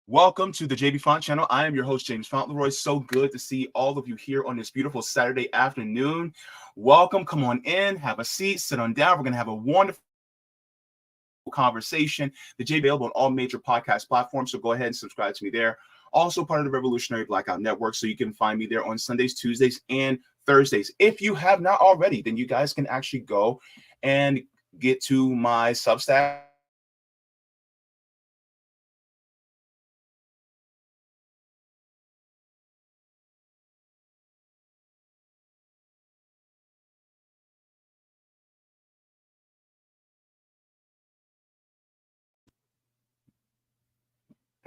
Welcome to the Jaybefaunt channel. I am your host, James Fauntleroy. So good to see all of you here on this beautiful Saturday afternoon. Welcome. Come on in, have a seat, sit on down. We're going to have a wonderful conversation. The J available on all major podcast platforms, so go ahead and subscribe to me there. Also part of the Revolutionary Blackout Network, so you can find me there on Sundays, Tuesdays, and Thursdays. If you have not already, then you guys can actually go and get to my Substack.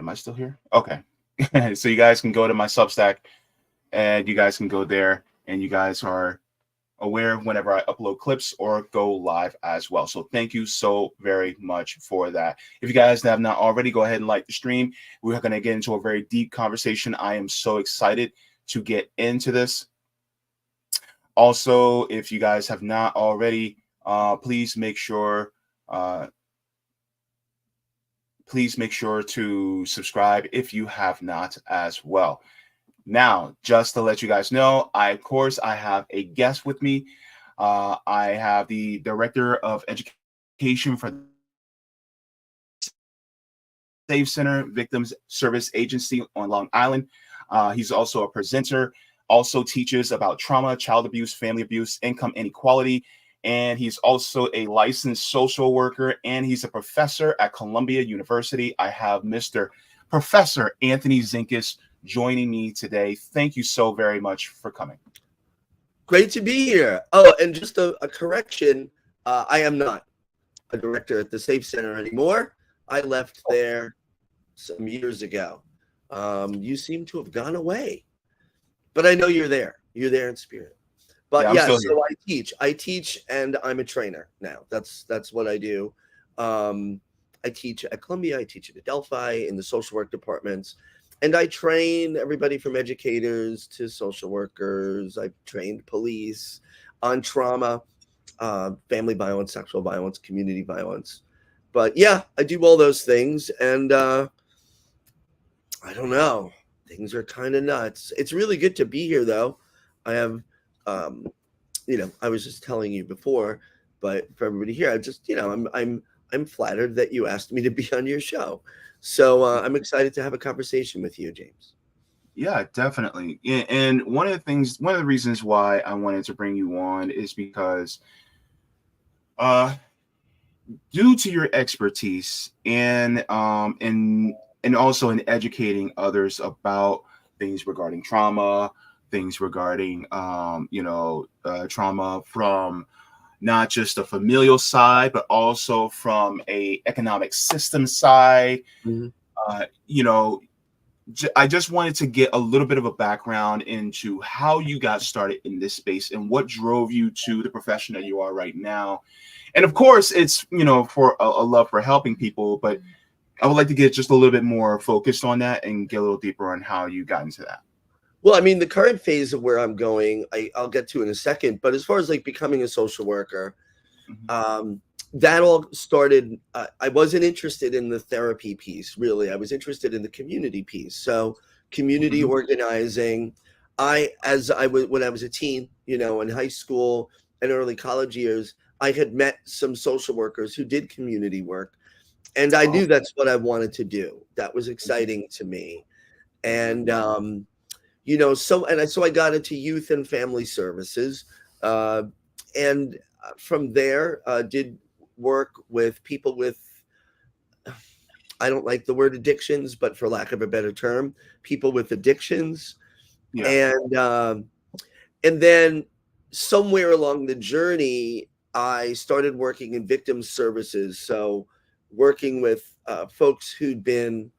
Am I still here? Okay. So you guys can go to my Substack and you guys can go there and you guys are aware whenever I upload clips or go live as well. So thank you so very much for that. If you guys have not already, go ahead and like the stream. We're going to get into a very deep conversation. I am so excited to get into this. Also, if you guys have not already, please make sure to subscribe if you have not as well. Now, just to let you guys know, of course, I have a guest with me. I have the Director of Education for the Safe Center Victims Service Agency on Long Island. He's also a presenter, also teaches about trauma, child abuse, family abuse, income inequality, and he's also a licensed social worker, and he's a professor at Columbia University. I have Mr. Professor Anthony Zenkus joining me today. Thank you so very much for coming. Great to be here. Oh, and just a correction, I am not a director at the Safe Center anymore. I left there some years ago. You seem to have gone away, but I know you're there. You're there in spirit. But yeah, so I teach, and I'm a trainer now. That's what I do. I teach at Columbia. I teach at Adelphi in the social work departments. And I train everybody from educators to social workers. I've trained police on trauma, family violence, sexual violence, community violence. But yeah, I do all those things. And I don't know. Things are kind of nuts. It's really good to be here, though. I have, I was just telling you before, but for everybody here, I just, I'm flattered that you asked me to be on your show. So I'm excited to have a conversation with you, James. Yeah, definitely. And one of the reasons why I wanted to bring you on is because due to your expertise and also in educating others about things regarding trauma, things regarding trauma from not just a familial side, but also from a economic system side. Mm-hmm. I just wanted to get a little bit of a background into how you got started in this space and what drove you to the profession that you are right now. And of course, it's, for a love for helping people, but I would like to get just a little bit more focused on that and get a little deeper on how you got into that. Well, I mean, the current phase of where I'm going, I'll get to in a second. But as far as like becoming a social worker, that all started. I wasn't interested in the therapy piece, really. I was interested in the community piece. So community organizing. When I was a teen, in high school and early college years, I had met some social workers who did community work. And I knew that's what I wanted to do. That was exciting to me. And, so I got into youth and family services. And from there, did work with people with, I don't like the word addictions, but for lack of a better term, people with addictions. Yeah. And then somewhere along the journey, I started working in victim services. So working with folks who'd been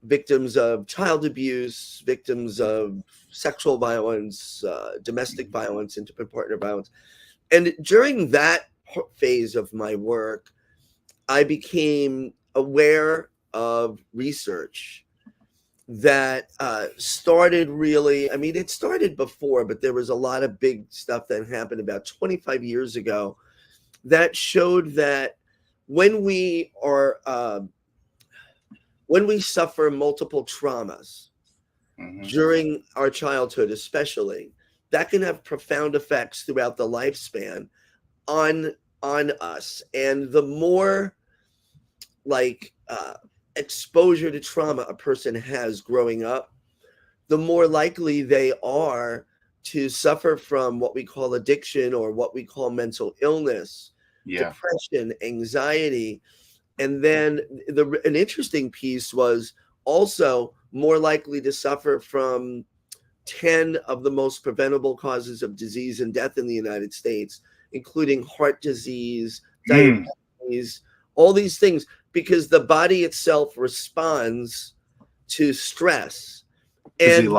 victims of child abuse, victims of sexual violence, domestic violence, intimate partner violence. And during that phase of my work, I became aware of research that started really, it started before, but there was a lot of big stuff that happened about 25 years ago that showed that when we are when we suffer multiple traumas during our childhood, especially, that can have profound effects throughout the lifespan on us. And the more like exposure to trauma a person has growing up, the more likely they are to suffer from what we call addiction or what we call mental illness, depression, anxiety. And then an interesting piece was also more likely to suffer from 10 of the most preventable causes of disease and death in the United States, including heart disease, diabetes, all these things, because the body itself responds to stress. And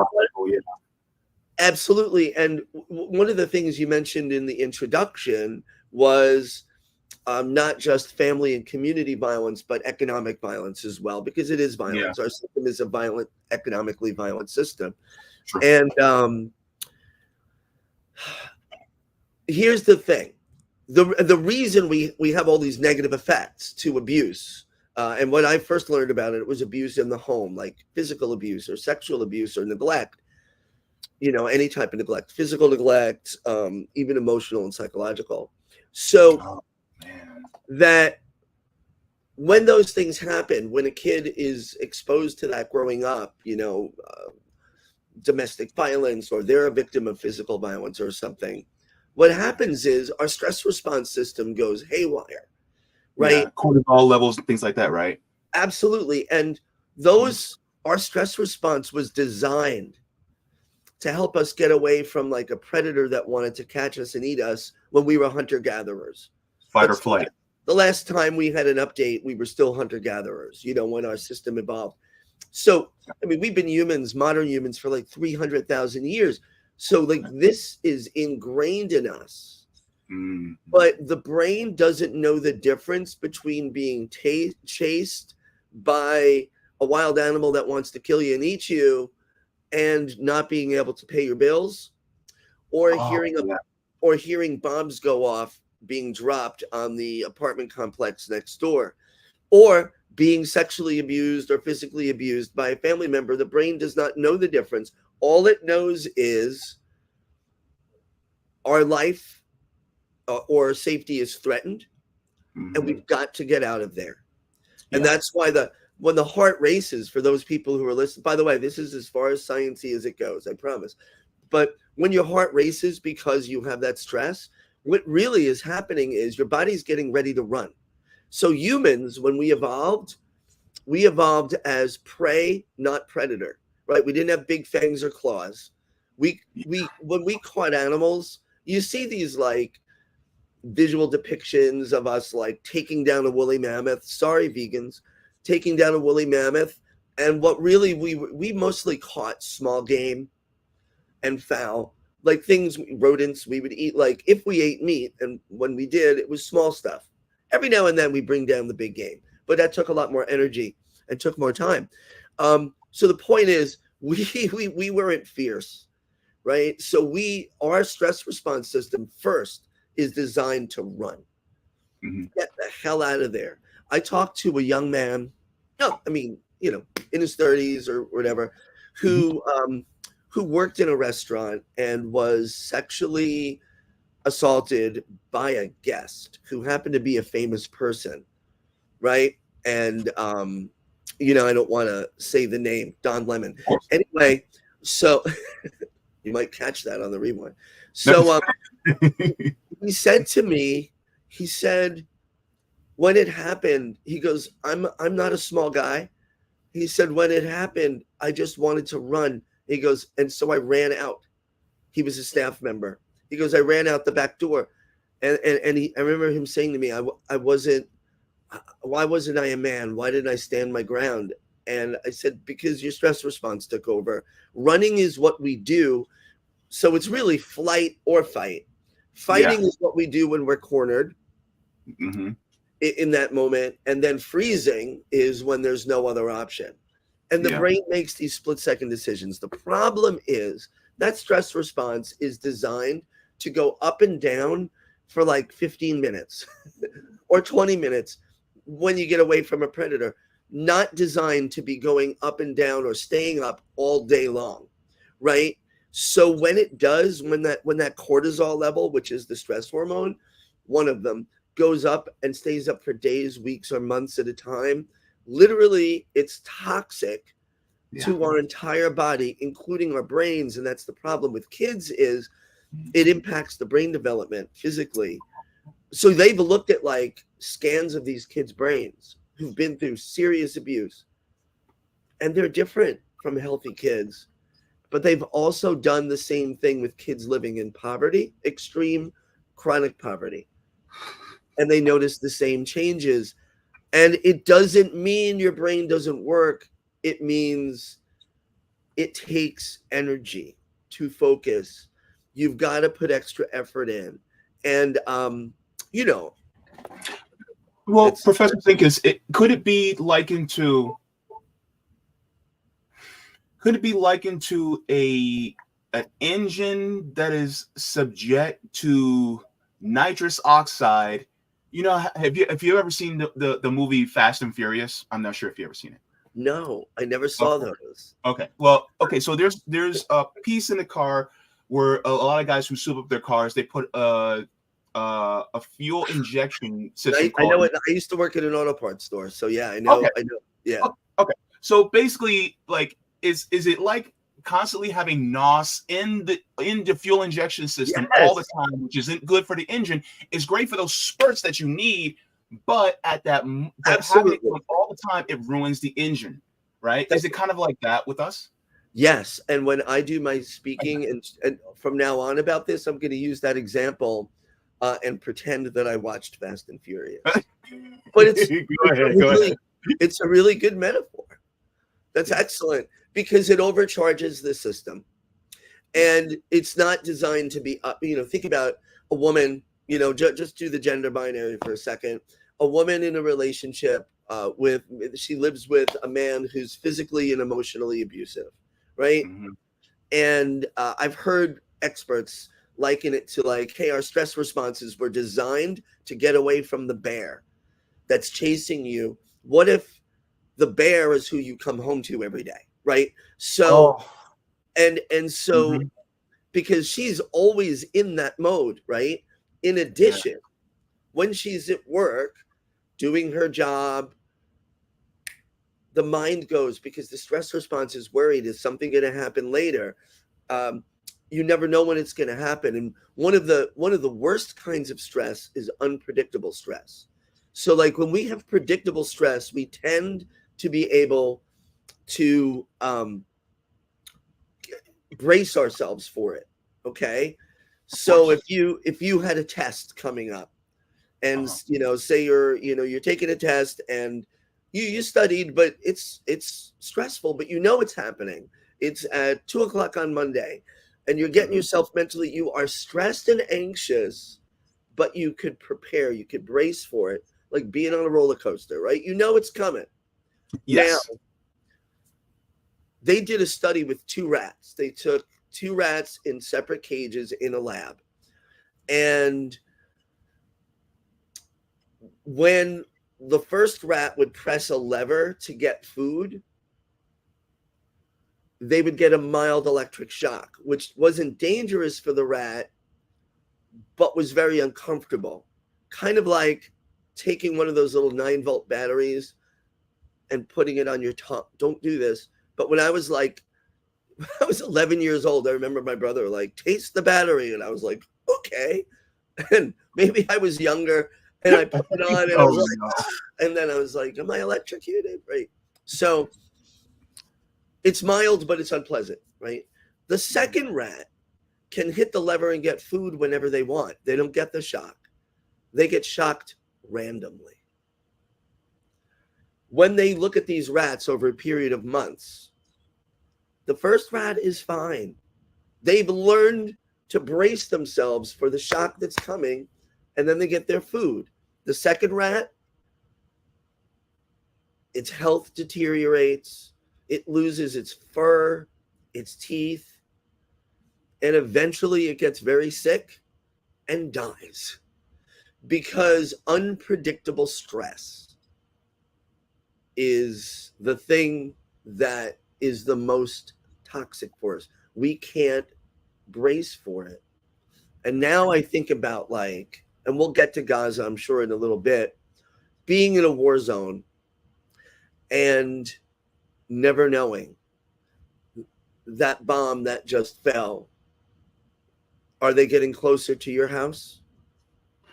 absolutely. And one of the things you mentioned in the introduction was not just family and community violence, but economic violence as well, because it is violence. Our system is a violent, economically violent system. And here's the thing. The reason we have all these negative effects to abuse, and when I first learned about it, it was abuse in the home, like physical abuse or sexual abuse or neglect, any type of neglect, physical neglect, even emotional and psychological. So that when those things happen, when a kid is exposed to that growing up, domestic violence, or they're a victim of physical violence or something, what happens is our stress response system goes haywire, right? Cortisol levels, things like that, right? Absolutely. And our stress response was designed to help us get away from like a predator that wanted to catch us and eat us when we were hunter-gatherers. Fight or flight. The last time we had an update, we were still hunter-gatherers, when our system evolved. So, I mean, we've been humans, modern humans, for like 300,000 years. So, like, this is ingrained in us. But the brain doesn't know the difference between being chased by a wild animal that wants to kill you and eat you and not being able to pay your bills, or hearing bombs go off being dropped on the apartment complex next door, or being sexually abused or physically abused by a family member. The brain does not know the difference. All it knows is our life or safety is threatened, and we've got to get out of there. And that's why when the heart races, for those people who are listening, by the way, this is as far as sciencey as it goes, I promise. But when your heart races because you have that stress, what really is happening is your body's getting ready to run. So humans, when we evolved as prey, not predator, right? We didn't have big fangs or claws. When we caught animals, you see these like visual depictions of us like taking down a woolly mammoth. Sorry, vegans, taking down a woolly mammoth. And what really we mostly caught small game and fowl, like things, rodents we would eat. Like if we ate meat, and when we did, it was small stuff. Every now and then we bring down the big game, but that took a lot more energy and took more time. So the point is, we weren't fierce, right? So our stress response system first is designed to run. Get the hell out of there. I talked to a young man, in his 30s or whatever, who worked in a restaurant and was sexually assaulted by a guest who happened to be a famous person, right? And I don't want to say the name, Don Lemon. Anyway, so you might catch that on the rewind. So he said to me, when it happened, he goes, I'm not a small guy. He said, when it happened, I just wanted to run. He goes, and so I ran out. He was a staff member. He goes, I ran out the back door. And I remember him saying to me, why wasn't I a man? Why didn't I stand my ground? And I said, because your stress response took over. Running is what we do. So it's really flight or fight. Fighting is what we do when we're cornered in that moment. And then freezing is when there's no other option. And the brain makes these split-second decisions. The problem is that stress response is designed to go up and down for like 15 minutes or 20 minutes when you get away from a predator. not designed to be going up and down or staying up all day long, right? So when it does, when that cortisol level, which is the stress hormone, one of them, goes up and stays up for days, weeks, or months at a time, literally it's toxic to our entire body, including our brains. And that's the problem with kids, is it impacts the brain development physically. So they've looked at like scans of these kids' brains who've been through serious abuse, and they're different from healthy kids. But they've also done the same thing with kids living in poverty, extreme chronic poverty. And they notice the same changes. And it doesn't mean your brain doesn't work. It means it takes energy to focus. You've got to put extra effort in. And, you know. Well, Professor Zenkus, could it be likened to an engine that is subject to nitrous oxide? You know, have you ever seen the movie Fast and Furious? I'm not sure if you ever seen it. No, I never saw those. Okay. Well, okay. So there's a piece in the car where a lot of guys who soup up their cars, they put a fuel injection system. I know it. I used to work at an auto parts store, so yeah, I know. Okay. I know. Yeah. Okay. So basically, like, is it like constantly having NOS in the fuel injection system all the time, which isn't good for the engine? It's great for those spurts that you need, but at that having it all the time, it ruins the engine, right? Is it kind of like that with us? Yes. And when I do my speaking and from now on about this, I'm going to use that example and pretend that I watched Fast and Furious. But it's a really good metaphor. That's excellent, because it overcharges the system. And it's not designed to be up. You know, think about a woman, you know, just do the gender binary for a second. A woman in a relationship she lives with a man who's physically and emotionally abusive, right? Mm-hmm. And I've heard experts liken it to like, hey, our stress responses were designed to get away from the bear that's chasing you. What if the bear is who you come home to every day, right? So, and so, because she's always in that mode, right? In addition, when she's at work doing her job, the mind goes, because the stress response is worried. Is something going to happen later? You never know when it's going to happen. And one of the worst kinds of stress is unpredictable stress. So like when we have predictable stress, we tend to be able to brace ourselves for it. Okay. So if you had a test coming up, and you know, say you're taking a test and you studied, but it's stressful, but you know it's happening. It's at 2:00 on Monday, and you're getting yourself mentally, you are stressed and anxious, but you could prepare, you could brace for it, like being on a roller coaster, right? You know it's coming. Yes. Now, they did a study with 2 rats. They took 2 rats in separate cages in a lab. And when the first rat would press a lever to get food, they would get a mild electric shock, which wasn't dangerous for the rat, but was very uncomfortable. Kind of like taking one of those little 9-volt batteries and putting it on your tongue. Don't do this. But when I was 11 years old, I remember my brother like, taste the battery. And I was like, okay. And maybe I was younger and I put it on and I was like, and then I was like, am I electrocuted? Right. So it's mild, but it's unpleasant, right? The second rat can hit the lever and get food whenever they want. They don't get the shock. They get shocked randomly. When they look at these rats over a period of months, the first rat is fine. They've learned to brace themselves for the shock that's coming, and then they get their food. The second rat, its health deteriorates. It loses its fur, its teeth, and eventually it gets very sick and dies because unpredictable stress. is the thing that is the most toxic for us. We can't brace for it. And now I think about, like, and we'll get to Gaza, I'm sure, in a little bit, being in a war zone and never knowing that bomb that just fell. Are they getting closer to your house?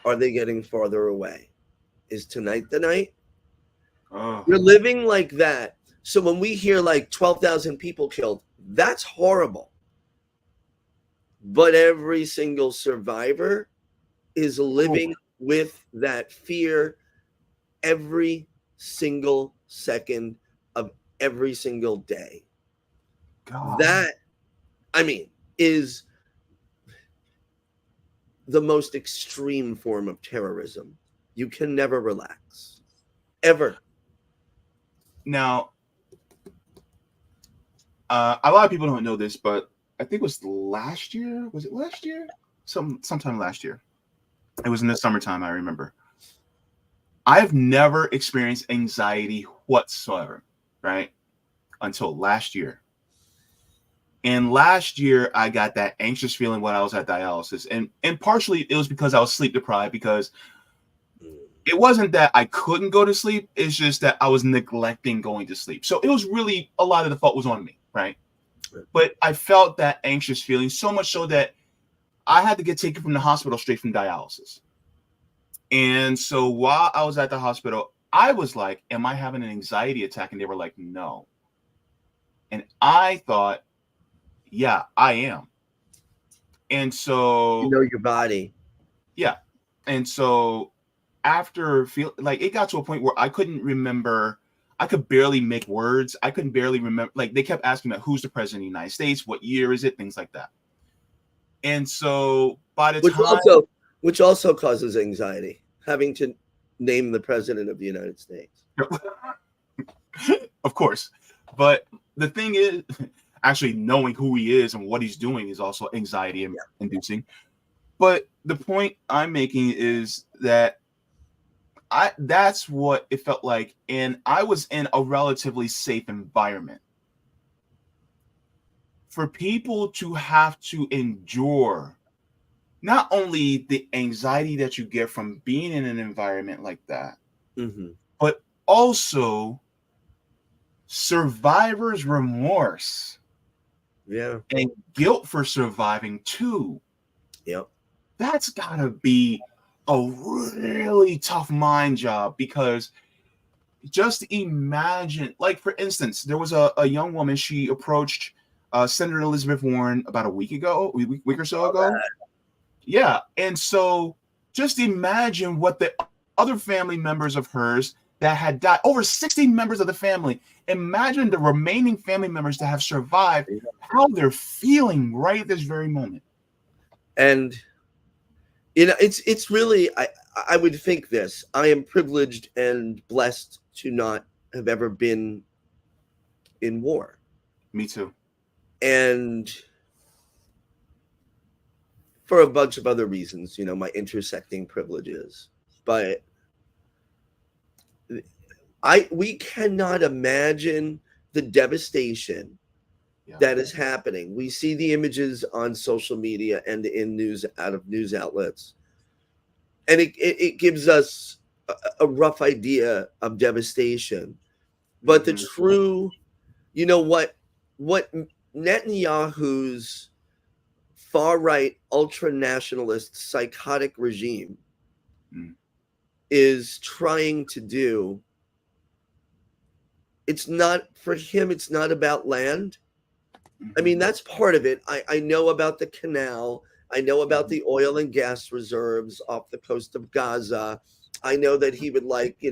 Are they getting farther away? Is tonight the night? Oh. We're living like that. So when we hear like 12,000 people killed, that's horrible. But every single survivor is living with that fear every single second of every single day. God. That, I mean, is the most extreme form of terrorism. You can never relax. Ever. Now, a lot of people don't know this, but I think it was last year. Was it last year? Sometime last year. It was in the summertime, I remember. I've never experienced anxiety whatsoever, right? Until last year. And last year, I got that anxious feeling when I was at dialysis. And partially, it was because I was sleep deprived, because it wasn't that I couldn't go to sleep. It's just that I was neglecting going to sleep. So it was really, a lot of the fault was on me, right? But I felt that anxious feeling so much so that I had to get taken from the hospital straight from dialysis. And so while I was at the hospital, I was like, am I having an anxiety attack? And they were like, no. And I thought, yeah, I am. And so, you know your body. Yeah. And so after like, it got to a point where I couldn't remember, I could barely make words. I couldn't barely remember. Like, they kept asking me, who's the president of the United States? What year is it? Things like that. And so by the time, which also causes anxiety, having to name the president of the United States. Of course. But the thing is, actually knowing who he is and what he's doing is also anxiety inducing. But the point I'm making is that that's what it felt like. And I was in a relatively safe environment. For people to have to endure not only the anxiety that you get from being in an environment like that, but also survivor's remorse, and guilt for surviving too. That's gotta be a really tough mind job, because just imagine, like, for instance, there was a young woman, she approached Senator Elizabeth Warren about a week or so ago. Yeah. And so just imagine what the other family members of hers that had died, over 60 members of the family, imagine the remaining family members that have survived, how they're feeling right at this very moment. And it's really, I would think this, I am privileged and blessed to not have ever been in war. Me too. And for a bunch of other reasons, my intersecting privileges. But we cannot imagine the devastation that is happening. We see the images on social media and in news, out of news outlets, and it gives us a rough idea of devastation. But the true, what Netanyahu's far-right ultra-nationalist psychotic regime is trying to do, it's not, for him, it's not about land. I mean, that's part of it. I know about the canal. I know about the oil and gas reserves off the coast of Gaza. I know that he would like, he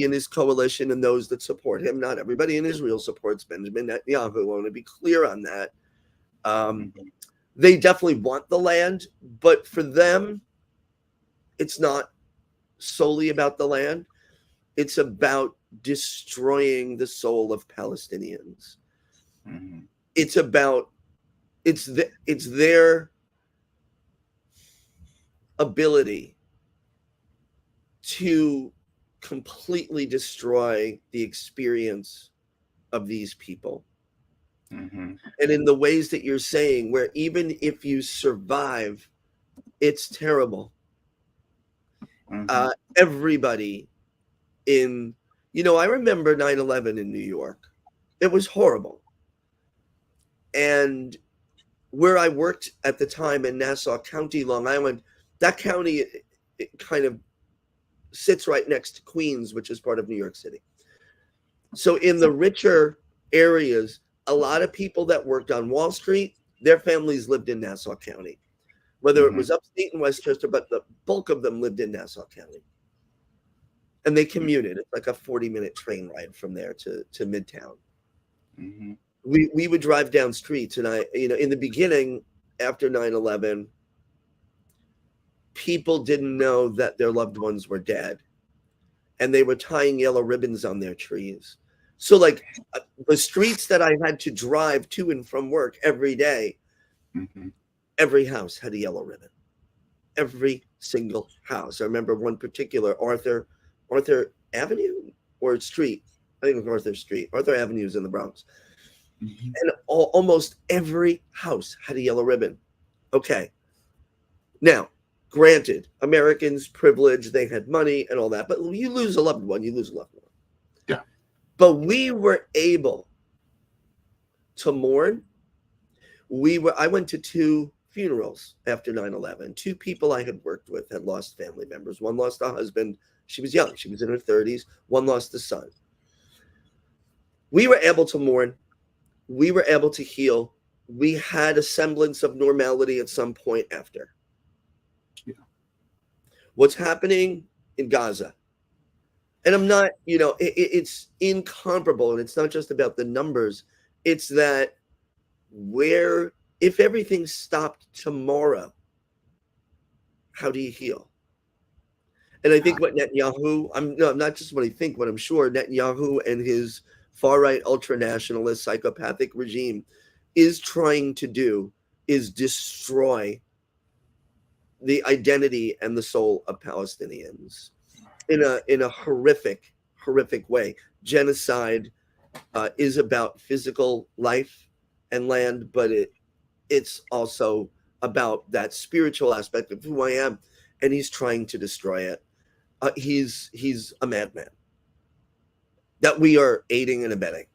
and his coalition and those that support him, not everybody in Israel supports Benjamin Netanyahu. I want to be clear on that. They definitely want the land, but for them, it's not solely about the land. It's about destroying the soul of Palestinians. It's about, it's their ability to completely destroy the experience of these people. Mm-hmm. And in the ways that you're saying, where even if you survive, it's terrible. Mm-hmm. Everybody in, I remember 9/11 in New York. It was horrible. And where I worked at the time in Nassau County, Long Island, that county, it kind of sits right next to Queens, which is part of New York City. So in the richer areas, a lot of people that worked on Wall Street, their families lived in Nassau County, whether it was upstate in Westchester, but the bulk of them lived in Nassau County. And they commuted. It's like a 40-minute train ride from there to Midtown. Mm-hmm. We would drive down streets, and in the beginning, after 9/11, people didn't know that their loved ones were dead, and they were tying yellow ribbons on their trees. So like the streets that I had to drive to and from work every day, every house had a yellow ribbon. Every single house. I remember one particular Arthur Avenue or Street. I think it was Arthur Street. Arthur Avenue is in the Bronx. And almost every house had a yellow ribbon. Okay. Now, granted, Americans privileged, they had money and all that, but you lose a loved one, you lose a loved one. Yeah. But we were able to mourn. I went to 2 funerals after 9/11. 2 people I had worked with had lost family members. One lost a husband. She was young. She was in her 30s. One lost a son. We were able to mourn. We were able to heal. We had a semblance of normality at some point after. Yeah. What's happening in Gaza? And I'm not, it's incomparable. And it's not just about the numbers. It's that if everything stopped tomorrow, how do you heal? And I think what Netanyahu, I'm not just what I think, what I'm sure Netanyahu and his far-right ultra-nationalist psychopathic regime is trying to do is destroy the identity and the soul of Palestinians in a horrific way. Genocide is about physical life and land, but it's also about that spiritual aspect of who I am, and he's trying to destroy it. He's a madman that we are aiding and abetting.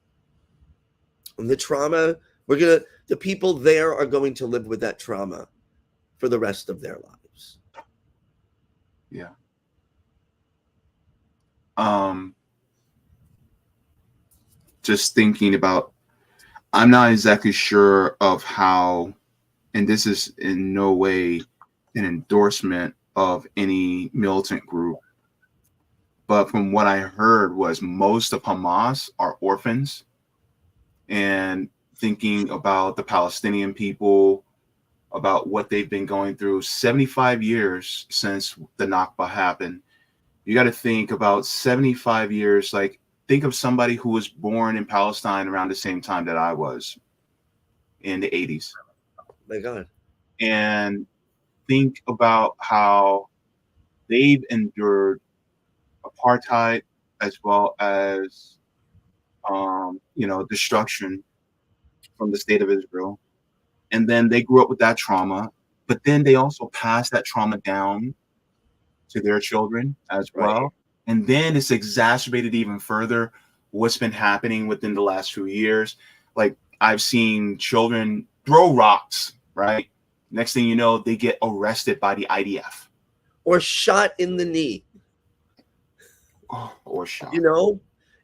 And the trauma, the people there are going to live with that trauma for the rest of their lives. Yeah. Just thinking about, I'm not exactly sure of how, and this is in no way an endorsement of any militant group, but from what I heard was most of Hamas are orphans. And thinking about the Palestinian people, about what they've been going through, 75 years since the Nakba happened. You got to think about 75 years, like think of somebody who was born in Palestine around the same time that I was in the 80s. My God. And think about how they've endured apartheid as well as, destruction from the state of Israel. And then they grew up with that trauma, but then they also passed that trauma down to their children as well. Right. And then it's exacerbated even further what's been happening within the last few years. Like I've seen children throw rocks, right? Next thing you know, they get arrested by the IDF. Or shot in the knee. Or shot.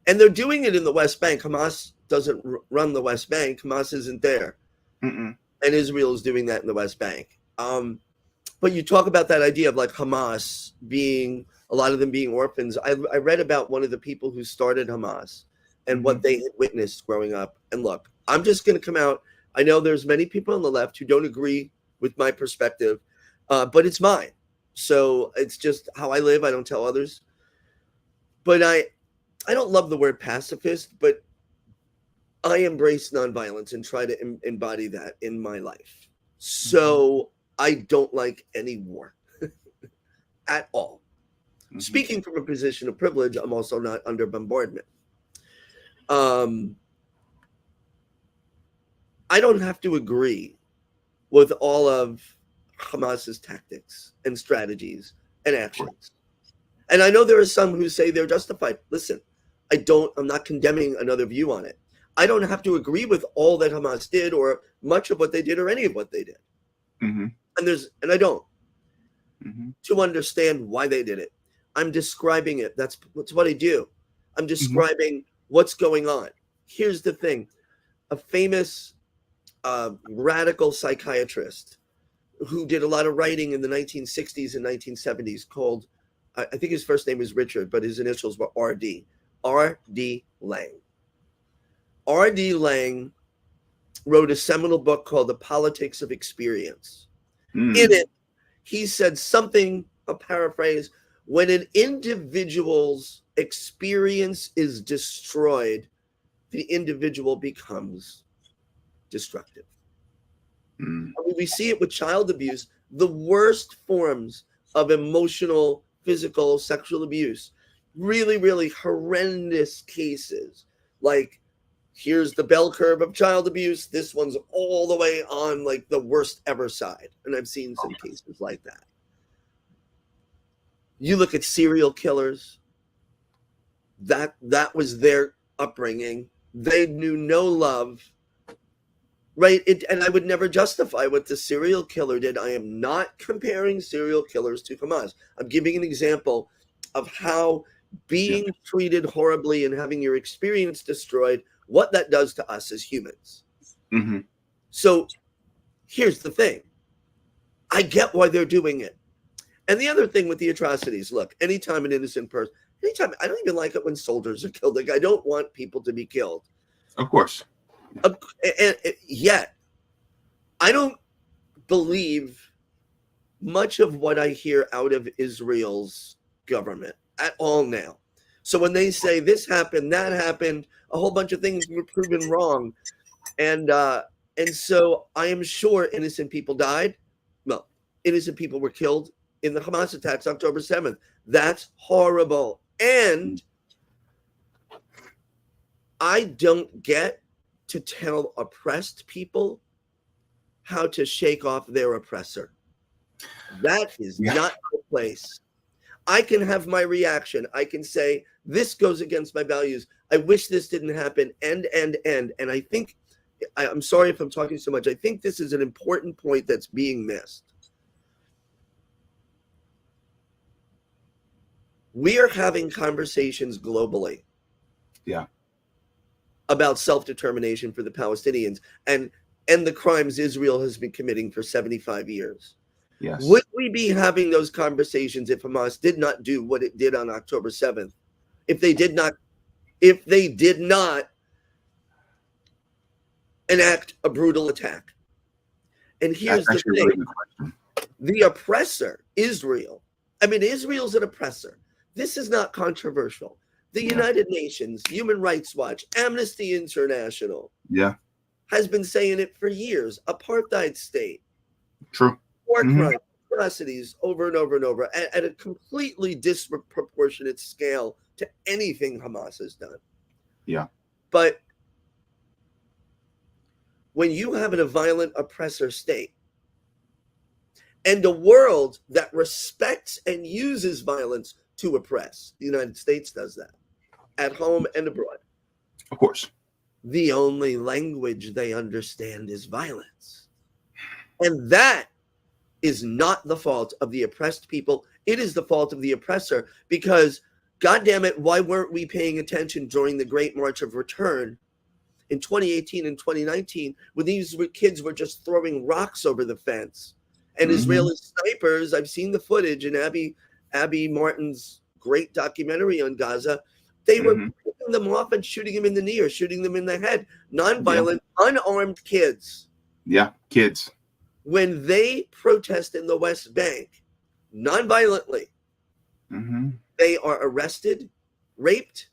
And they're doing it in the West Bank. Hamas doesn't run the West Bank. Hamas isn't there. Mm-mm. And Israel is doing that in the West Bank. But you talk about that idea of like Hamas being, a lot of them being orphans. I read about one of the people who started Hamas and what they had witnessed growing up. And look, I'm just going to come out. I know there's many people on the left who don't agree with my perspective, but it's mine. So it's just how I live. I don't tell others. But I don't love the word pacifist, but I embrace nonviolence and try to embody that in my life. So I don't like any war at all. Speaking from a position of privilege, I'm also not under bombardment. I don't have to agree with all of Hamas's tactics and strategies and actions. And I know there are some who say they're justified. Listen, I'm not condemning another view on it. I don't have to agree with all that Hamas did or much of what they did or any of what they did. And I don't. To understand why they did it. I'm describing it. That's what I do. I'm describing what's going on. Here's the thing. A famous radical psychiatrist who did a lot of writing in the 1960s and 1970s called, I think his first name was Richard, but his initials were R.D. R.D. Laing. R.D. Laing wrote a seminal book called The Politics of Experience. In it, he said something, a paraphrase, when an individual's experience is destroyed, the individual becomes destructive. I mean, we see it with child abuse, the worst forms of emotional, physical, sexual abuse, really, really horrendous cases. Like, here's the bell curve of child abuse. This one's all the way on like the worst ever side. And I've seen some cases like that. You look at serial killers. That was their upbringing. They knew no love. Right? And I would never justify what the serial killer did. I am not comparing serial killers to Hamas. I'm giving an example of how being treated horribly and having your experience destroyed, what that does to us as humans. So here's the thing. I get why they're doing it. And the other thing with the atrocities, look, anytime an innocent person, anytime, I don't even like it when soldiers are killed. Like, I don't want people to be killed. Of course. And yet, I don't believe much of what I hear out of Israel's government at all now. So when they say this happened, that happened, a whole bunch of things were proven wrong. And so I am sure innocent people died. Well, innocent people were killed in the Hamas attacks October 7th. That's horrible. And I don't get to tell oppressed people how to shake off their oppressor. That is not the place. I can have my reaction. I can say, this goes against my values. I wish this didn't happen. And I think, I'm sorry if I'm talking so much. I think this is an important point that's being missed. We are having conversations globally. About self-determination for the Palestinians and the crimes Israel has been committing for 75 years. Would we be having those conversations if Hamas did not do what it did on October 7th? If they did not enact a brutal attack? And here's the thing. The oppressor, Israel, I mean, Israel's an oppressor. This is not controversial. The United Nations, Human Rights Watch, Amnesty International has been saying it for years. Apartheid state. True. War crimes, atrocities over and over and over at a completely disproportionate scale to anything Hamas has done. But when you have a violent oppressor state and a world that respects and uses violence to oppress, the United States does that. At home and abroad. Of course. The only language they understand is violence. And that is not the fault of the oppressed people. It is the fault of the oppressor because, God damn it, why weren't we paying attention during the Great March of Return in 2018 and 2019 when these kids were just throwing rocks over the fence? And Israeli snipers, I've seen the footage in Abby Martin's great documentary on Gaza. They were picking them off and shooting them in the knee or shooting them in the head. Nonviolent, unarmed kids. Kids. When they protest in the West Bank, nonviolently, they are arrested, raped,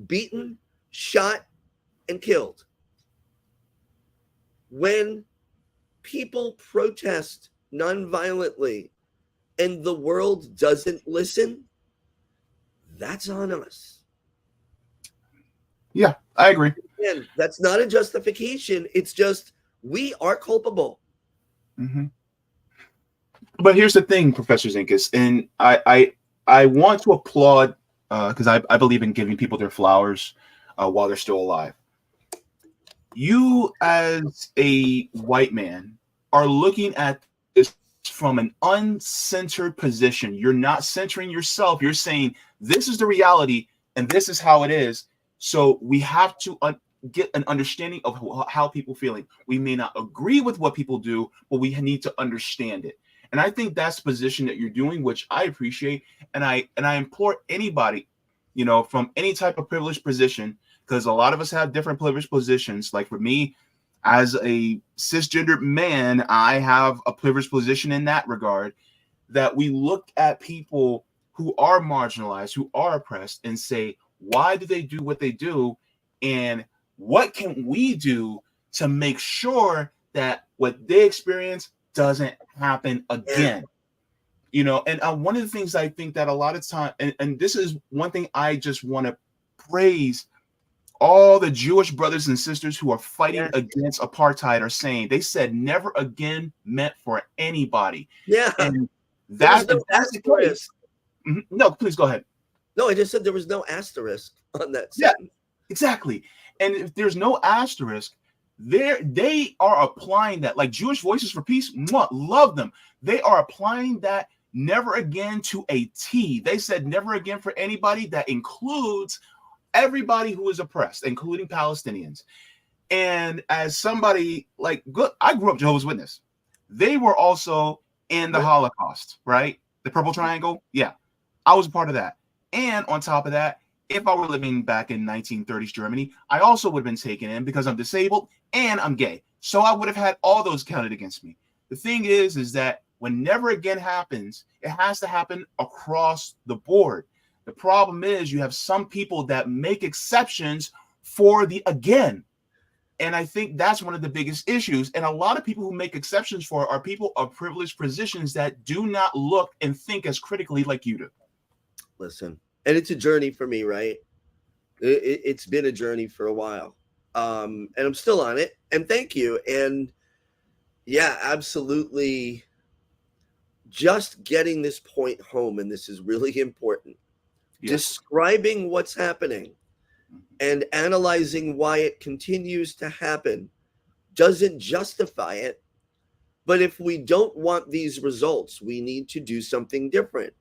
beaten, shot, and killed. When people protest nonviolently and the world doesn't listen, that's on us. Yeah, I agree. And that's not a justification. It's just we are culpable. Mm-hmm. But here's the thing, Professor Zenkus, and I want to applaud because I believe in giving people their flowers while they're still alive. You, as a white man, are looking at this from an uncensored position. You're not centering yourself. You're saying this is the reality and this is how it is. So we have to get an understanding of how people feeling. We may not agree with what people do, but we need to understand it. And I think that's the position that you're doing, which I appreciate. And I implore anybody, from any type of privileged position, because a lot of us have different privileged positions. Like for me, as a cisgendered man, I have a privileged position in that regard, that we look at people who are marginalized, who are oppressed, and say, why do they do what they do? And what can we do to make sure that what they experience doesn't happen again? And one of the things I think that a lot of time, and this is one thing I just want to praise all the Jewish brothers and sisters who are fighting against apartheid are saying. They said never again meant for anybody. Yeah. And that's the case. No, please go ahead. No, I just said there was no asterisk on that sentence. Yeah, exactly. And if there's no asterisk, they are applying that, like Jewish Voices for Peace, love them. They are applying that never again to a T. They said never again for anybody. That includes everybody who is oppressed, including Palestinians. And as somebody I grew up Jehovah's Witness. They were also in the Holocaust, right? The Purple Triangle. Yeah, I was a part of that. And on top of that, if I were living back in 1930s Germany, I also would have been taken in because I'm disabled and I'm gay. So I would have had all those counted against me. The thing is that when never again happens, it has to happen across the board. The problem is you have some people that make exceptions for the again. And I think that's one of the biggest issues. And a lot of people who make exceptions for are people of privileged positions that do not look and think as critically like you do. Listen, and it's a journey for me, right? It's been a journey for a while. And I'm still on it. And thank you. And yeah, absolutely. Just getting this point home, and this is really important. Yes. Describing what's happening and analyzing why it continues to happen doesn't justify it. But if we don't want these results, we need to do something different.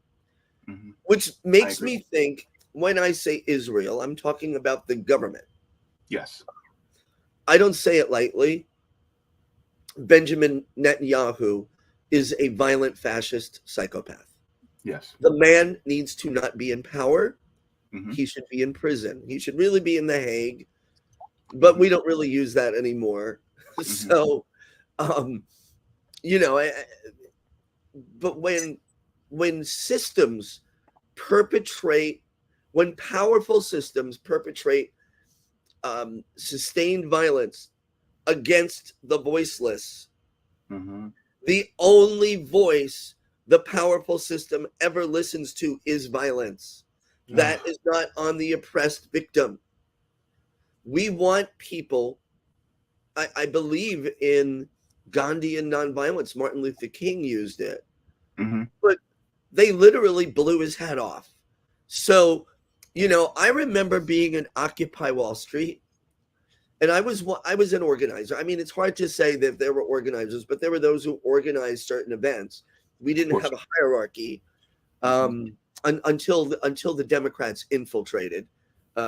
Mm-hmm. Which makes me think, when I say Israel, I'm talking about the government. Yes. I don't say it lightly. Benjamin Netanyahu is a violent fascist psychopath. Yes. The man needs to not be in power. Mm-hmm. He should be in prison. He should really be in The Hague, but we don't really use that anymore. Mm-hmm. So, but when systems perpetrate, when powerful systems perpetrate sustained violence against the voiceless, mm-hmm. the only voice the powerful system ever listens to is violence. That is not on the oppressed victim. We want people, I believe in Gandhian nonviolence. Martin Luther King used it. Mm-hmm. But they literally blew his head off. So, I remember being in Occupy Wall Street, and I was an organizer. I mean, it's hard to say that there were organizers, but there were those who organized certain events. We didn't have a hierarchy until the Democrats infiltrated,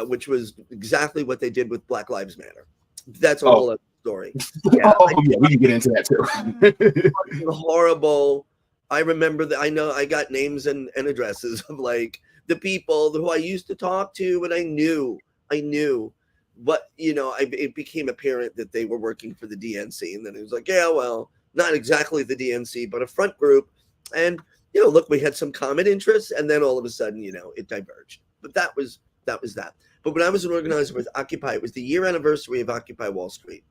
which was exactly what they did with Black Lives Matter. That's a whole other story. Yeah, we can get into that too. Horrible. I remember that. I know I got names and addresses of the people who I used to talk to, and I knew, but it became apparent that they were working for the DNC, and then it was like, yeah, well, not exactly the DNC, but a front group, and look, we had some common interests, and then all of a sudden, it diverged. But that was that. But when I was an organizer with Occupy, it was the year anniversary of Occupy Wall Street,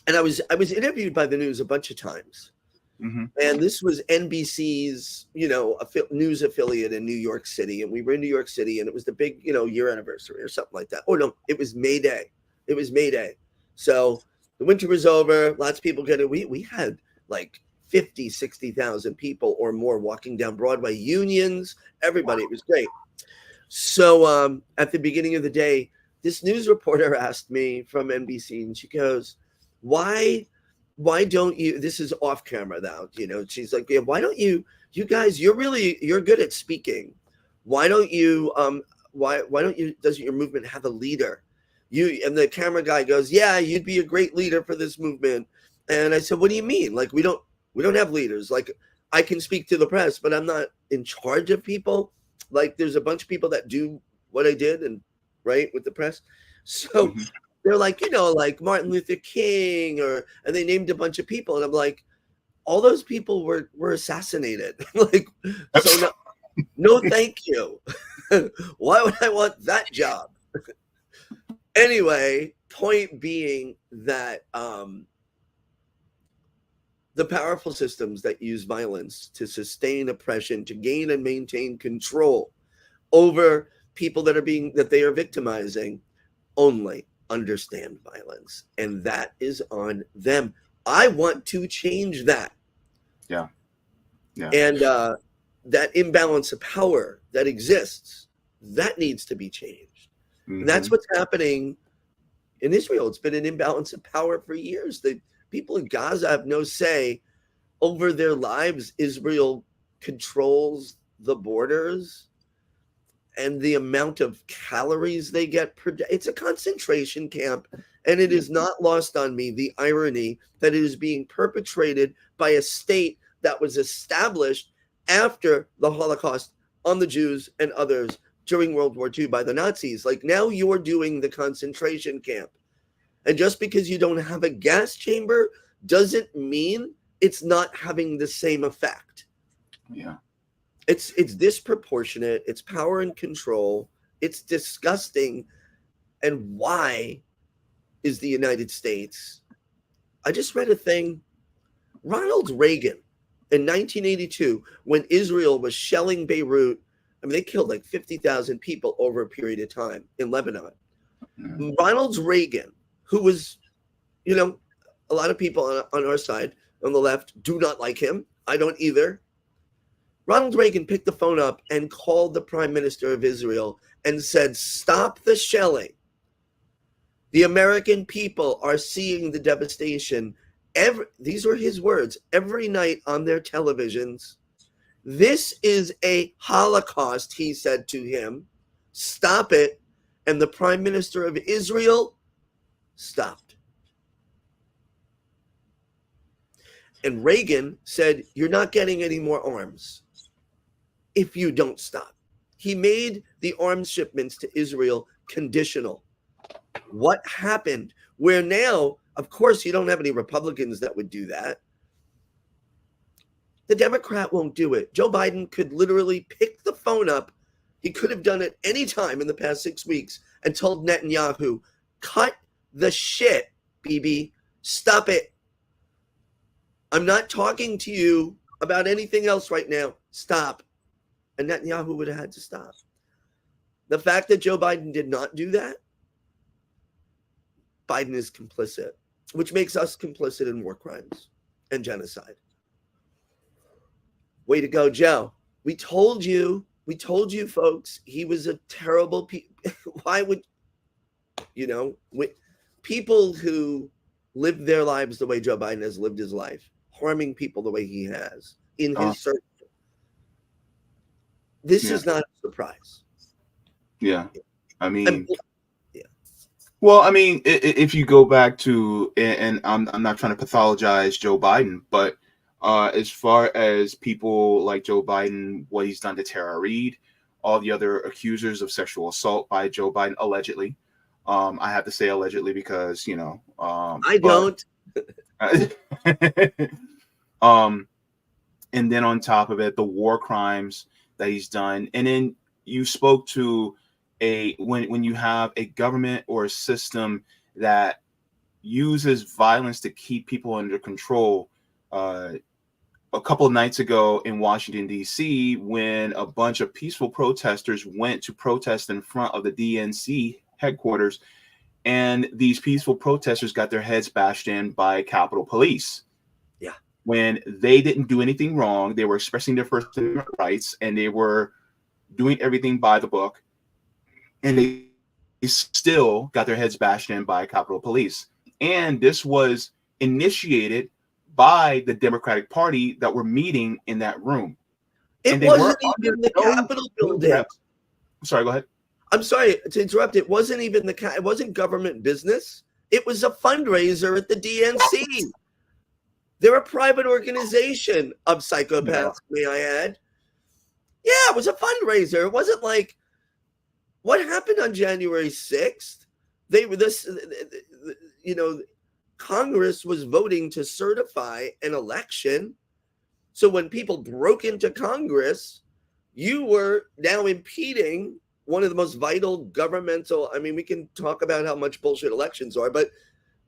and I was interviewed by the news a bunch of times. Mm-hmm. And this was NBC's, news affiliate in New York City. And we were in New York City, and it was the big, year anniversary or something like that. Oh, no, it was May Day. It was May Day. So the winter was over. Lots of people get it. We had like 50, 60,000 people or more walking down Broadway, unions, everybody. It was great. So at the beginning of the day, this news reporter asked me from NBC, and she goes, why don't you, this is off camera now, she's like, yeah, why don't you guys, you're good at speaking. Why don't you, doesn't your movement have a leader? And the camera guy goes, yeah, you'd be a great leader for this movement. And I said, what do you mean? Like, we don't have leaders. Like, I can speak to the press, but I'm not in charge of people. Like, there's a bunch of people that do what I did, and right with the press. So Mm-hmm. they're like, like Martin Luther King, and they named a bunch of people. And I'm like, all those people were assassinated. Like, so no, thank you. Why would I want that job? Anyway, point being that the powerful systems that use violence to sustain oppression, to gain and maintain control over people that they are victimizing, only understand violence, and that is on them. I want to change that. Yeah. And that imbalance of power that exists, that needs to be changed. Mm-hmm. And that's what's happening in Israel. It's been an imbalance of power for years. The people in Gaza have no say over their lives. Israel controls the borders and the amount of calories they get per day. It's a concentration camp. And it is not lost on me, the irony that it is being perpetrated by a state that was established after the Holocaust on the Jews and others during World War II by the Nazis. Like, now you're doing the concentration camp. And just because you don't have a gas chamber doesn't mean it's not having the same effect. Yeah. It's disproportionate. It's power and control. It's disgusting. And why is the United States? I just read a thing. Ronald Reagan in 1982, when Israel was shelling Beirut, I mean, they killed like 50,000 people over a period of time in Lebanon. Mm-hmm. Ronald Reagan, who was, a lot of people on our side, on the left, do not like him. I don't either. Ronald Reagan picked the phone up and called the Prime Minister of Israel and said, stop the shelling. The American people are seeing the devastation. These were his words, every night on their televisions. This is a Holocaust, he said to him. Stop it. And the Prime Minister of Israel stopped. And Reagan said, you're not getting any more arms if you don't stop. He made the arms shipments to Israel conditional. What happened? Where now, of course, you don't have any Republicans that would do that. The Democrat won't do it. Joe Biden could literally pick the phone up. He could have done it any time in the past 6 weeks and told Netanyahu, cut the shit, Bibi. Stop it. I'm not talking to you about anything else right now. Stop. And Netanyahu would have had to stop. The fact that Joe Biden did not do that, Biden is complicit, which makes us complicit in war crimes and genocide. Way to go, Joe. We told you, folks, he was a terrible why would, people who live their lives the way Joe Biden has lived his life, harming people the way he has in his circle. This is not a surprise. Yeah. Well, I mean, if you go back to, and I'm not trying to pathologize Joe Biden, but as far as people like Joe Biden, what he's done to Tara Reid, all the other accusers of sexual assault by Joe Biden, allegedly. I have to say allegedly because, I don't. And then on top of it, the war crimes that he's done. And then you spoke to when you have a government or a system that uses violence to keep people under control, a couple of nights ago in Washington, D.C., when a bunch of peaceful protesters went to protest in front of the DNC headquarters, and these peaceful protesters got their heads bashed in by Capitol Police. Yeah. When they didn't do anything wrong, they were expressing their First Amendment rights, and they were doing everything by the book, and they still got their heads bashed in by Capitol Police. And this was initiated by the Democratic Party that were meeting in that room. It wasn't even the Capitol building. Sorry, go ahead. I'm sorry to interrupt. It wasn't even it wasn't government business. It was a fundraiser at the DNC. They're a private organization of psychopaths, may I add. Yeah, it was a fundraiser. It wasn't like what happened on January 6th. They were Congress was voting to certify an election. So when people broke into Congress, you were now impeding one of the most vital governmental, I mean, we can talk about how much bullshit elections are, but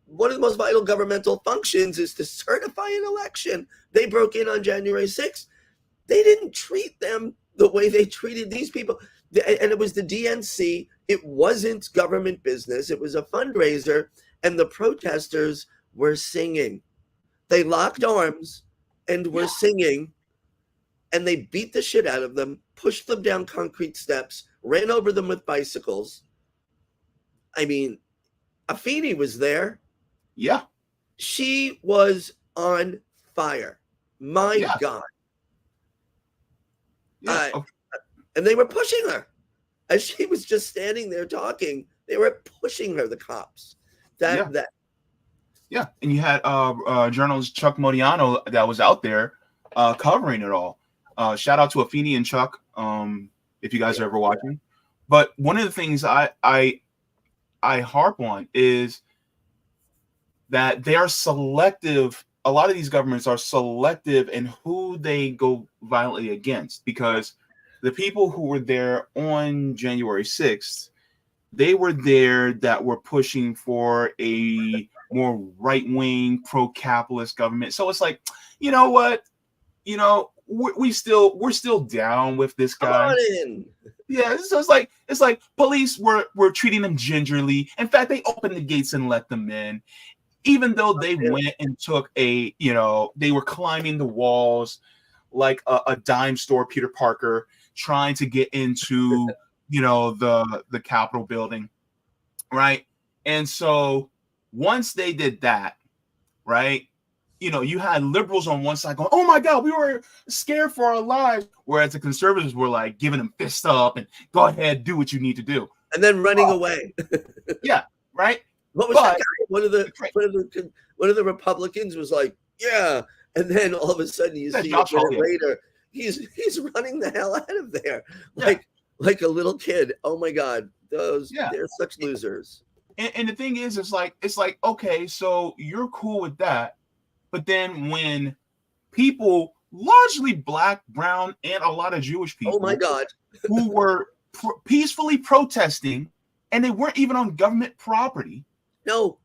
one of the most vital governmental functions is to certify an election. They broke in on January 6th. They didn't treat them the way they treated these people. And it was the DNC. It wasn't government business. It was a fundraiser. And the protesters were singing. They locked arms and were singing. And they beat the shit out of them, pushed them down concrete steps, ran over them with bicycles. I mean, Afeni was there. Yeah. She was on fire. My God. Yeah. And they were pushing her. As she was just standing there talking, they were pushing her, the cops. And you had journalist Chuck Modiano that was out there covering it all. Shout out to Afeni and Chuck, if you guys are ever watching. But one of the things I harp on is that they are selective. A lot of these governments are selective in who they go violently against, because the people who were there on January 6th, they were there that were pushing for a more right-wing, pro-capitalist government. So it's like, you know what? You know, we're still down with this guy. Come on in. Yeah, so it's like police were treating them gingerly. In fact, they opened the gates and let them in, even though they went and took they were climbing the walls like a dime store, Peter Parker, trying to get into the Capitol building, right? And so once they did that, right, you had liberals on one side going, "Oh my God, we were scared for our lives," whereas the conservatives were like giving them fist up and go ahead, do what you need to do, and then running away. Yeah, right. What was that guy? One of the Republicans was like, "Yeah," and then all of a sudden you see a minute later, he's running the hell out of there, like a little kid. Oh my God, they're such losers. And the thing is, it's like, okay, so you're cool with that. But then when people, largely Black, brown, and a lot of Jewish people, oh my God, who were peacefully protesting, and they weren't even on government property. No.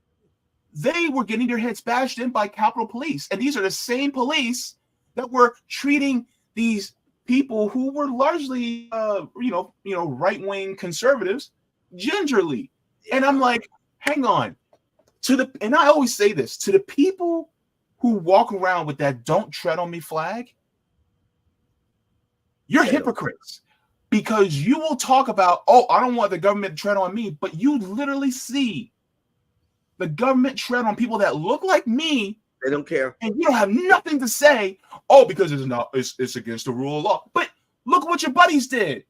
They were getting their heads bashed in by Capitol Police. And these are the same police that were treating these people who were largely, right-wing conservatives gingerly. Yeah. And I'm like, hang on. And I always say this, to the people who walk around with that "don't tread on me" flag, you're hypocrites, because you will talk about, "Oh, I don't want the government to tread on me," but you literally see the government tread on people that look like me. They don't care. And you don't have nothing to say, "Oh, because it's against the rule of law." But look what your buddies did.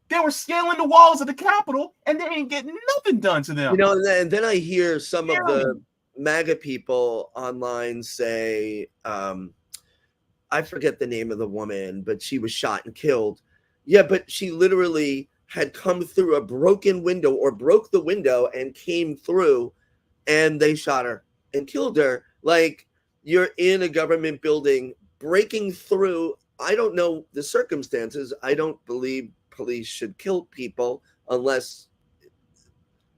They were scaling the walls of the Capitol, and they ain't getting nothing done to them. And then I hear some of the MAGA people online say, I forget the name of the woman, but she was shot and killed. Yeah, but she literally had come through a broken window, or broke the window and came through, and they shot her and killed her. Like, you're in a government building, breaking through. I don't know the circumstances. I don't believe police should kill people unless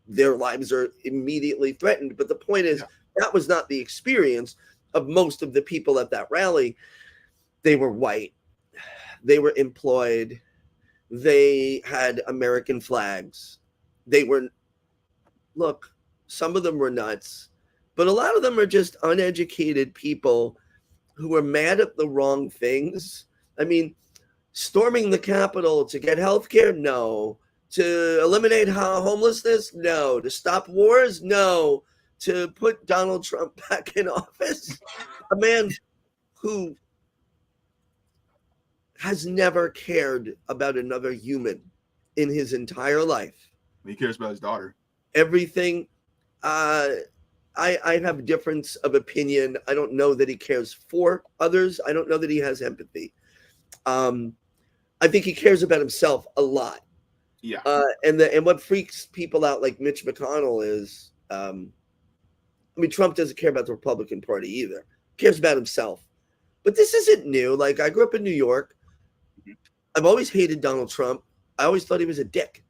their lives are immediately threatened. But the point is, that was not the experience of most of the people at that rally. They were white. They were employed. They had American flags. They were, look, some of them were nuts, but a lot of them are just uneducated people who were mad at the wrong things. I mean, storming the Capitol to get health care? No. To eliminate homelessness? No. To stop wars? No. To put Donald Trump back in office? A man who has never cared about another human in his entire life. He cares about his daughter. Everything. I have a difference of opinion. I don't know that he cares for others. I don't know that he has empathy. I think he cares about himself a lot. Yeah. And what freaks people out like Mitch McConnell is, I mean, Trump doesn't care about the Republican Party either. He cares about himself. But this isn't new. Like, I grew up in New York. I've always hated Donald Trump. I always thought he was a dick.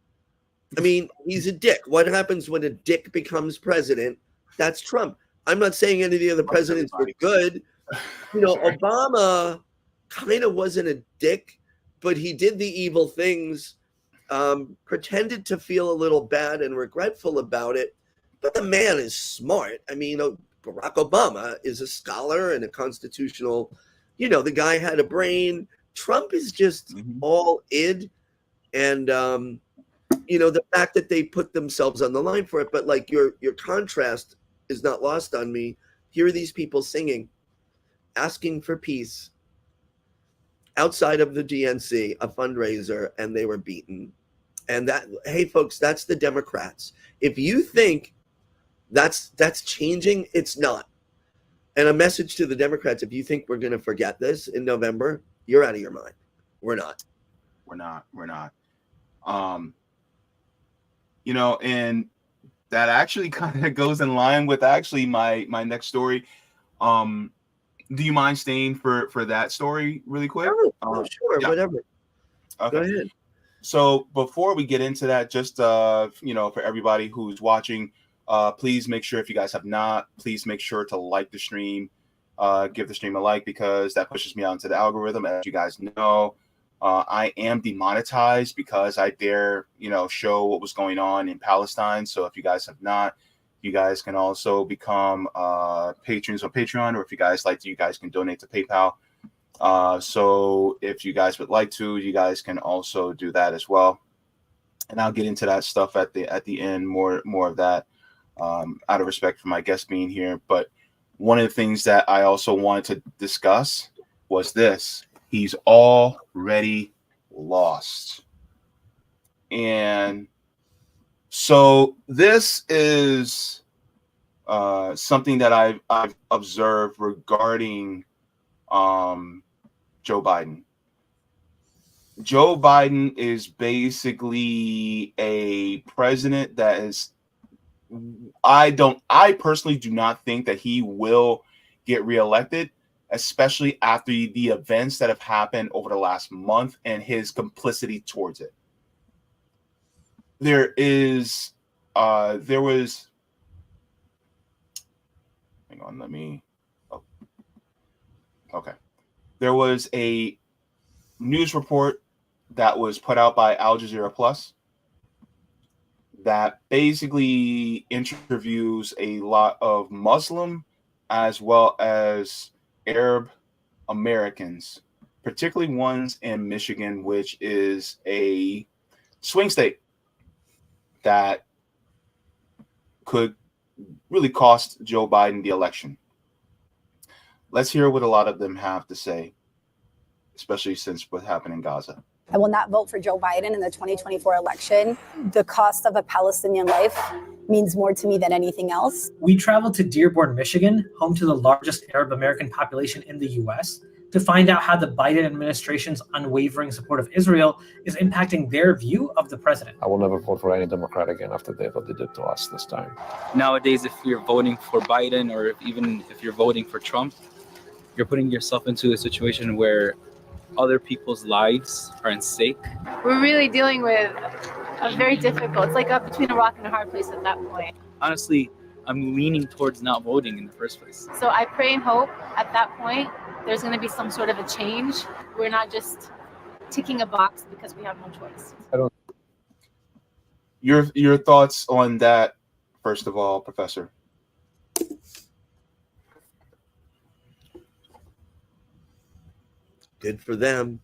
I mean, he's a dick. What happens when a dick becomes president? That's Trump. I'm not saying any of the other presidents were good. You know, Obama kind of wasn't a dick, but he did the evil things, pretended to feel a little bad and regretful about it. But the man is smart. I mean, Barack Obama is a scholar and a constitutional, you know, the guy had a brain. Trump is just all id. And, you know, the fact that they put themselves on the line for it. But like your contrast is not lost on me. Here are these people singing, asking for peace outside of the DNC, a fundraiser, and they were beaten. And that, hey folks, that's the Democrats. If you think that's changing, it's not. And a message to the Democrats: if you think we're going to forget this in November, you're out of your mind. We're not. You know, and that actually kind of goes in line with actually my next story. Do you mind staying for that story really quick? Sure, yeah. Whatever. Okay. Go ahead. So before we get into that, just you know, for everybody who's watching, please make sure, if you guys have not, please make sure to like the stream, give the stream a like, because that pushes me out into the algorithm. As you guys know, I am demonetized because I dare, you know, show what was going on in Palestine. So if you guys have not, you guys can also become patrons on Patreon, or if you guys like to, you guys can donate to PayPal. So if you guys would like to, you guys can also do that as well. And I'll get into that stuff at the end, more of that, out of respect for my guest being here. But one of the things that I also wanted to discuss was this: he's already lost. And so this is something that I've observed regarding Joe Biden. Joe Biden is basically a president that is, I personally do not think that he will get reelected, especially after the events that have happened over the last month and his complicity towards it. There was, hang on, okay. There was a news report that was put out by Al Jazeera Plus that basically interviews a lot of Muslim as well as Arab Americans, particularly ones in Michigan, which is a swing state that could really cost Joe Biden the election. Let's hear what a lot of them have to say, especially since what happened in Gaza. I will not vote for Joe Biden in the 2024 election. The cost of a Palestinian life means more to me than anything else. We traveled to Dearborn, Michigan, home to the largest Arab American population in the U.S., to find out how the Biden administration's unwavering support of Israel is impacting their view of the president. I will never vote for any Democrat again after what they did to us this time. Nowadays, if you're voting for Biden, or even if you're voting for Trump, you're putting yourself into a situation where other people's lives are at stake. We're really dealing with a very difficult, it's like up between a rock and a hard place at that point. Honestly, I'm leaning towards not voting in the first place. So I pray and hope at that point there's going to be some sort of a change. We're not just ticking a box because we have no choice. Your thoughts on that, first of all, Professor? Good for them.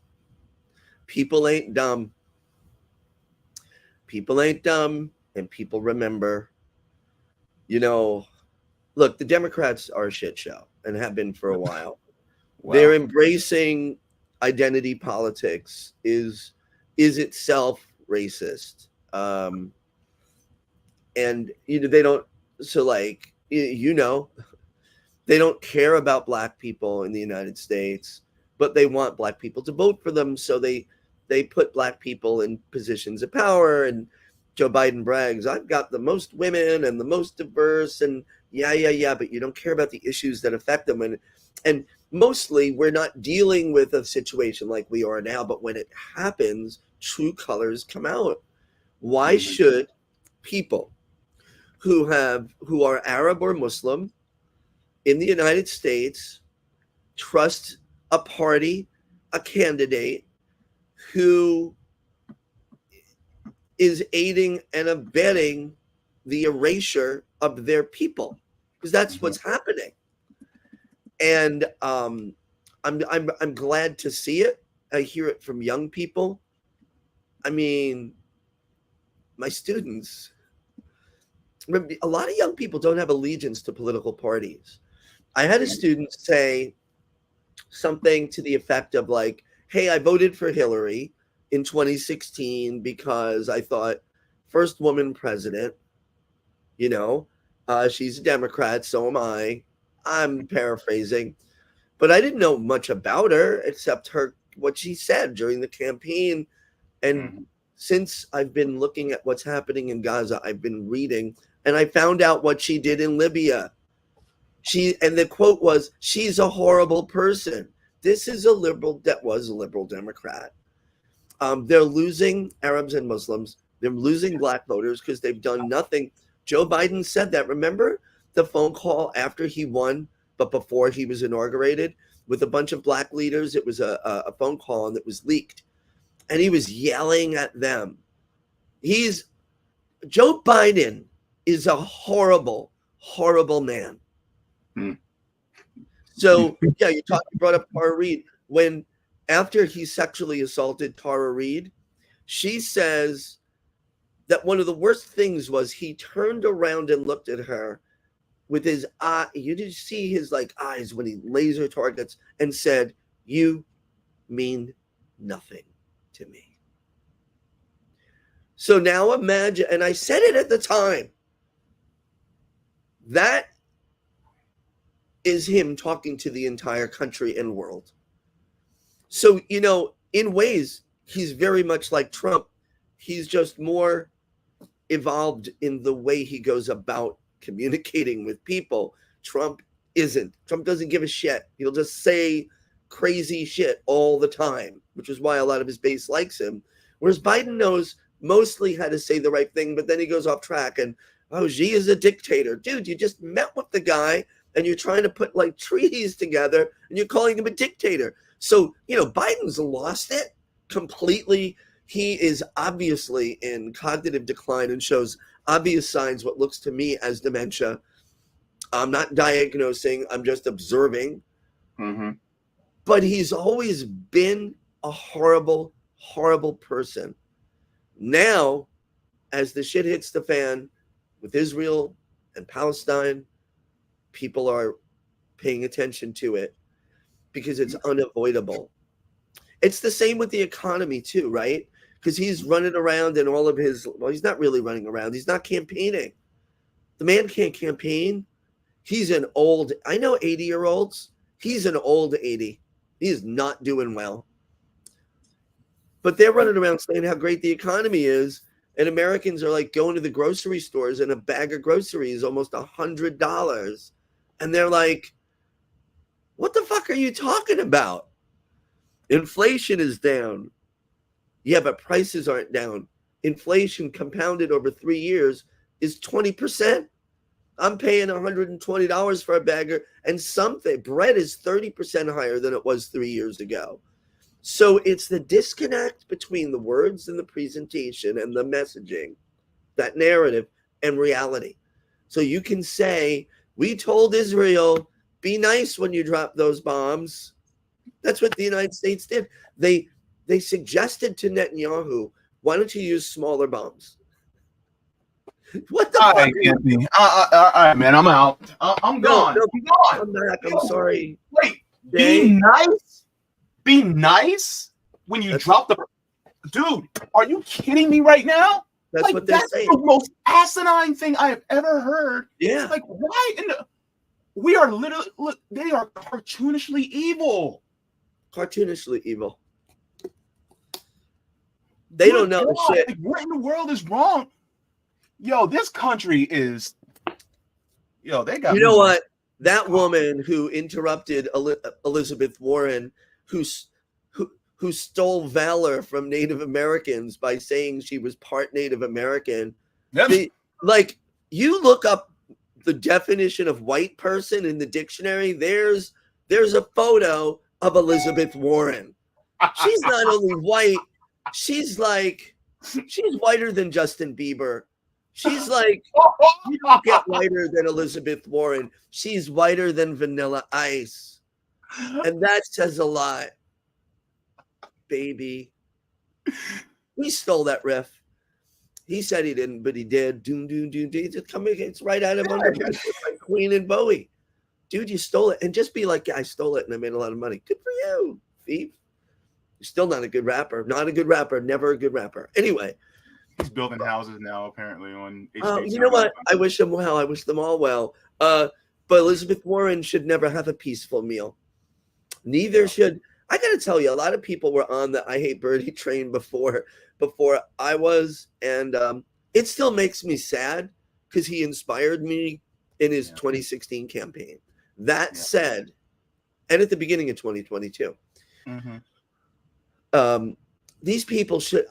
People ain't dumb. People ain't dumb, and people remember. You know, look, the Democrats are a shit show and have been for a while. Wow. They're embracing identity politics is itself racist. And you know, they don't, so like, you know, they don't care about black people in the United States, but they want black people to vote for them. So they put black people in positions of power. And Joe Biden brags, I've got the most women and the most diverse, and yeah, but you don't care about the issues that affect them. And mostly we're not dealing with a situation like we are now, but when it happens, true colors come out. Why should people who are Arab or Muslim in the United States trust a party, a candidate who is aiding and abetting the erasure of their people? Because that's what's happening. And I'm glad to see it. I hear it from young people. I mean, my students, a lot of young people don't have allegiance to political parties. I had a student say something to the effect of like, hey, I voted for Hillary in 2016 because I thought first woman president, you know, she's a Democrat, so am I. I'm paraphrasing, but I didn't know much about her except what she said during the campaign. And since I've been looking at what's happening in Gaza, I've been reading, and I found out what she did in Libya. And the quote was, she's a horrible person. This is that was a liberal Democrat. They're losing Arabs and Muslims. They're losing black voters because they've done nothing. Joe Biden said that. Remember the phone call after he won, but before he was inaugurated, with a bunch of black leaders? It was a phone call, and it was leaked. And he was yelling at them. Joe Biden is a horrible, horrible man. So, yeah, you brought up Tara Reid. After he sexually assaulted Tara Reid, she says that one of the worst things was he turned around and looked at her with his eye. You did see his like eyes when he laser targets, and said, "You mean nothing to me." So now imagine, and I said it at the time, that is him talking to the entire country and world. So, you know, in ways, he's very much like Trump. He's just more evolved in the way he goes about communicating with people. Trump isn't. Trump doesn't give a shit. He'll just say crazy shit all the time, which is why a lot of his base likes him. Whereas Biden knows mostly how to say the right thing, but then he goes off track and, oh, Xi is a dictator. Dude, you just met with the guy and you're trying to put like treaties together and you're calling him a dictator. So, you know, Biden's lost it completely. He is obviously in cognitive decline and shows obvious signs, what looks to me as dementia. I'm not diagnosing, I'm just observing. But he's always been a horrible, horrible person. Now, as the shit hits the fan with Israel and Palestine, people are paying attention to it because it's unavoidable. It's the same with the economy too, right? Because he's running around and all of his, well, he's not really running around. He's not campaigning. The man can't campaign. He's an old, I know 80-year-olds. He's an old 80. He is not doing well. But they're running around saying how great the economy is. And Americans are like going to the grocery stores and a bag of groceries almost $100. And they're like, what the fuck are you talking about? Inflation is down. Yeah, but prices aren't down. Inflation compounded over 3 years is 20%. I'm paying $120 for a bagger, and bread is 30% higher than it was 3 years ago. So it's the disconnect between the words and the presentation and the messaging, that narrative, and reality. So you can say, we told Israel, be nice when you drop those bombs. That's what the United States did. They suggested to Netanyahu, why don't you use smaller bombs? What the fuck? Anthony. All right, man. I'm out. I'm gone. I'm gone. I'm back. I'm sorry. Wait. Be nice. Be nice when you drop the. Dude, are you kidding me right now? That's what they're saying. The most asinine thing I have ever heard. Yeah. Like, why? We are literally. Look, they are cartoonishly evil. Cartoonishly evil. They don't know shit. Like, what in the world is wrong? Yo, this country is. Yo, they got. You know what? That woman who interrupted Elizabeth Warren, who stole valor from Native Americans by saying she was part Native American. Yep. You look up the definition of white person in the dictionary. There's a photo of Elizabeth Warren. She's not only white, she's whiter than Justin Bieber. She's like, you don't get whiter than Elizabeth Warren. She's whiter than Vanilla Ice. And that says a lot, baby. We stole that riff. He said he didn't, but he did. Doom, doom, doom, doom. It's right out of under like Queen and Bowie. Dude, you stole it. And just be like, yeah, I stole it and I made a lot of money. Good for you, thief. You're still not a good rapper. Not a good rapper. Never a good rapper. Anyway. He's building houses now, apparently, on HBO. You know what? I wish him well. I wish them all well. But Elizabeth Warren should never have a peaceful meal. Neither should. I got to tell you, a lot of people were on the I Hate Birdie train before I was. And it still makes me sad because he inspired me in his 2016 campaign. That said, and at the beginning of 2022, these people should.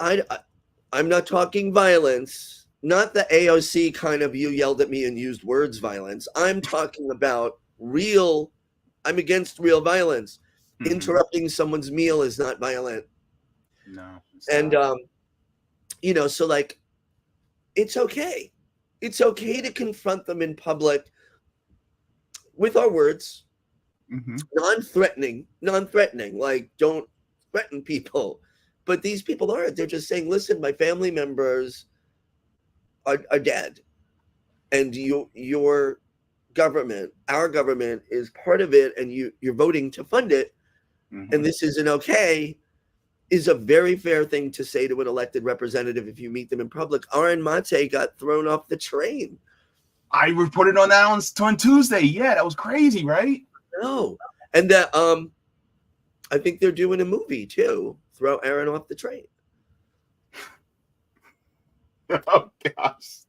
I'm not talking violence, not the AOC kind of you yelled at me and used words violence. I'm talking about I'm against real violence. Interrupting someone's meal is not violent. No. And, so like, it's okay. It's okay to confront them in public with our words, non-threatening, like don't threaten people. But these people aren't. They're just saying, listen, my family members are dead. And your government, our government is part of it, and you're voting to fund it. And this isn't okay, is a very fair thing to say to an elected representative if you meet them in public. Aaron Mate got thrown off the train. I reported on that on Tuesday. Yeah, that was crazy, right? No. And that I think they're doing a movie too. Throw Aaron off the train. Oh gosh,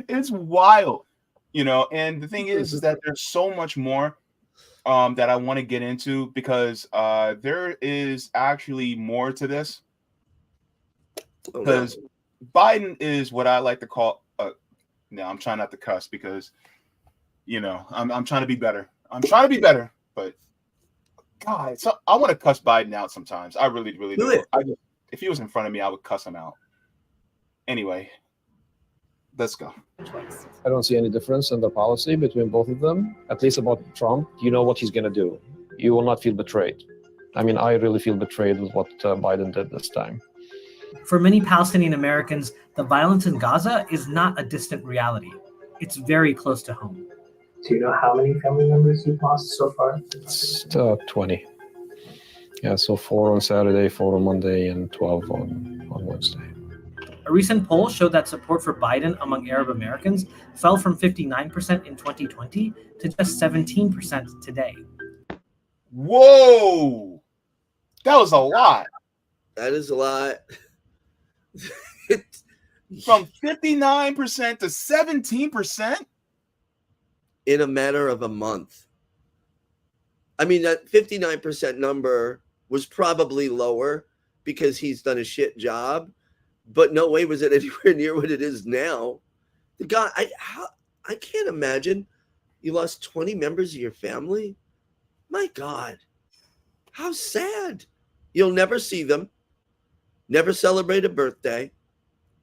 it's wild, And the thing is that there's so much more that I want to get into because there is actually more to this. Because Biden is what I like to call. No, I'm trying not to cuss because, I'm trying to be better. I'm trying to be better, but. God, so I want to cuss Biden out sometimes. I really, really do. If he was in front of me, I would cuss him out. Anyway, let's go. I don't see any difference in the policy between both of them, at least about Trump. You know what he's going to do. You will not feel betrayed. I mean, I really feel betrayed with what Biden did this time. For many Palestinian Americans, the violence in Gaza is not a distant reality. It's very close to home. Do you know how many family members you've lost so far? It's 20. Yeah, so 4 on Saturday, 4 on Monday, and 12 on Wednesday. A recent poll showed that support for Biden among Arab Americans fell from 59% in 2020 to just 17% today. Whoa! That was a lot. That is a lot. From 59% to 17%? In a matter of a month. I mean, that 59% number was probably lower because he's done a shit job, but no way was it anywhere near what it is now. The guy, I can't imagine you lost 20 members of your family. My God, how sad. You'll never see them, never celebrate a birthday,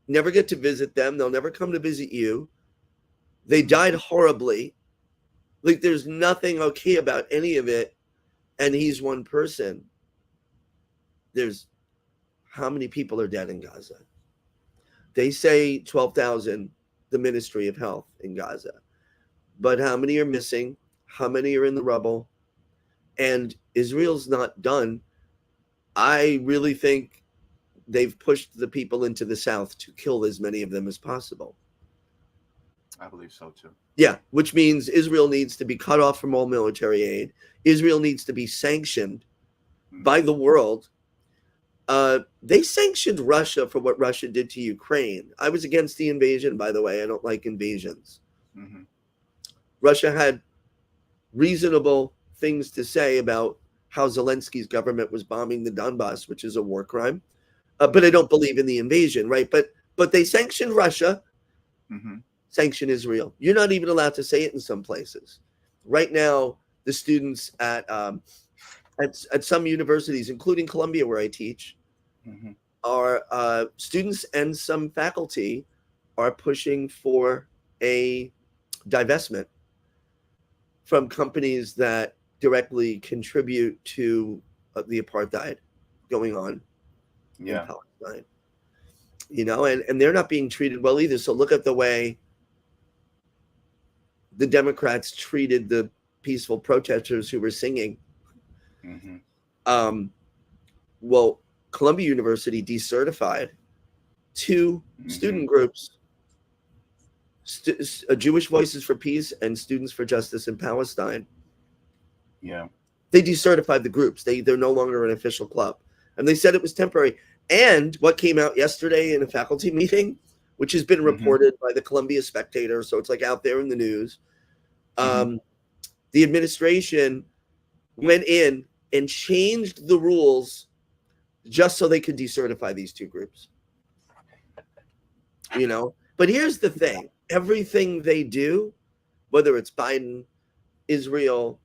never get to visit them. They'll never come to visit you. They died horribly. Like, there's nothing okay about any of it. And he's one person. There's how many people are dead in Gaza? They say 12,000, the Ministry of Health in Gaza. But how many are missing? How many are in the rubble? And Israel's not done. I really think they've pushed the people into the south to kill as many of them as possible. I believe so too. Yeah, which means Israel needs to be cut off from all military aid. Israel needs to be sanctioned by the world. They sanctioned Russia for what Russia did to Ukraine. I was against the invasion, by the way. I don't like invasions. Mm-hmm. Russia had reasonable things to say about how Zelensky's government was bombing the Donbass, which is a war crime. But I don't believe in the invasion, right? But they sanctioned Russia, sanction Israel. You're not even allowed to say it in some places. Right now, the students at some universities, including Columbia, where I teach, are students and some faculty are pushing for a divestment from companies that directly contribute to the apartheid going on in Palestine. You know, and they're not being treated well either. So look at the way the Democrats treated the peaceful protesters who were singing. Well, Columbia University decertified two student groups, Jewish Voices for Peace and Students for Justice in Palestine. Yeah. They decertified the groups. They're no longer an official club. And they said it was temporary. And what came out yesterday in a faculty meeting, which has been reported by the Columbia Spectator, so it's like out there in the news, the administration went in and changed the rules just so they could decertify these two groups. You know? But here's the thing. Everything they do, whether it's Biden, Israel,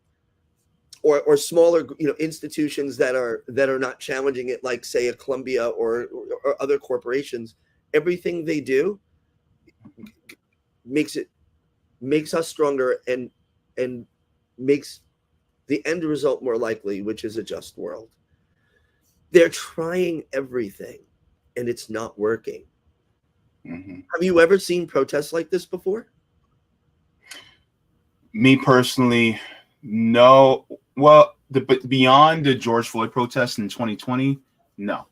or smaller, you know, institutions that are not challenging it, like say a Columbia or other corporations, everything they do makes us stronger and makes the end result more likely, which is a just world. They're trying everything, and it's not working. Have you ever seen protests like this before? Me personally, no. Well, beyond the George Floyd protests in 2020, no.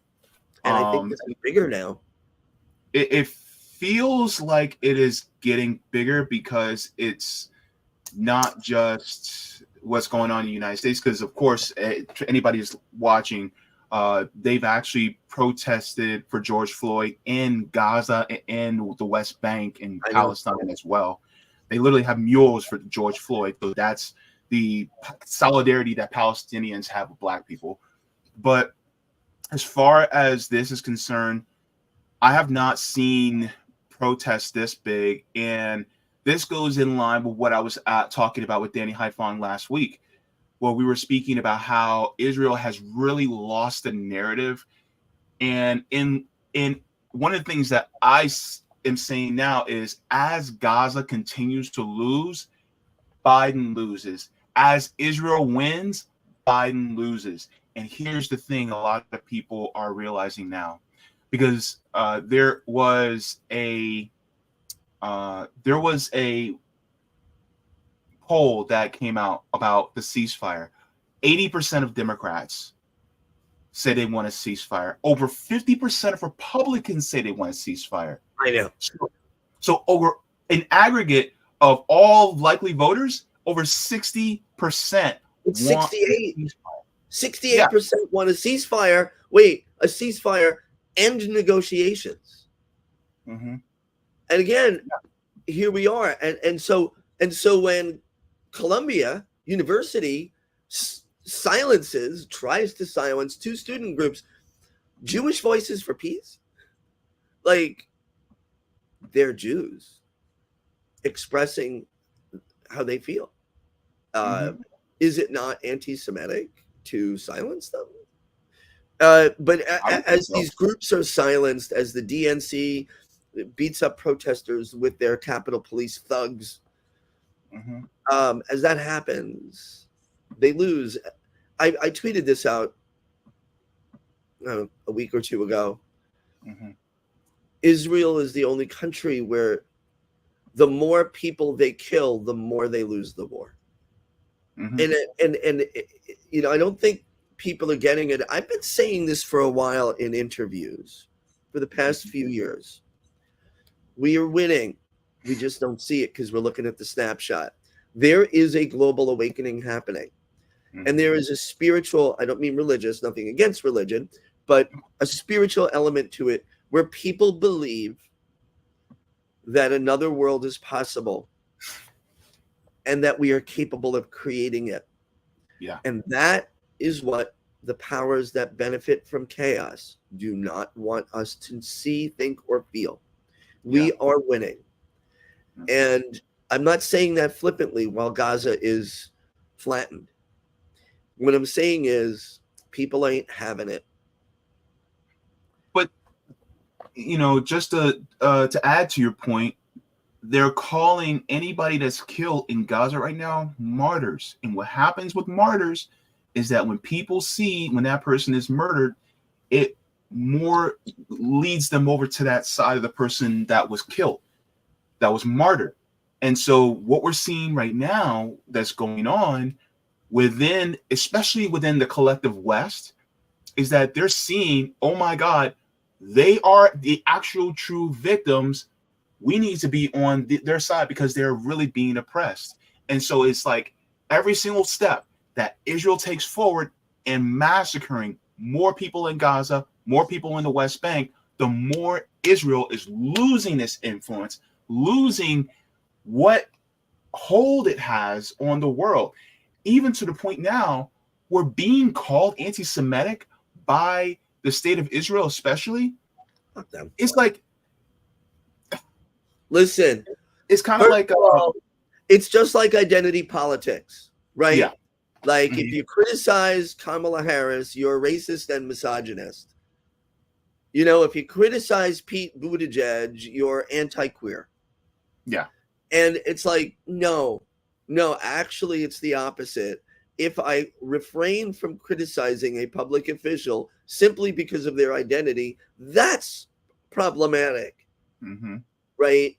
And I think it's bigger now. It feels like it is getting bigger because it's not just what's going on in the United States. Because, of course, anybody who's watching, they've actually protested for George Floyd in Gaza and the West Bank and Palestine as well. They literally have murals for George Floyd. So that's the solidarity that Palestinians have with Black people. But as far as this is concerned, I have not seen protests this big. And this goes in line with what I was talking about with Danny Hypocrisy last week, where we were speaking about how Israel has really lost the narrative. And in one of the things that I am saying now is, as Gaza continues to lose, Biden loses. As Israel wins, Biden loses. And here's the thing a lot of people are realizing now, because there was a poll that came out about the ceasefire. 80% of Democrats say they want a ceasefire. Over 50% of Republicans say they want a ceasefire. I know. So over an aggregate of all likely voters, over 60%. It's 68. 68% want a ceasefire. Wait, a ceasefire and negotiations. And again, here we are. And so when Columbia University tries to silence two student groups, Jewish Voices for Peace, like, they're Jews. expressing how they feel. Is it not anti-Semitic to silence them? But as these groups are silenced, as the DNC beats up protesters with their Capitol Police thugs, as that happens, they lose. I tweeted this out a week or two ago. Israel is the only country where the more people they kill, the more they lose the war. And you know, I don't think people are getting it. I've been saying this for a while in interviews for the past few years. We are winning. We just don't see it because we're looking at the snapshot. There is a global awakening happening. And there is a spiritual, I don't mean religious, nothing against religion, but a spiritual element to it where people believe that another world is possible and that we are capable of creating it. Yeah. And that is what the powers that benefit from chaos do not want us to see, think, or feel. We are winning. And I'm not saying that flippantly while Gaza is flattened. What I'm saying is people ain't having it. But, you know, just to add to your point, they're calling anybody that's killed in Gaza right now martyrs. And what happens with martyrs is that when people see when that person is murdered, it more leads them over to that side of the person that was killed, that was martyred. And so what we're seeing right now that's going on within, especially within the collective West, is that they're seeing, oh my God, they are the actual true victims. We need to be on their side because they're really being oppressed. And so it's like every single step that Israel takes forward in massacring more people in Gaza, more people in the West Bank, the more Israel is losing this influence, losing what hold it has on the world, even to the point now we're being called anti-Semitic by the state of Israel, especially. It's like, listen, it's kind of like it's just like identity politics, right? Yeah. Like if you criticize Kamala Harris, you're a racist and misogynist. You know, if you criticize Pete Buttigieg, you're anti-queer. Yeah. And it's like, no, actually it's the opposite. If I refrain from criticizing a public official simply because of their identity, that's problematic, right?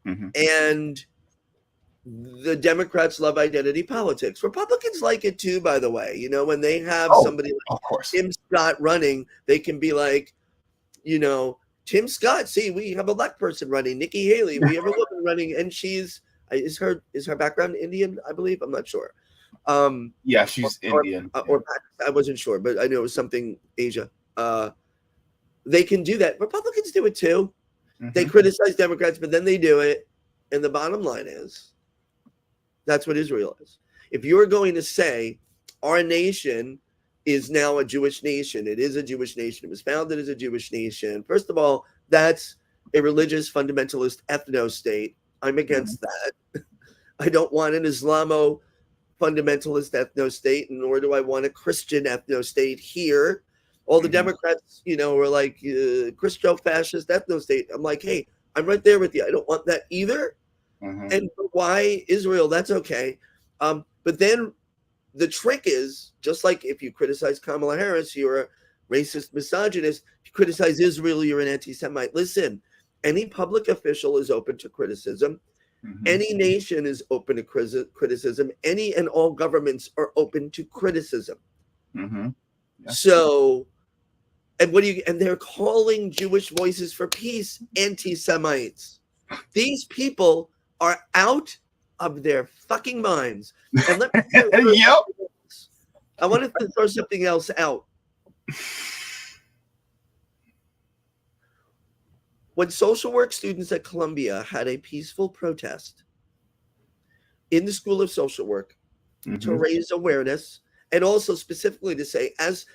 And the Democrats love identity politics. Republicans like it too, by the way. You know, when they have somebody like Tim Scott running, they can be like, you know, Tim Scott, see, we have a black person running. Nikki Haley, we have a woman running, and she's is her background Indian, I believe. I'm not sure. Yeah, she's Indian. Or I wasn't sure, but I know it was something Asia. They can do that. Republicans do it too. They criticize Democrats, but then they do it. And the bottom line is, that's what Israel is. If you're going to say our nation is now a Jewish nation, it is a Jewish nation, it was founded as a Jewish nation. First of all, that's a religious fundamentalist ethno-state. I'm against that. I don't want an Islamo fundamentalist ethno-state, nor do I want a Christian ethno-state here. All the Democrats, you know, are like Christo-fascist ethno-state. I'm like, hey, I'm right there with you. I don't want that either. And why Israel? That's okay. But then the trick is, just like if you criticize Kamala Harris, you're a racist misogynist. If you criticize Israel, you're an anti-Semite. Listen, any public official is open to criticism. Any nation is open to criticism. Any and all governments are open to criticism. So, and and they're calling Jewish Voices for Peace anti-Semites. These people are out of their fucking minds. And let me I wanted to throw something else out. When social work students at Columbia had a peaceful protest in the School of Social Work to raise awareness, and also specifically to say,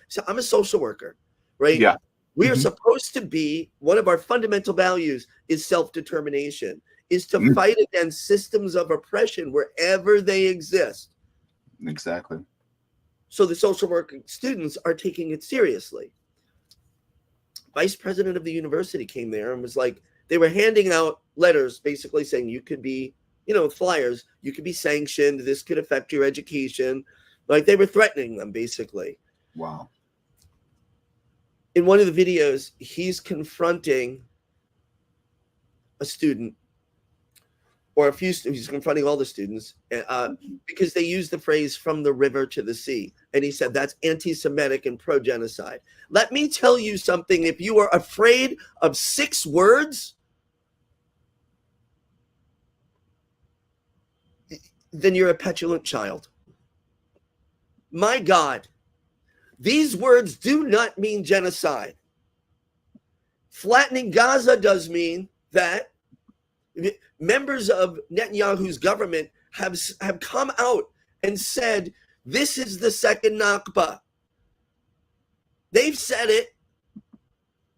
so I'm a social worker, right? Yeah. We are supposed to be, one of our fundamental values is self-determination. is to fight against systems of oppression wherever they exist. Exactly. So the social work students are taking it seriously. Vice president of the university came there and was like, they were handing out letters basically saying you could be, flyers, you could be sanctioned, this could affect your education. Like they were threatening them basically. Wow. In one of the videos, he's confronting a student or he's confronting all the students because they use the phrase from the river to the sea. And he said, that's anti-Semitic and pro-genocide. Let me tell you something. If you are afraid of 6 words, then you're a petulant child. My God, these words do not mean genocide. Flattening Gaza does mean that members of Netanyahu's government have come out and said, this is the second Nakba. They've said it.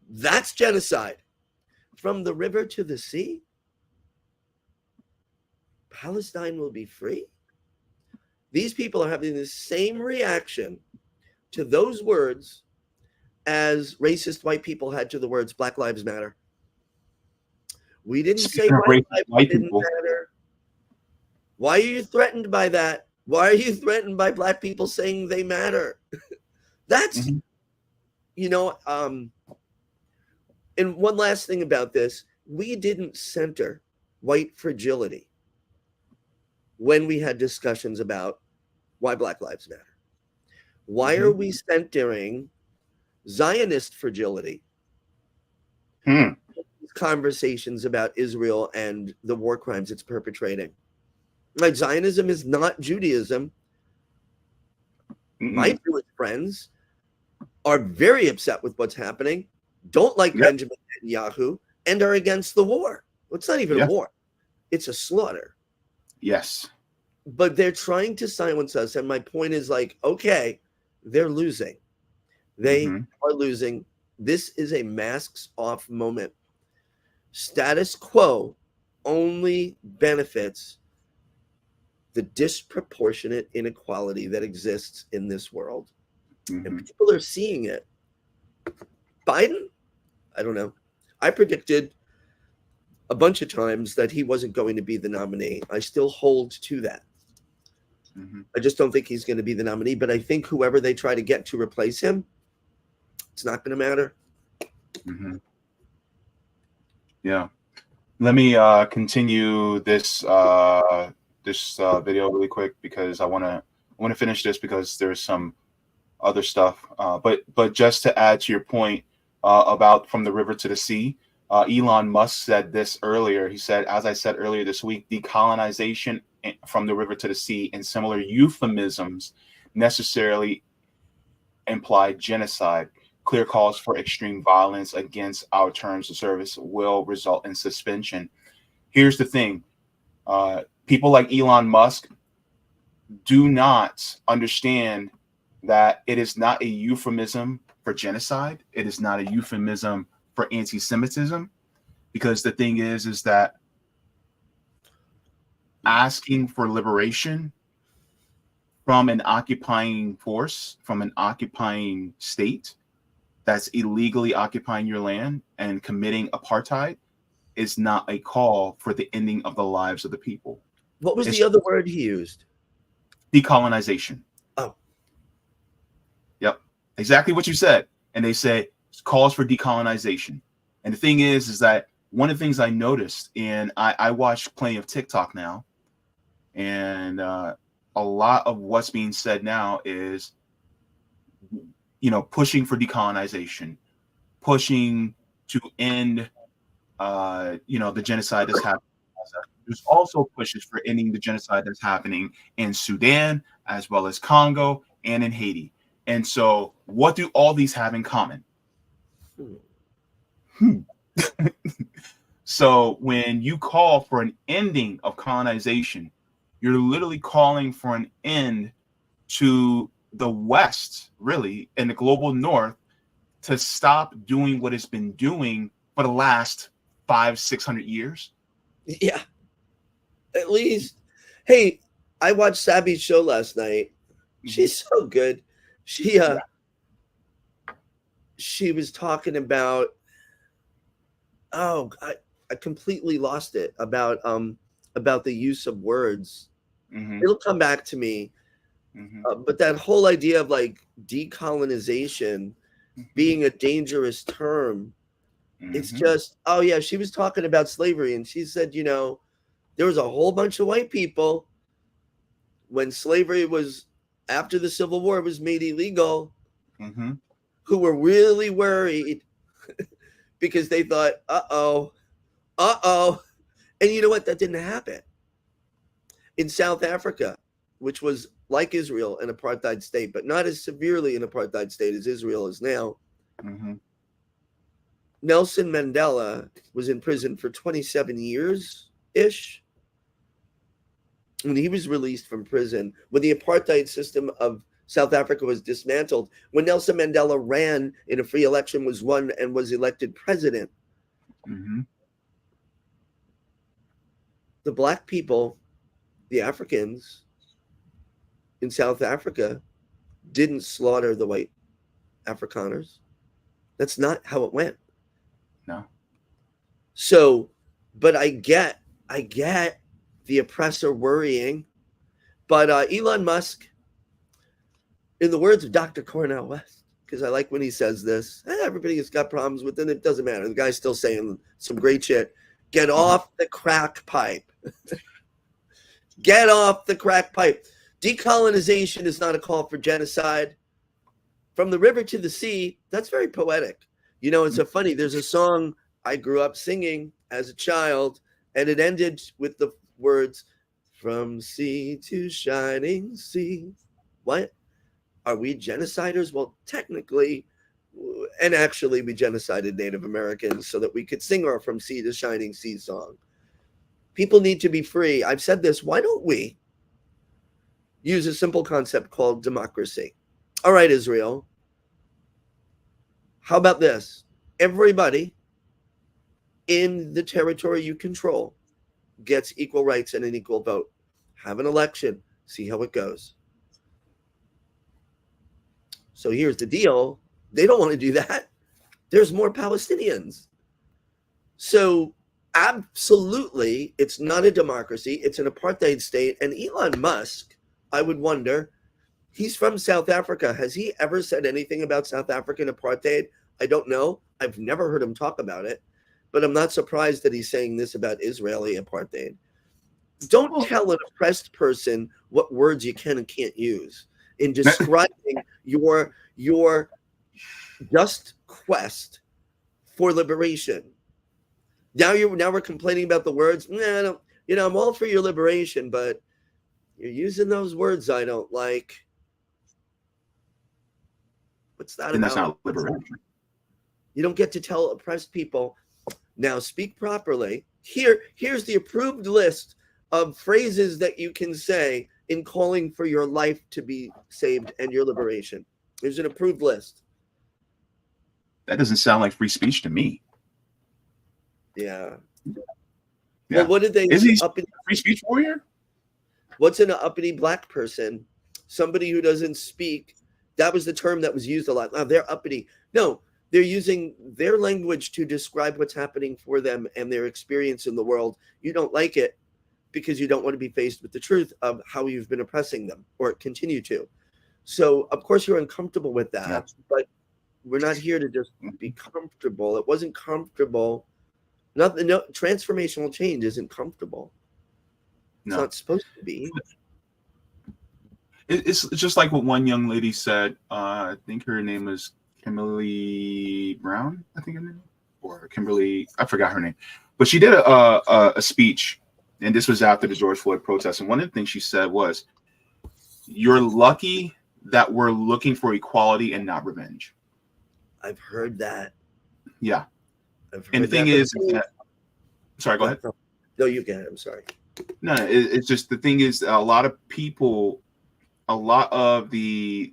That's genocide. From the river to the sea, Palestine will be free. These people are having the same reaction to those words as racist white people had to the words Black Lives Matter. We didn't say white didn't matter. Why are you threatened by that? Why are you threatened by Black people saying they matter? That's, and one last thing about this, we didn't center white fragility when we had discussions about why Black Lives Matter. Why are we centering Zionist fragility? Conversations about Israel and the war crimes it's perpetrating. Like Zionism is not Judaism. My Jewish friends are very upset with what's happening, don't like Benjamin Netanyahu, and are against the war. Well, it's not even a war. It's a slaughter. Yes. But they're trying to silence us. And my point is like, okay, they're losing. They are losing. This is a masks off moment. Status quo only benefits the disproportionate inequality that exists in this world. And people are seeing it. Biden, I don't know. I predicted a bunch of times that he wasn't going to be the nominee. I still hold to that. I just don't think he's going to be the nominee. But I think whoever they try to get to replace him, it's not going to matter. Yeah. Let me continue this video really quick because I want to finish this because there's some other stuff. But just to add to your point about from the river to the sea, Elon Musk said this earlier. He said, as I said earlier this week, decolonization from the river to the sea and similar euphemisms necessarily imply genocide. Clear calls for extreme violence against our terms of service will result in suspension. Here's the thing. People like Elon Musk do not understand that it is not a euphemism for genocide. It is not a euphemism for anti-Semitism, because the thing is that asking for liberation from an occupying force, from an occupying state that's illegally occupying your land and committing apartheid is not a call for the ending of the lives of the people. What was the other word he used? Decolonization. Oh. Yep. Exactly what you said. And they say calls for decolonization. And the thing is that one of the things I noticed, and I watch plenty of TikTok now, and a lot of what's being said now is, pushing for decolonization, pushing to end, the genocide that's happening. There's also pushes for ending the genocide that's happening in Sudan, as well as Congo and in Haiti. And so what do all these have in common? So when you call for an ending of colonization, you're literally calling for an end to the West, really, and the global North to stop doing what it's been doing for the last 500-600 years. Yeah, at least. Hey, I watched Sabby's show last night. She's so good. She was talking about, I completely lost it, about the use of words. It'll come back to me. But that whole idea of like decolonization being a dangerous term, it's just, oh yeah, she was talking about slavery, and she said, you know, there was a whole bunch of white people when slavery was, after the Civil War was made illegal, who were really worried because they thought, uh-oh. And you know what? That didn't happen. In South Africa, which was like Israel, an apartheid state, but not as severely an apartheid state as Israel is now, Nelson Mandela was in prison for 27 years-ish. When he was released from prison, when the apartheid system of South Africa was dismantled, when Nelson Mandela ran in a free election, was won, and was elected president, the black people, the Africans in South Africa, didn't slaughter the white Afrikaners. That's not how it went. No. So, but I get the oppressor worrying, but Elon Musk, in the words of Dr. Cornel West, because I like when he says this, everybody has got problems with it, it doesn't matter. The guy's still saying some great shit. Get off the crack pipe. Get off the crack pipe. Decolonization is not a call for genocide. From the river to the sea, that's very poetic. You know, it's funny, there's a song I grew up singing as a child, and it ended with the words, from sea to shining sea. What? Are we genociders? Well, technically, and actually we genocided Native Americans so that we could sing our From Sea to Shining Sea song. People need to be free. I've said this. Why don't we use a simple concept called democracy? All right, Israel. How about this? Everybody in the territory you control gets equal rights and an equal vote. Have an election. See how it goes. So here's the deal. They don't want to do that. There's more Palestinians. So absolutely, it's not a democracy. It's an apartheid state. And Elon Musk, I would wonder, he's from South Africa. Has he ever said anything about South African apartheid? I don't know. I've never heard him talk about it. But I'm not surprised that he's saying this about Israeli apartheid. Don't tell an oppressed person what words you can and can't use in describing your just quest for liberation. Now we're complaining about the words. No, I'm all for your liberation, but you're using those words I don't like. What's that about? That's not liberation. You don't get to tell oppressed people, now speak properly. Here's the approved list of phrases that you can say in calling for your life to be saved and your liberation. There's an approved list. That doesn't sound like free speech to me. Yeah. Well, what did they? Is he a free speech warrior? What's an uppity black person? Somebody who doesn't speak. That was the term that was used a lot. Oh, they're uppity. No, they're using their language to describe what's happening for them and their experience in the world. You don't like it because you don't want to be faced with the truth of how you've been oppressing them or continue to. So, of course, you're uncomfortable with that, but we're not here to just be comfortable. It wasn't comfortable. No, transformational change isn't comfortable. It's not supposed to be. It's just like what one young lady said. I think her name was Kimberly Brown, I think her name, or Kimberly, I forgot her name. But she did a speech, and this was after the George Floyd protests. And one of the things she said was, "You're lucky that we're looking for equality and not revenge." I've heard that. Yeah. I've heard and the thing is, sorry, go ahead. No, you can. I'm sorry. No, it's just the thing is, a lot of people, a lot of the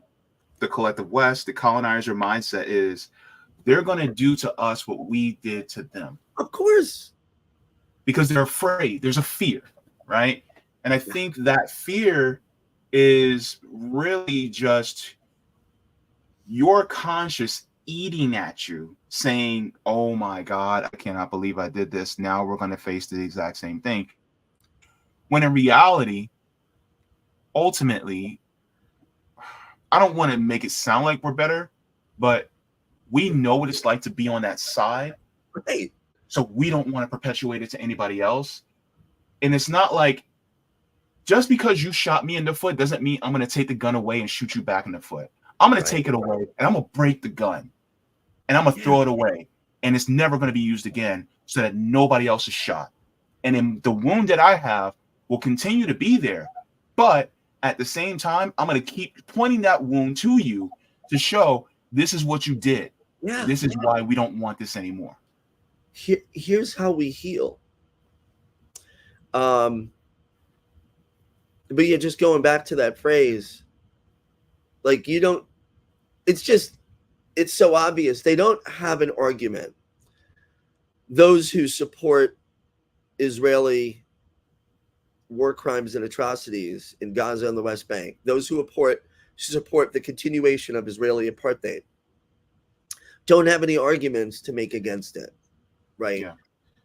collective West, the colonizer mindset is they're going to do to us what we did to them. Of course. because they're afraid. There's a fear, right? And I think that fear is really just your conscience eating at you, saying, oh my God, I cannot believe I did this. Now we're going to face the exact same thing. When in reality, ultimately, I don't want to make it sound like we're better, but we know what it's like to be on that side. Right. So we don't want to perpetuate it to anybody else. And it's not like, just because you shot me in the foot doesn't mean I'm going to take the gun away and shoot you back in the foot. I'm going to take it away and I'm going to break the gun and I'm going to throw it away. And it's never going to be used again so that nobody else is shot. And then the wound that I have will continue to be there. But at the same time, I'm going to keep pointing that wound to you to show this is what you did. Yeah. This is why we don't want this anymore. Here's how we heal. But yeah, just going back to that phrase, like it's so obvious. They don't have an argument. Those who support Israeli war crimes and atrocities in Gaza and the West Bank, those who support the continuation of Israeli apartheid, don't have any arguments to make against it, right? Yeah.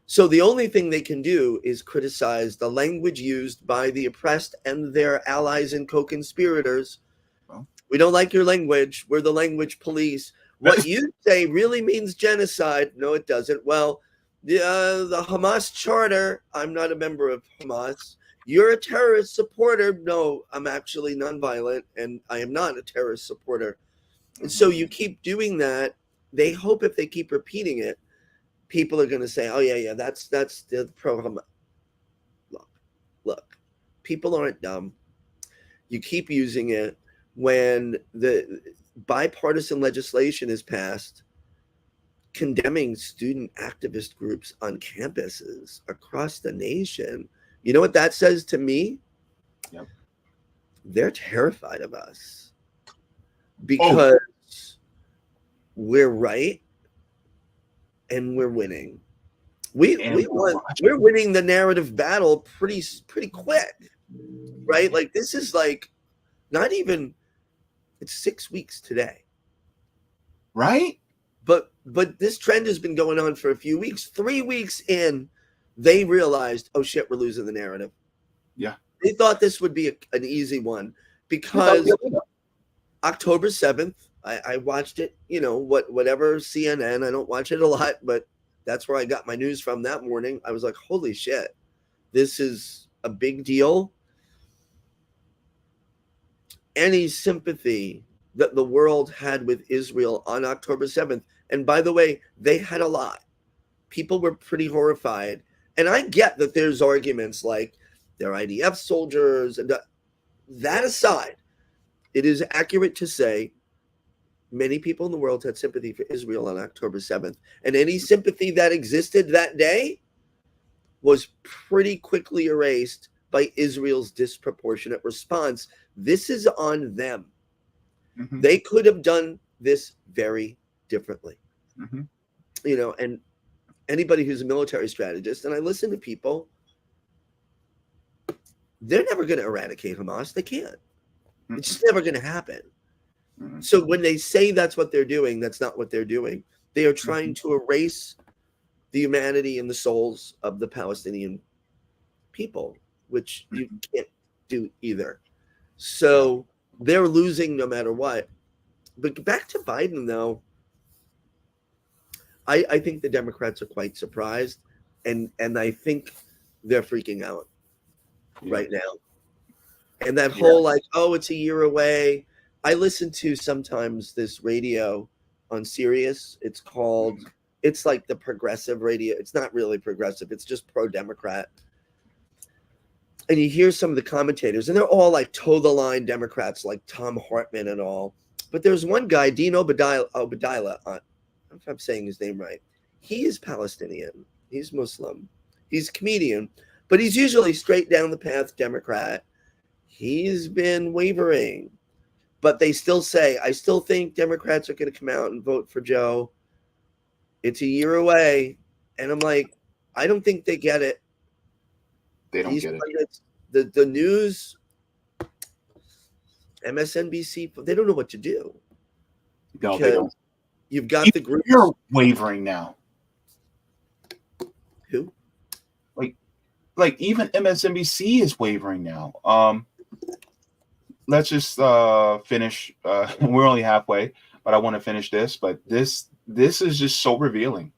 So the only thing they can do is criticize the language used by the oppressed and their allies and co-conspirators. Well, we don't like your language. We're the language police. What you say really means genocide. No, it doesn't. Well, the Hamas charter, I'm not a member of Hamas. You're a terrorist supporter. No, I'm actually nonviolent, and I am not a terrorist supporter. And so you keep doing that. They hope if they keep repeating it, people are going to say, oh, yeah, that's the pro-Hamas. Look, people aren't dumb. You keep using it when the bipartisan legislation is passed condemning student activist groups on campuses across the nation. You know what that says to me? Yep. They're terrified of us because we're right and we're winning. We're winning the narrative battle pretty quick, right? Like this is like not even, it's 6 weeks today, right? But this trend has been going on for a few weeks. 3 weeks in, they realized, oh shit, we're losing the narrative. Yeah, they thought this would be an easy one because October 7th. I watched it, whatever CNN. I don't watch it a lot, but that's where I got my news from that morning. I was like, holy shit, this is a big deal. Any sympathy that the world had with Israel on October 7th, and by the way, they had a lot. People were pretty horrified. And I get that there's arguments like they're IDF soldiers. And that aside, it is accurate to say many people in the world had sympathy for Israel on October 7th. And any sympathy that existed that day was pretty quickly erased by Israel's disproportionate response. This is on them. Mm-hmm. They could have done this very differently. Mm-hmm. And anybody who's a military strategist, and I listen to people, they're never going to eradicate Hamas. They can't. Mm-hmm. It's just never going to happen. Mm-hmm. So when they say that's what they're doing, that's not what they're doing. They are trying to erase the humanity and the souls of the Palestinian people, which you can't do either. So they're losing no matter what. But back to Biden, though, I think the Democrats are quite surprised, and I think they're freaking out right now. And that whole it's a year away. I listen to sometimes this radio on Sirius. It's like the progressive radio. It's not really progressive. It's just pro-Democrat. And you hear some of the commentators, and they're all like toe-the-line Democrats, like Tom Hartman and all. But there's one guy, Dean Obadiah, I don't know if I'm saying his name right. He is Palestinian. He's Muslim. He's a comedian, but he's usually straight down the path Democrat. He's been wavering, but they still say, I still think Democrats are going to come out and vote for Joe. It's a year away. And I'm like, I don't think they get it. They don't These get it. pundits, the news, MSNBC, they don't know what to do. No, they don't. You've got the groups. You're wavering now. Who? Like even MSNBC is wavering now. Let's just finish. We're only halfway, but I want to finish this. But this is just so revealing.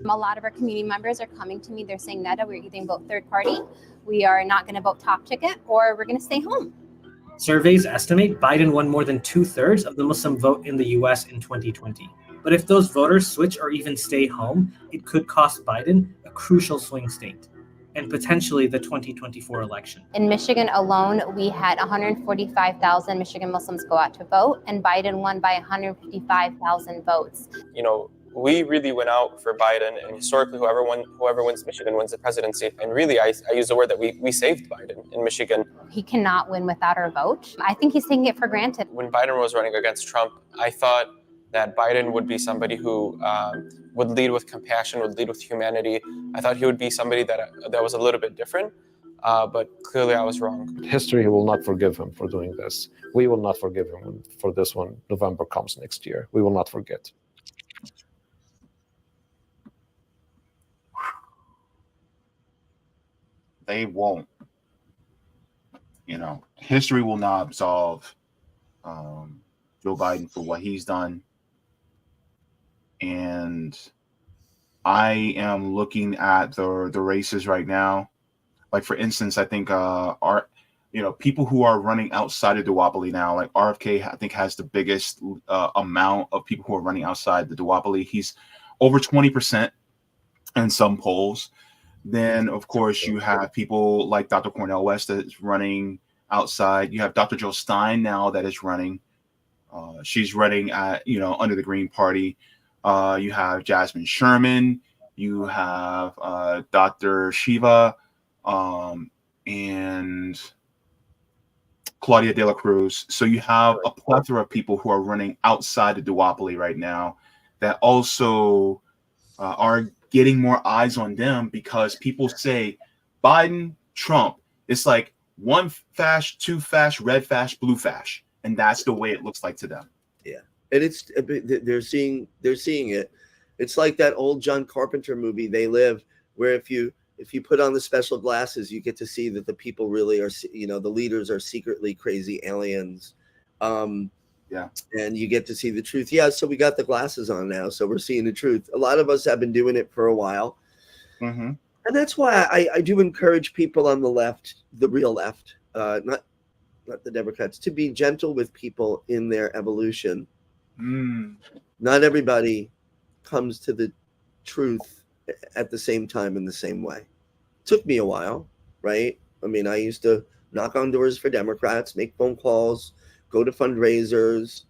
A lot of our community members are coming to me. They're saying, Netta, we're either vote third party, we are not going to vote top ticket, or we're going to stay home. Surveys estimate Biden won more than 2/3 of the Muslim vote in the US in 2020. But if those voters switch or even stay home, it could cost Biden a crucial swing state and potentially the 2024 election. In Michigan alone, we had 145,000 Michigan Muslims go out to vote, and Biden won by 155,000 votes. You know, we really went out for Biden, and historically, whoever wins Michigan wins the presidency. And really, I use the word that we saved Biden in Michigan. He cannot win without our vote. I think he's taking it for granted. When Biden was running against Trump, I thought that Biden would be somebody who would lead with compassion, would lead with humanity. I thought he would be somebody that was a little bit different, but clearly I was wrong. History will not forgive him for doing this. We will not forgive him for this when November comes next year. We will not forget. They won't. History will not absolve Joe Biden for what he's done. And I am looking at the races right now. Like, for instance, I think people who are running outside of duopoly now, like RFK, I think has the biggest amount of people who are running outside the duopoly. He's over 20% in some polls. Then, of course, you have people like Dr. Cornel West that is running outside. You have Dr. Jill Stein now that is running. She's running at, under the Green Party. You have Jasmine Sherman. You have Dr. Shiva and Claudia De La Cruz. So you have a plethora of people who are running outside the duopoly right now that also are getting more eyes on them, because people say Biden, Trump, it's like one fash, two fash, red fash, blue fash. And that's the way it looks like to them. Yeah. And they're seeing it. It's like that old John Carpenter movie, They Live, where if you put on the special glasses, you get to see that the people really are, the leaders are secretly crazy aliens. Yeah. And you get to see the truth. Yeah. So we got the glasses on now. So we're seeing the truth. A lot of us have been doing it for a while. Mm-hmm. And that's why I do encourage people on the left, the real left, not the Democrats, to be gentle with people in their evolution. Not everybody comes to the truth at the same time in the same way. Took me a while, right? I mean, I used to knock on doors for Democrats, make phone calls, go to fundraisers.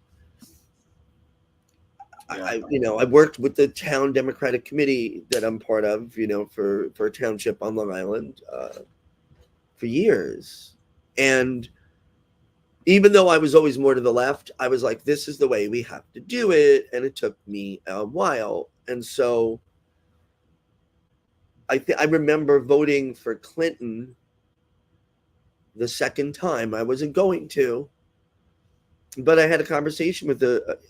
I worked with the town Democratic Committee that I'm part of, for a township on Long Island for years. And even though I was always more to the left, I was like, this is the way we have to do it. And it took me a while. And so I remember voting for Clinton the second time. I wasn't going to, but I had a conversation with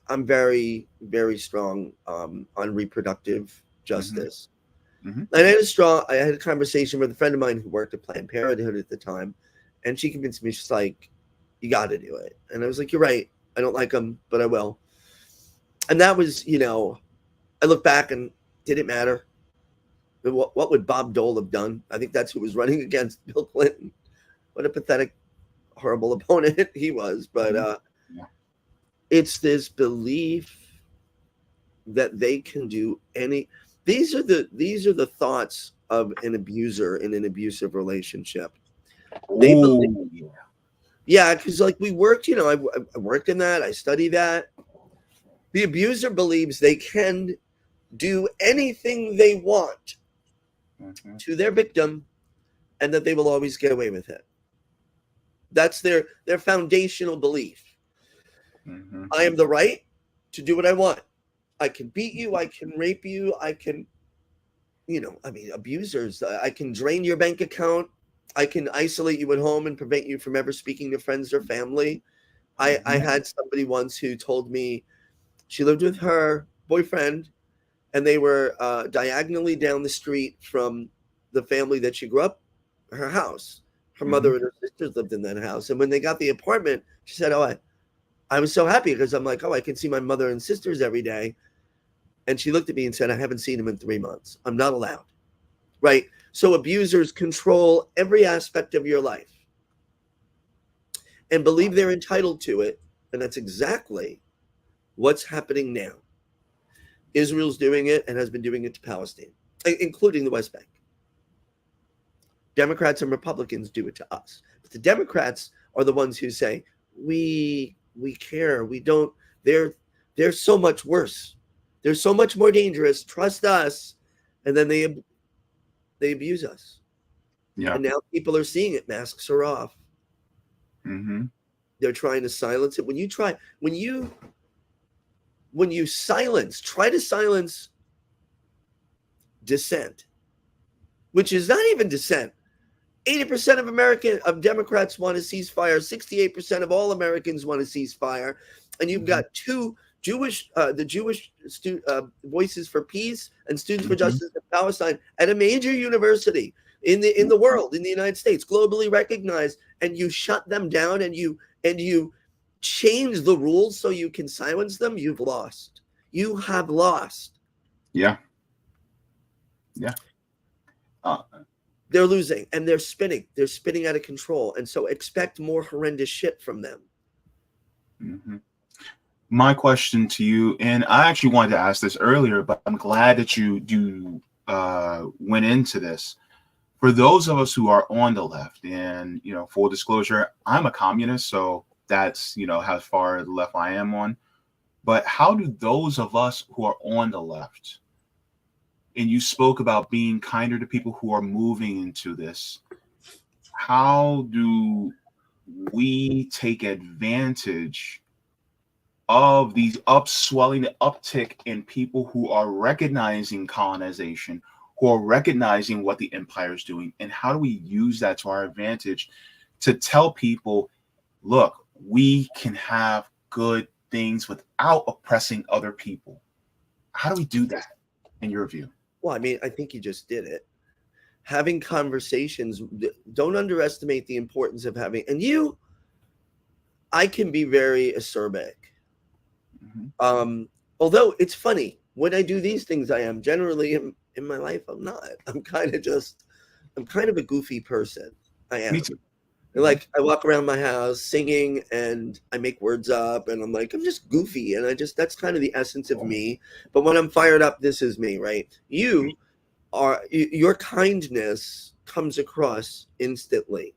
I'm very, very strong on reproductive justice. Mm-hmm. And I had a conversation with a friend of mine who worked at Planned Parenthood at the time. And she convinced me, she's like, you got to do it. And I was like, you're right. I don't like them, but I will. And that was, I look back and did it matter? What would Bob Dole have done? I think that's who was running against Bill Clinton. What a pathetic, horrible opponent he was. But it's this belief that they can do any. These are the thoughts of an abuser in an abusive relationship. They believe. Yeah, because like we worked, I worked in that. I studied that. The abuser believes they can do anything they want to their victim, and that they will always get away with it. That's their foundational belief. Mm-hmm. I am the right to do what I want. I can beat you. I can rape you. I can, abusers. I can drain your bank account. I can isolate you at home and prevent you from ever speaking to friends or family. I had somebody once who told me she lived with her boyfriend, and they were diagonally down the street from the family that she grew up, her house. Her mother and her sisters lived in that house. And when they got the apartment, she said, oh, I was so happy because I'm like, oh, I can see my mother and sisters every day. And she looked at me and said, I haven't seen them in 3 months. I'm not allowed. Right? So abusers control every aspect of your life and believe they're entitled to it. And that's exactly what's happening now. Israel's doing it and has been doing it to Palestine, including the West Bank. Democrats and Republicans do it to us. But the Democrats are the ones who say, we care. We don't. They're so much worse. They're so much more dangerous. Trust us. And then they abuse us. Yeah. And now people are seeing it. Masks are off. They're trying to silence it. When you try to silence dissent, which is not even dissent. 80% of Democrats want a ceasefire. 68% of all Americans want a ceasefire. And you've got two the Jewish Voices for Peace and Students for Justice in Palestine at a major university in the world, in the United States, globally recognized, and you shut them down and you change the rules so you can silence them. You've lost. You have lost. Yeah. They're losing and they're spinning. They're spinning out of control. And so expect more horrendous shit from them. My question to you, and I actually wanted to ask this earlier, but I'm glad that you went into this. For those of us who are on the left, and full disclosure, I'm a communist, so that's how far the left I am on. But how do those of us who are on the left, and you spoke about being kinder to people who are moving into this, how do we take advantage of these upswelling, the uptick in people who are recognizing colonization, who are recognizing what the empire is doing, and how do we use that to our advantage to tell people, look, we can have good things without oppressing other people? How do we do that, in your view? Well, I mean, I think you just did it. Having conversations, don't underestimate the importance of having, and I can be very acerbic. Although it's funny, when I do these things, I am generally in my life, I'm not. I'm kind of a goofy person. I am. Me too. Like I walk around my house singing and I make words up and I'm like, I'm just goofy. And that's kind of the essence of me. But when I'm fired up, this is me, right? Your kindness comes across instantly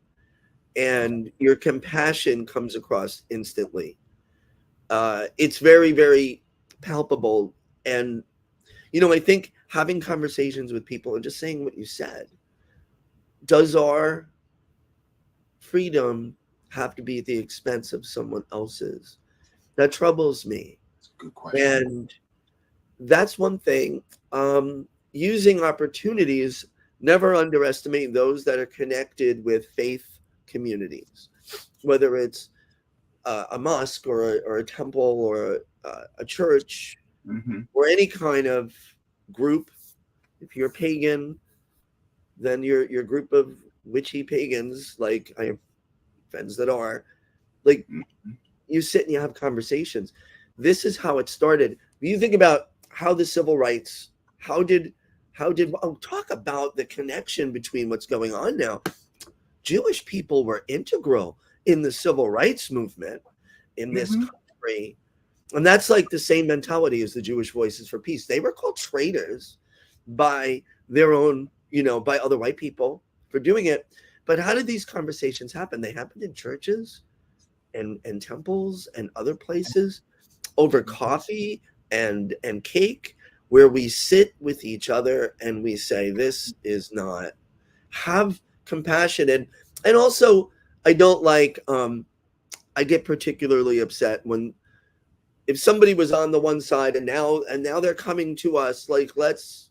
and your compassion comes across instantly. It's very, very palpable. And, I think having conversations with people and just saying what you said, does our freedom have to be at the expense of someone else's? That troubles me. That's a good question. And that's one thing. Using opportunities, never underestimate those that are connected with faith communities, whether it's a mosque or a temple or a church or any kind of group. If you're pagan, then your group of witchy pagans, like I have friends that are, like you sit and you have conversations. This is how it started. You think about how the civil rights, talk about the connection between what's going on now. Jewish people were integral in the civil rights movement in this country. And that's like the same mentality as the Jewish Voices for Peace. They were called traitors by their own, by other white people for doing it. But how did these conversations happen? They happened in churches and temples and other places over coffee and cake, where we sit with each other and we say, this is not, have compassion. And also, I don't like, I get particularly upset if somebody was on the one side and now they're coming to us, like, let's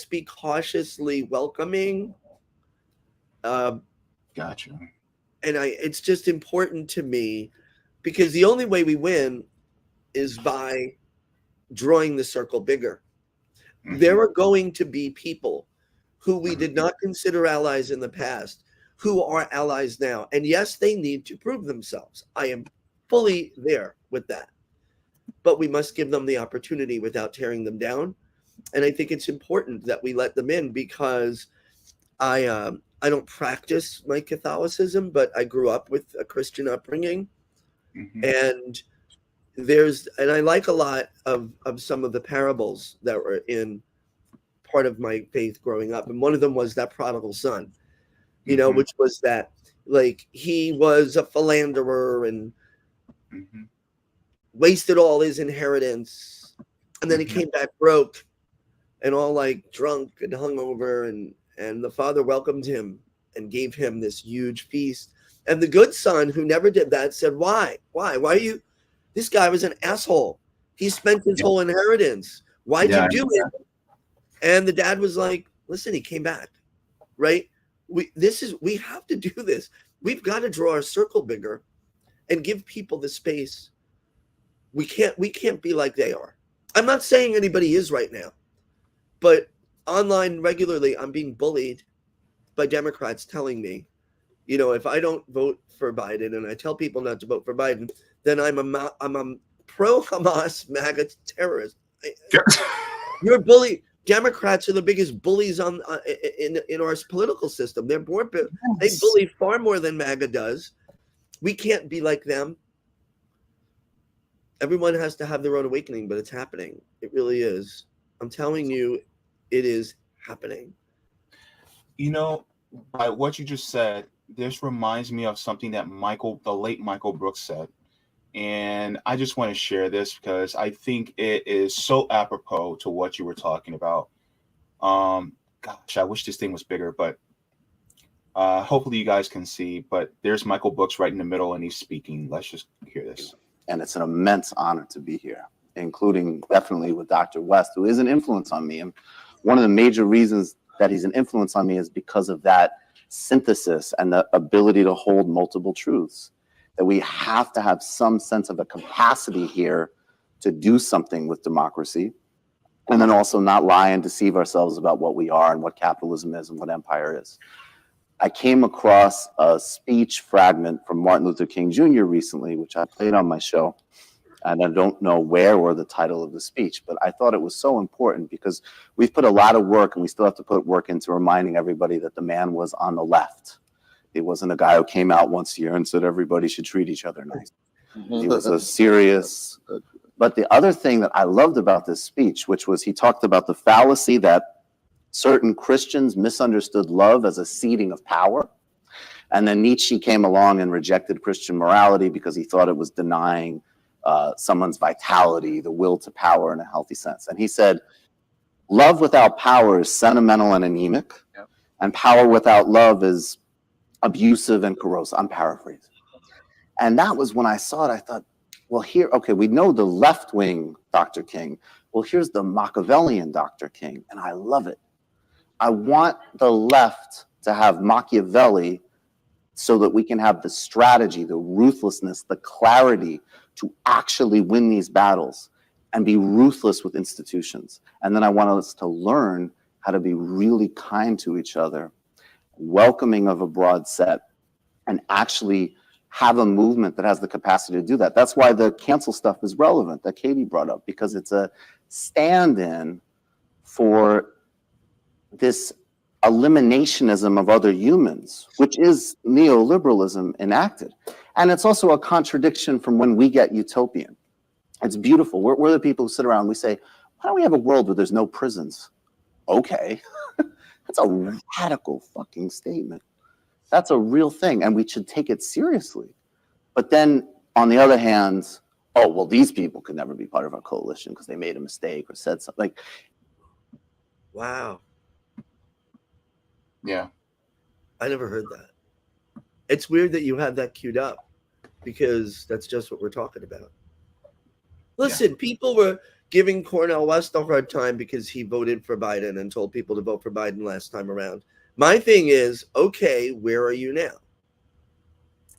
be cautiously welcoming. Gotcha. And it's just important to me because the only way we win is by drawing the circle bigger. Mhm. There are going to be people who we did not consider allies in the past who are allies now. And yes, they need to prove themselves. I am fully there with that. But we must give them the opportunity without tearing them down. And I think it's important that we let them in because I don't practice my Catholicism, but I grew up with a Christian upbringing. Mhm. And I like a lot of some of the parables that were in part of my faith growing up. And one of them was that prodigal son, you know, Mhm. which was that like he was a philanderer and Mhm. wasted all his inheritance. And then he Mhm. came back broke and all like drunk and hungover, and the father welcomed him and gave him this huge feast. And the good son who never did that said, why are you, this guy was an asshole. He spent his whole inheritance. Why'd Yeah, you do it? And the dad was like, listen, he came back, right? We have to do this. We've got to draw our circle bigger and give people the space. We can't be like they are. I'm not saying anybody is right now, but online regularly, I'm being bullied by Democrats telling me, you know, if I don't vote for Biden and I tell people not to vote for Biden, then I'm a pro-Hamas MAGA terrorist. You're a bully. Democrats are the biggest bullies in our political system. They bully far more than MAGA does. We can't be like them. Everyone has to have their own awakening, but it's happening. It really is. I'm telling you, it is happening. You know, by what you just said, this reminds me of something that the late Michael Brooks said. And I just want to share this because I think it is so apropos to what you were talking about. Gosh, I wish this thing was bigger, but hopefully you guys can see. But there's Michael Brooks right in the middle, and he's speaking. Let's just hear this. And it's an immense honor to be here, including definitely with Dr. West, who is an influence on me. And one of the major reasons that he's an influence on me is because of that synthesis and the ability to hold multiple truths. That we have to have some sense of a capacity here to do something with democracy, and then also not lie and deceive ourselves about what we are and what capitalism is and what empire is. I came across a speech fragment from Martin Luther King Jr. recently, which I played on my show, and I don't know where or the title of the speech, but I thought it was so important because we've put a lot of work, and we still have to put work into reminding everybody that the man was on the left. He wasn't a guy who came out once a year and said everybody should treat each other nice. He was a serious. But the other thing that I loved about this speech, which was he talked about the fallacy that certain Christians misunderstood love as a ceding of power. And then Nietzsche came along and rejected Christian morality because he thought it was denying someone's vitality, the will to power in a healthy sense. And he said, love without power is sentimental and anemic, and power without love is abusive and corrosive. I'm paraphrasing. And that was when I saw it, I thought, well, here, okay, we know the left wing Dr. King. Well, here's the Machiavellian Dr. King, and I love it. I want the left to have Machiavelli so that we can have the strategy, the ruthlessness, the clarity to actually win these battles and be ruthless with institutions. And then I want us to learn how to be really kind to each other, welcoming of a broad set, and actually have a movement that has the capacity to do that. That's why the cancel stuff is relevant that Katie brought up, because it's a stand-in for this eliminationism of other humans, which is neoliberalism enacted. And it's also a contradiction from when we get utopian. It's beautiful. We're the people who sit around and we say, why don't we have a world where there's no prisons? Okay. That's a radical fucking statement. That's a real thing, and we should take it seriously. But then, on the other hand, oh, well, these people could never be part of our coalition because they made a mistake or said something. Like, wow. Yeah. I never heard that. It's weird that you had that queued up because that's just what we're talking about. Listen, people were giving Cornel West a hard time because he voted for Biden and told people to vote for Biden last time around. My thing is, okay, where are you now?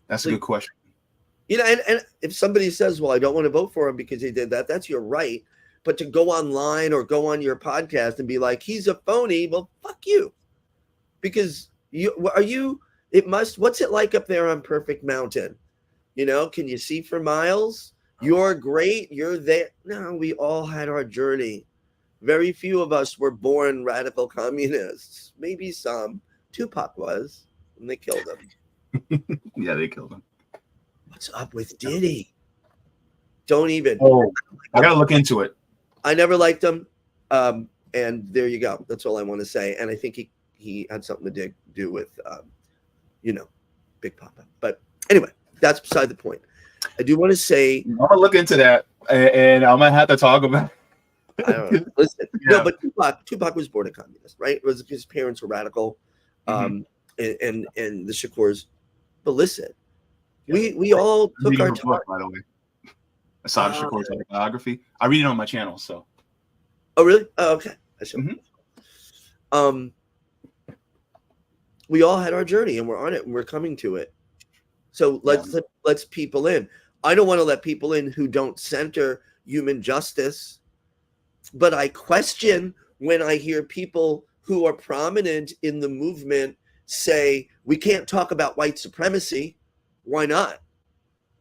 That's a good question. You know, and if somebody says, well, I don't want to vote for him because he did that, that's your right. But to go online or go on your podcast and be like, he's a phony, well, fuck you. Because what's it like up there on Perfect Mountain? You know, can you see for miles? You're great, you're there. No, we all had our journey. Very few of us were born radical communists. Maybe some. Tupac was, and they killed him. Yeah, they killed him. What's up with Diddy? Don't even. Oh, I gotta look into it. I never liked him. And there you go. That's all I want to say. And I think he had something to do with, Big Papa. But anyway, that's beside the point. I do want to say. I'm gonna look into that, and I might have to talk about. I don't know. Listen, Yeah. no, but Tupac was born a communist, right? It was his parents were radical, and the Shakurs. But listen, we all took our time. By the way, Assad Shakur's autobiography. I read it on my channel. So. Oh really? Oh, okay. I should. We all had our journey, and we're on it, and we're coming to it. So let's people in. I don't want to let people in who don't center human justice. But I question when I hear people who are prominent in the movement say, we can't talk about white supremacy. Why not?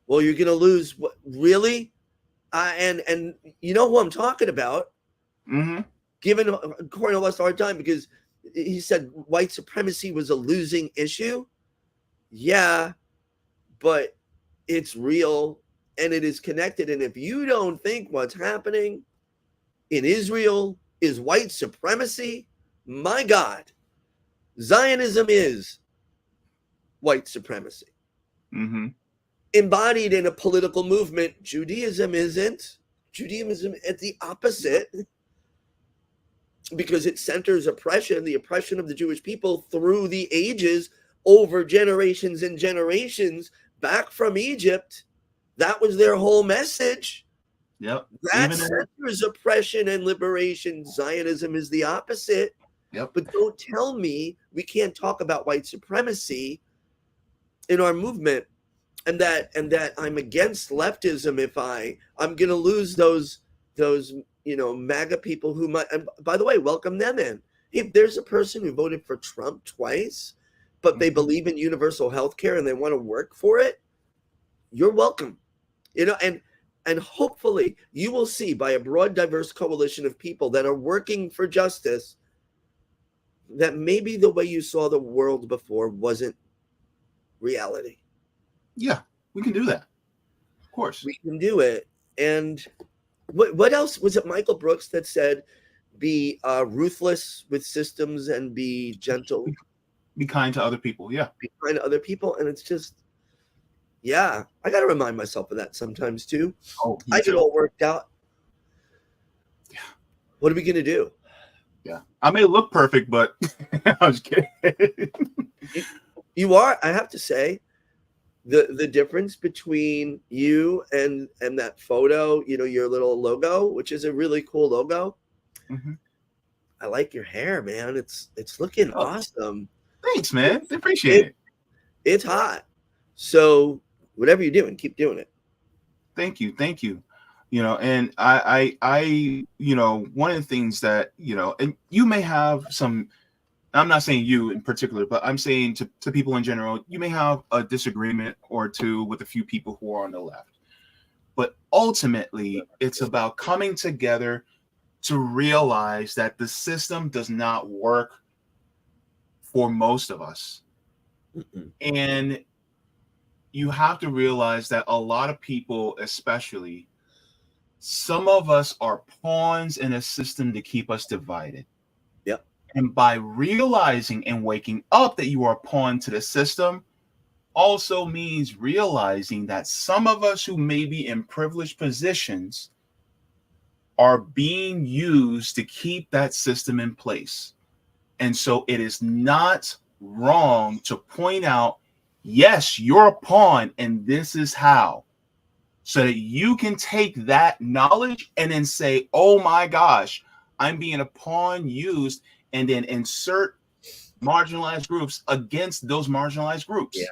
Well, you're going to lose. What, really? And you know who I'm talking about? Giving Cornel West a hard time because he said white supremacy was a losing issue. Yeah, but it's real and it is connected. And if you don't think what's happening in Israel is white supremacy, my God, Zionism is white supremacy. Embodied in a political movement. Judaism isn't. Judaism is the opposite because it centers oppression, the oppression of the Jewish people through the ages over generations and generations back from Egypt. That was their whole message. Yep. That centers oppression and liberation. Zionism is the opposite. Yep. But don't tell me we can't talk about white supremacy in our movement, and that I'm against leftism if I'm going to lose those MAGA people who might. And by the way, welcome them in. If there's a person who voted for Trump twice, but they believe in universal health care and they want to work for it, you're welcome. And hopefully you will see by a broad, diverse coalition of people that are working for justice that maybe the way you saw the world before wasn't reality. Yeah, we can do that. Of course. We can do it. And what else? Was it Michael Brooks that said, be ruthless with systems and be gentle? Be kind to other people. Yeah. Be kind to other people. And it's just, yeah, I got to remind myself of that sometimes too. I get all worked out. Yeah. What are we going to do? Yeah. I may look perfect, but I was kidding. You are, I have to say, the difference between you and that photo, your little logo, which is a really cool logo. I like your hair, man. It's looking awesome. Thanks, man. I appreciate it. It's hot. So whatever you're doing, keep doing it. Thank you. And I one of the things that, and you may have some, I'm not saying you in particular, but I'm saying to people in general, you may have a disagreement or two with a few people who are on the left. But ultimately, it's about coming together to realize that the system does not work for most of us. And you have to realize that a lot of people, especially, some of us are pawns in a system to keep us divided. Yep. And by realizing and waking up that you are a pawn to the system also means realizing that some of us who may be in privileged positions are being used to keep that system in place. And so it is not wrong to point out, yes, you're a pawn and this is how, so that you can take that knowledge and then say, oh my gosh, I'm being a pawn used, and then insert marginalized groups against those marginalized groups. Yeah.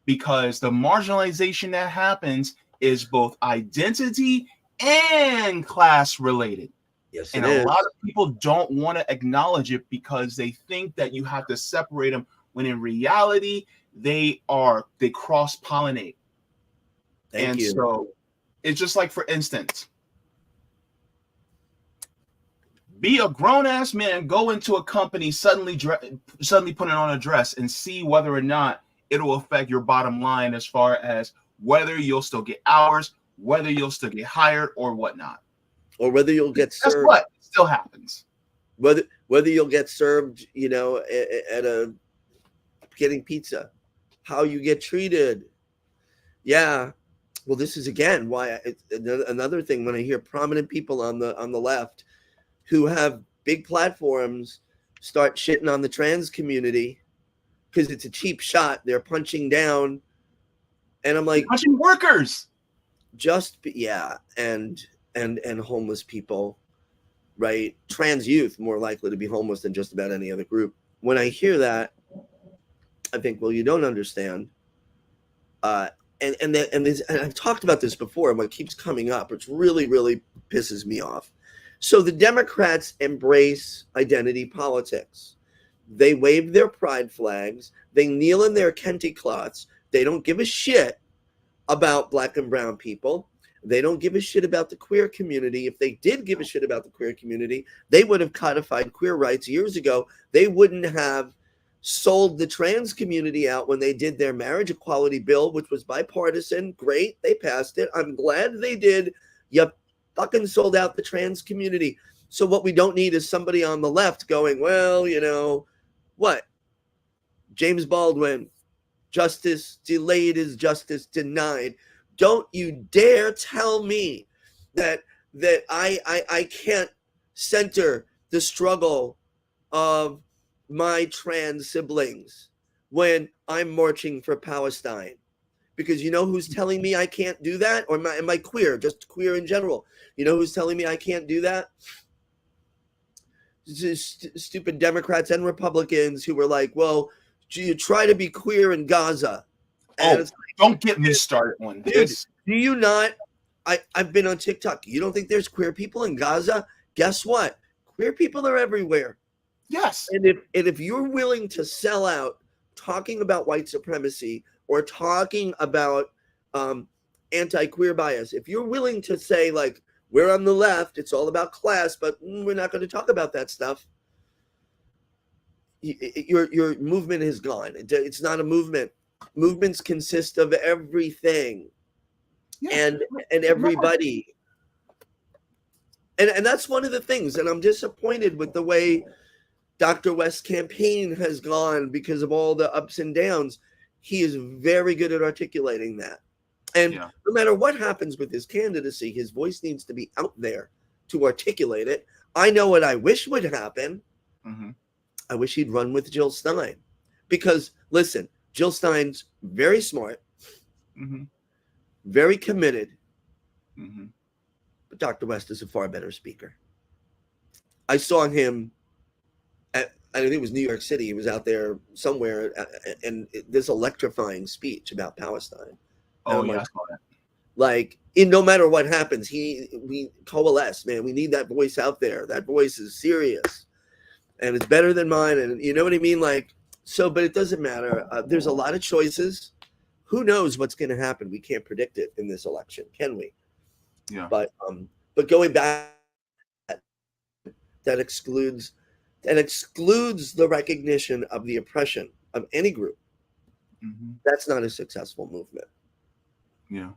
Because the marginalization that happens is both identity and class related. Yes, and it a is. lot of people don't want to acknowledge it because they think that you have to separate them, when in reality they cross-pollinate. Thank you. So it's just like, for instance, be a grown-ass man, go into a company, suddenly put on a dress and see whether or not it'll affect your bottom line as far as whether you'll still get hours, whether you'll still get hired or whatnot. Or whether you'll get served. That's what still happens. Whether you'll get served, at a getting pizza, how you get treated. Yeah. Well, this is again why another thing when I hear prominent people on the left who have big platforms start shitting on the trans community because it's a cheap shot. They're punching down, and I'm like, punching workers. And homeless people, right? Trans youth more likely to be homeless than just about any other group. When I hear that, I think, well, you don't understand. And I've talked about this before, and what keeps coming up, which really, really pisses me off. So the Democrats embrace identity politics. They wave their pride flags. They kneel in their kente cloths. They don't give a shit about Black and brown people. They don't give a shit about the queer community. If they did give a shit about the queer community, they would have codified queer rights years ago. They wouldn't have sold the trans community out when they did their marriage equality bill, which was bipartisan. Great, they passed it. I'm glad they did. You fucking sold out the trans community. So what we don't need is somebody on the left going, well, what? James Baldwin, justice delayed is justice denied. Don't you dare tell me that I can't center the struggle of my trans siblings when I'm marching for Palestine. Because you know who's telling me I can't do that? Or am I queer? Just queer in general. You know who's telling me I can't do that? Stupid Democrats and Republicans who were like, well, you try to be queer in Gaza. And don't get me started on this. Dude, do you not? I've been on TikTok. You don't think there's queer people in Gaza? Guess what? Queer people are everywhere. Yes. And if you're willing to sell out talking about white supremacy or talking about anti-queer bias, if you're willing to say, like, we're on the left, it's all about class, but we're not going to talk about that stuff, your movement is gone. It's not a movement. Movements consist of everything and everybody. And that's one of the things. And I'm disappointed with the way Dr. West's campaign has gone because of all the ups and downs. He is very good at articulating that. And no matter what happens with his candidacy, his voice needs to be out there to articulate it. I know what I wish would happen. Mm-hmm. I wish he'd run with Jill Stein. Because, listen, Jill Stein's very smart, very committed, but Dr. West is a far better speaker. I saw him at, I think it was New York City. He was out there somewhere, and this electrifying speech about Palestine. Oh, yeah, I saw that. Like, no matter what happens, we coalesce, man. We need that voice out there. That voice is serious, and it's better than mine. And you know what I mean? Like, so, but it doesn't matter. There's a lot of choices. Who knows what's going to happen? We can't predict it in this election, can we? Yeah. But going back, that excludes the recognition of the oppression of any group. That's not a successful movement. Yeah.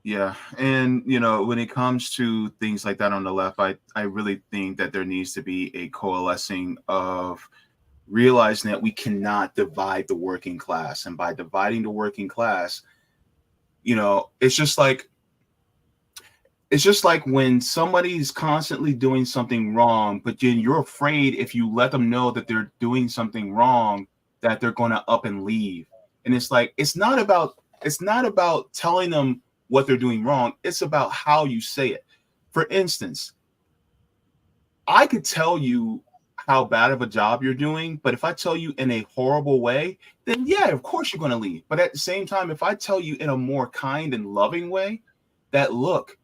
Yeah. And, when it comes to things like that on the left, I really think that there needs to be a coalescing of realizing that we cannot divide the working class. And by dividing the working class, it's just like when somebody's constantly doing something wrong, but then you're afraid if you let them know that they're doing something wrong, that they're going to up and leave. And it's like, it's not about telling them what they're doing wrong. It's about how you say it. For instance, I could tell you how bad of a job you're doing. But if I tell you in a horrible way, then yeah, of course you're going to leave. But at the same time, if I tell you in a more kind and loving way that, look,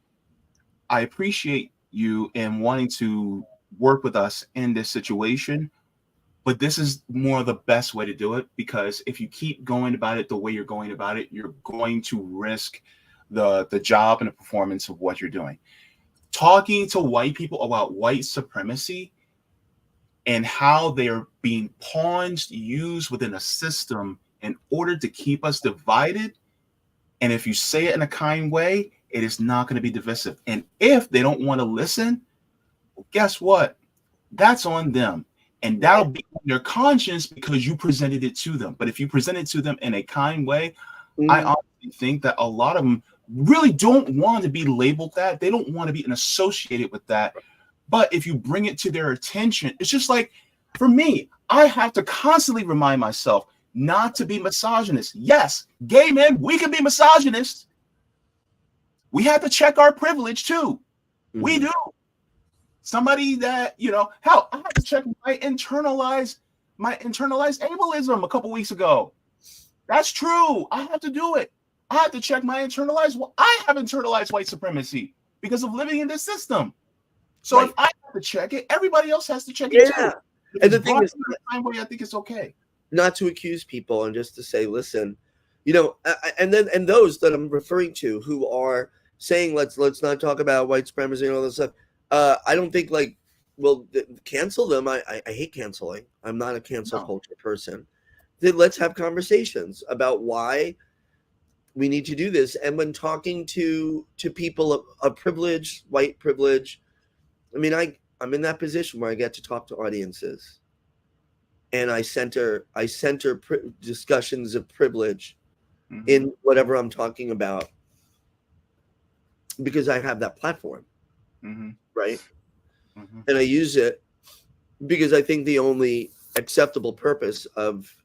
I appreciate you and wanting to work with us in this situation, but this is more the best way to do it, because if you keep going about it the way you're going about it, you're going to risk the job and the performance of what you're doing. Talking to white people about white supremacy and how they're being pawns, used within a system in order to keep us divided. And if you say it in a kind way, it is not going to be divisive. And if they don't want to listen, well, guess what? That's on them. And that'll be on their conscience because you presented it to them. But if you present it to them in a kind way, I honestly think that a lot of them really don't want to be labeled that. They don't want to be associated with that. But if you bring it to their attention, it's just like, for me, I have to constantly remind myself not to be misogynist. Yes, gay men, we can be misogynists. We have to check our privilege too. We do. Somebody that, hell, I had to check my internalized ableism a couple weeks ago. That's true. I have to do it. I have to check my I have internalized white supremacy because of living in this system. So if I have to check it, everybody else has to check it too. And the thing is, I think it's okay. Not to accuse people and just to say, listen, and those that I'm referring to who are saying, let's not talk about white supremacy and all this stuff. I don't think cancel them. I hate canceling. I'm not a cancel culture person. Then let's have conversations about why we need to do this. And when talking to people of privilege, white privilege, I mean, I'm in that position where I get to talk to audiences, and I center discussions of privilege in whatever I'm talking about because I have that platform, right? And I use it because I think the only acceptable purpose of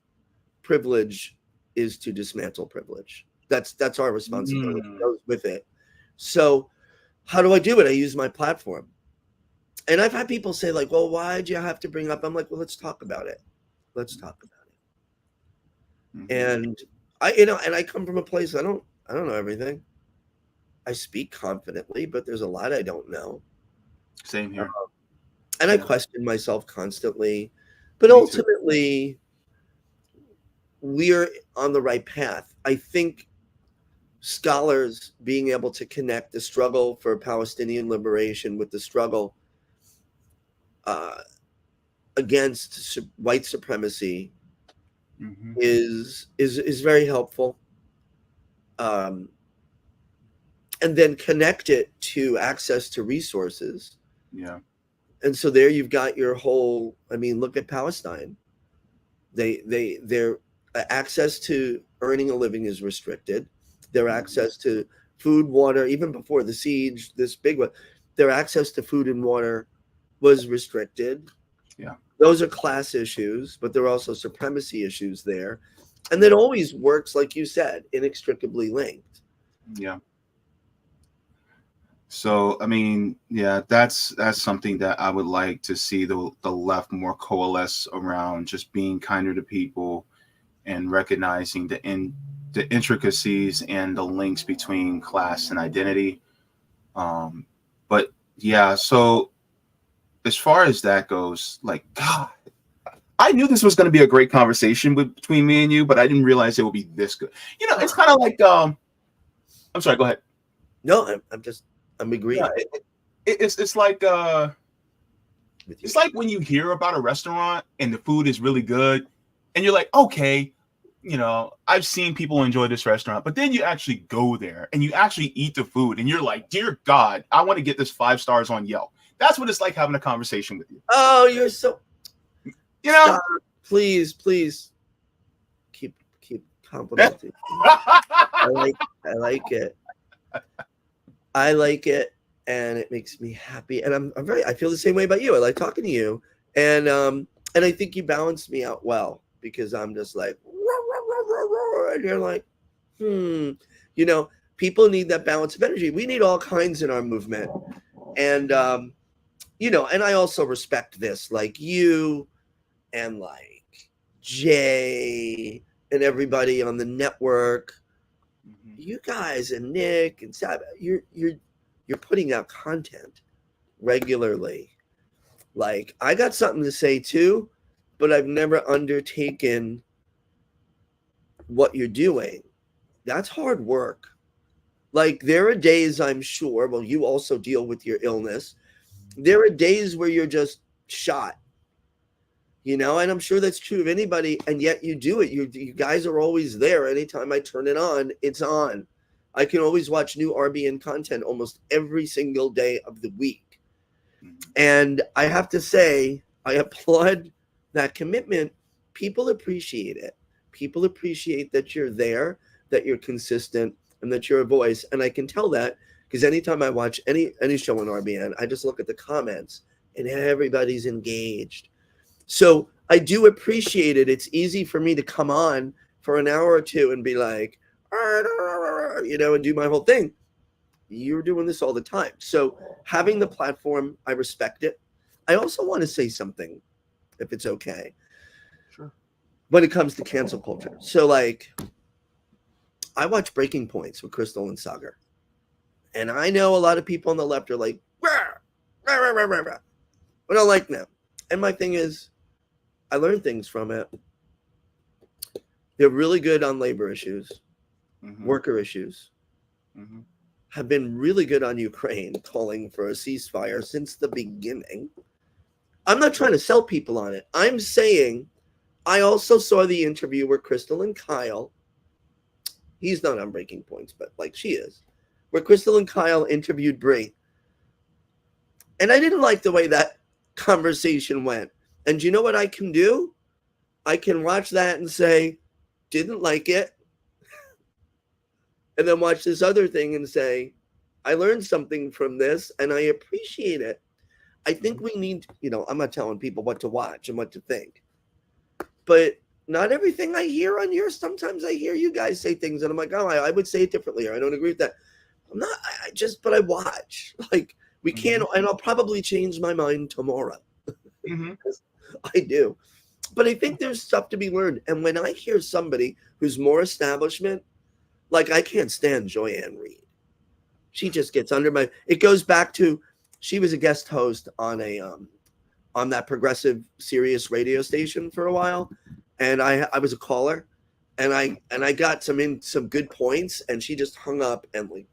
privilege is to dismantle privilege. That's our responsibility goes with it. So how do I do it? I use my platform. And I've had people say, like, well, why'd you have to bring up? I'm like, well, let's talk about it. Let's talk about it. And I come from a place, I don't know everything. I speak confidently, but there's a lot I don't know. Same here. And I question myself constantly. But ultimately, we're on the right path. I think scholars being able to connect the struggle for Palestinian liberation with the struggle against white supremacy is very helpful. And then connect it to access to resources. Yeah. And so there you've got your whole, look at Palestine. Their access to earning a living is restricted. Their access to food, water, even before the siege, this big one, their access to food and water was restricted. Yeah. Those are class issues, but there are also supremacy issues there. And that always works, like you said, inextricably linked. Yeah. So, that's something that I would like to see the left more coalesce around, just being kinder to people and recognizing the intricacies and the links between class and identity. But yeah, so as far as that goes, like, God, I knew this was going to be a great conversation between me and you, but I didn't realize it would be this good. It's kind of like, I'm sorry, go ahead. No, I'm agreeing. Yeah, it's like when you hear about a restaurant and the food is really good and you're like, okay, I've seen people enjoy this restaurant, but then you actually go there and you actually eat the food and you're like, dear God, I want to get this 5 stars on Yelp. That's what it's like having a conversation with you. Oh, you're so, Stop. Please keep complimenting. I like it. I like it, and it makes me happy. And I feel the same way about you. I like talking to you, and I think you balance me out well because I'm just like, and you're like, people need that balance of energy. We need all kinds in our movement, and you know, and I also respect this, like you and like Jay and everybody on the network, you guys and Nick and Sab, you're putting out content regularly. Like, I got something to say too, but I've never undertaken what you're doing. That's hard work. Like, there are days, I'm sure, well, you also deal with your illness. There are days where you're just shot, you know, and I'm sure that's true of anybody, and yet you do it. You guys are always there. Anytime I turn it on, it's on. I can always watch new RBN content almost every single day of the week. And I have to say, I applaud that commitment. People appreciate it. People appreciate that you're there, that you're consistent, and that you're a voice. And I can tell that because anytime I watch any show on RBN, I just look at the comments and everybody's engaged. So I do appreciate it. It's easy for me to come on for an hour or two and be like, you know, and do my whole thing. You're doing this all the time. So having the platform, I respect it. I also want to say something, if it's okay. Sure. When it comes to cancel culture. So like, I watch Breaking Points with Crystal and Sagar. And I know a lot of people on the left are like, rah, rah, rah, rah, rah, rah. I don't like them. And my thing is, I learned things from it. They're really good on labor issues, worker issues, have been really good on Ukraine, calling for a ceasefire since the beginning. I'm not trying to sell people on it. I'm saying I also saw the interview where Crystal and Kyle, he's not on Breaking Points, but like she is, where Crystal and Kyle interviewed Bree. And I didn't like the way that conversation went. And you know what I can do? I can watch that and say, didn't like it. And then watch this other thing and say, I learned something from this and I appreciate it. I think we need, you know, I'm not telling people what to watch and what to think. But not everything I hear on yours, sometimes I hear you guys say things and I'm like, oh, I would say it differently, or I don't agree with that. I'm not, but I watch. Like, we can't, and I'll probably change my mind tomorrow. I do. But I think there's stuff to be learned. And when I hear somebody who's more establishment, like, I can't stand Joyanne Reed. She just gets under my, it goes back to, she was a guest host on that progressive serious radio station for a while. And I was a caller, and I got some good points, and she just hung up and like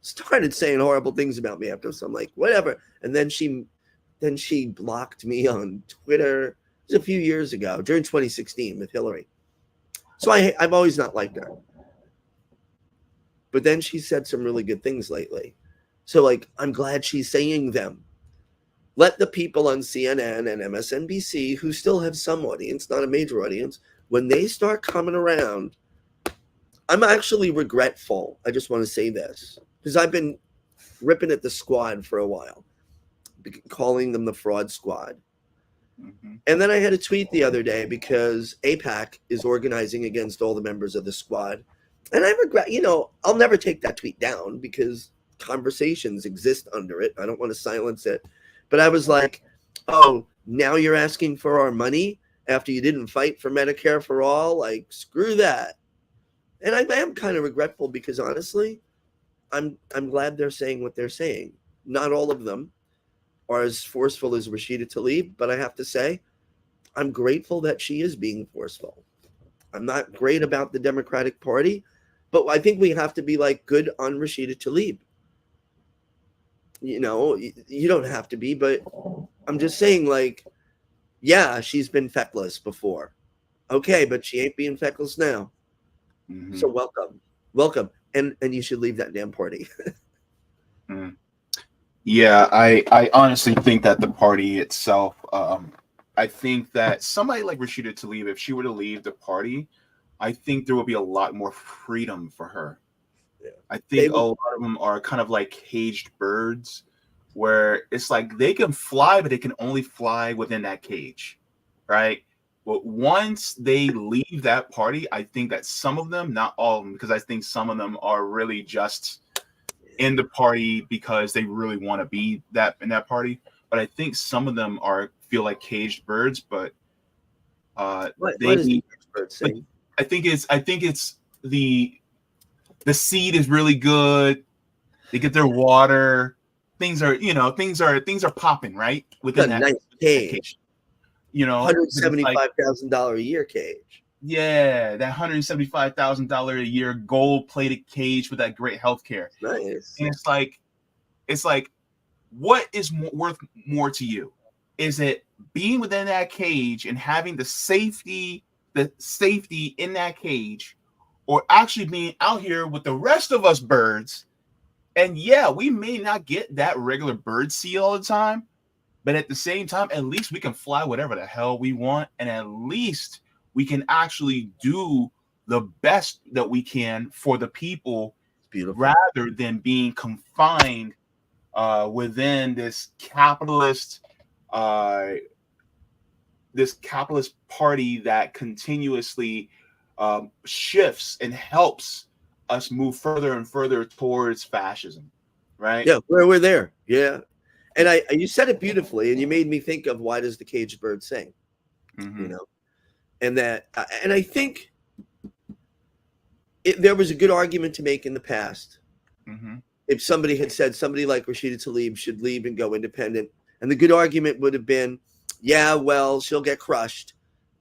started saying horrible things about me after. So I'm like, whatever. And then she blocked me on Twitter. It was a few years ago, during 2016 with Hillary. So I've always not liked her. But then she said some really good things lately. So like, I'm glad she's saying them. Let the people on CNN and MSNBC who still have some audience, not a major audience, when they start coming around, I'm actually regretful. I just want to say this, because I've been ripping at the squad for a while, calling them the fraud squad. And then I had a tweet the other day because AIPAC is organizing against all the members of the squad. And I regret, you know, I'll never take that tweet down because conversations exist under it. I don't want to silence it. But I was like, oh, now you're asking for our money after you didn't fight for Medicare for all? Like, screw that. And I am kind of regretful because honestly, I'm glad they're saying what they're saying. Not all of them are as forceful as Rashida Tlaib, but I have to say, I'm grateful that she is being forceful. I'm not great about the Democratic Party, but I think we have to be like good on Rashida Tlaib. You know, you don't have to be, but I'm just saying, like, yeah, she's been feckless before. Okay, but she ain't being feckless now. So welcome. And you should leave that damn party. Yeah, I honestly think that the party itself, I think that somebody like Rashida Tlaib, if she were to leave the party, I think there will be a lot more freedom for her. Yeah. I think a lot of them are kind of like caged birds, where it's like they can fly, but they can only fly within that cage, right? But once they leave that party, I think that some of them, not all of them, because I think some of them are really just in the party because they really want to be in that party. but I think some of them feel like caged birds. But What is the bird saying? I think it's the seed is really good. They get their water. Things are popping right within that nice cage. $175,000 a year cage. Yeah, that $175,000 a year gold-plated cage with that great health care. Nice. And it's like, what is worth more to you? Is it being within that cage and having the safety in that cage, or actually being out here with the rest of us birds? And yeah, we may not get that regular bird seed all the time, but at the same time, at least we can fly whatever the hell we want, and at least we can actually do the best that we can for the people, rather than being confined within this capitalist party that continuously shifts and helps us move further and further towards fascism, right? Yeah, we're there. Yeah. And you said it beautifully, and you made me think of why does the caged bird sing? Mm-hmm. And I think there was a good argument to make in the past. Mm-hmm. If somebody had said somebody like Rashida Tlaib should leave and go independent, and the good argument would have been, yeah, well, she'll get crushed,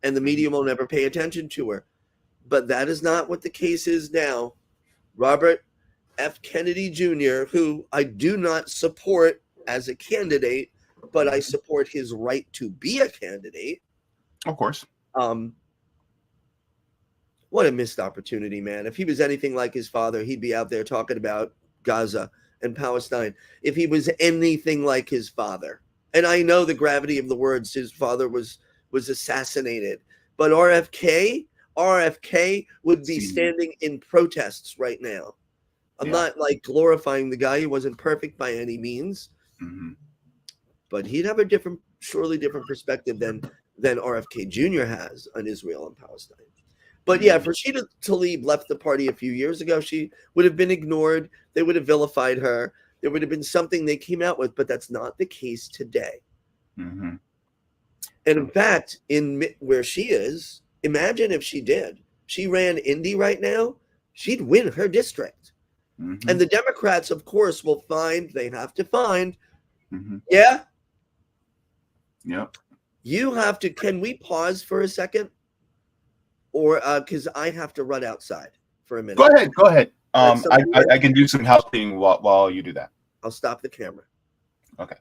and the media will never pay attention to her. But that is not what the case is now. Robert F. Kennedy Jr., who I do not support as a candidate, but I support his right to be a candidate. Of course. What a missed opportunity, man. If he was anything like his father, he'd be out there talking about Gaza and Palestine. If he was anything like his father, and I know the gravity of the words, his father was assassinated, but RFK would be standing in protests right now. I'm not like glorifying the guy. He wasn't perfect by any means, but he'd have a surely different perspective than RFK Jr. has on Israel and Palestine. But yeah, if Rashida Tlaib left the party a few years ago, she would have been ignored. They would have vilified her. There would have been something they came out with, but that's not the case today. Mm-hmm. And in fact, in where she is, imagine if she did. She ran Indy right now, she'd win her district. Mm-hmm. And the Democrats, of course, will they have to find. Mm-hmm. Yeah? Yep. You have to, can we pause for a second? Or because I have to run outside for a minute. Go ahead. I can do some housekeeping while you do that. I'll stop the camera. Okay.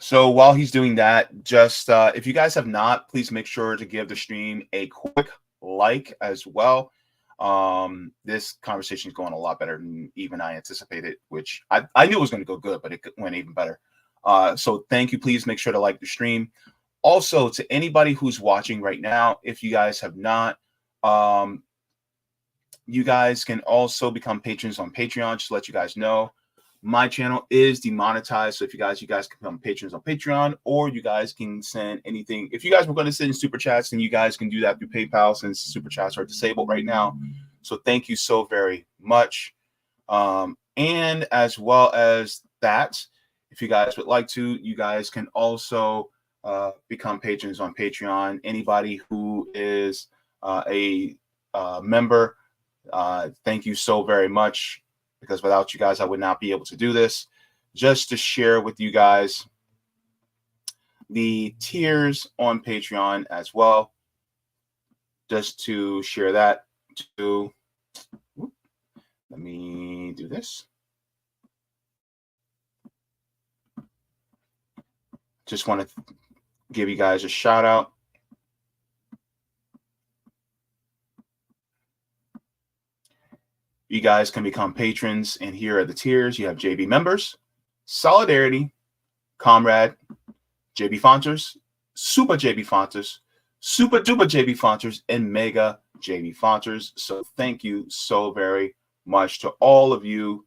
So while he's doing that, just if you guys have not, please make sure to give the stream a quick like as well. This conversation is going a lot better than even I anticipated, which I knew it was going to go good, but it went even better. So thank you. Please make sure to like the stream. Also, to anybody who's watching right now, if you guys have not, you guys can also become patrons on Patreon. Just to let you guys know, my channel is demonetized. So if you guys can become patrons on Patreon, or you guys can send anything. If you guys were going to send super chats, then you guys can do that through PayPal, since super chats are disabled right now. So thank you so very much. And as well as that, if you guys would like to, you guys can also become patrons on Patreon. Anybody who is a member, thank you so very much, because without you guys I would not be able to do this. Just to share with you guys the tiers on Patreon as well, just to share that too. Let me do this. Just want to give you guys a shout out. You guys can become patrons, and here are the tiers. You have JB members, Solidarity, Comrade, Jaybefaunters, Super Jaybefaunters, Super Duper Jaybefaunters, and Mega Jaybefaunters. So thank you so very much to all of you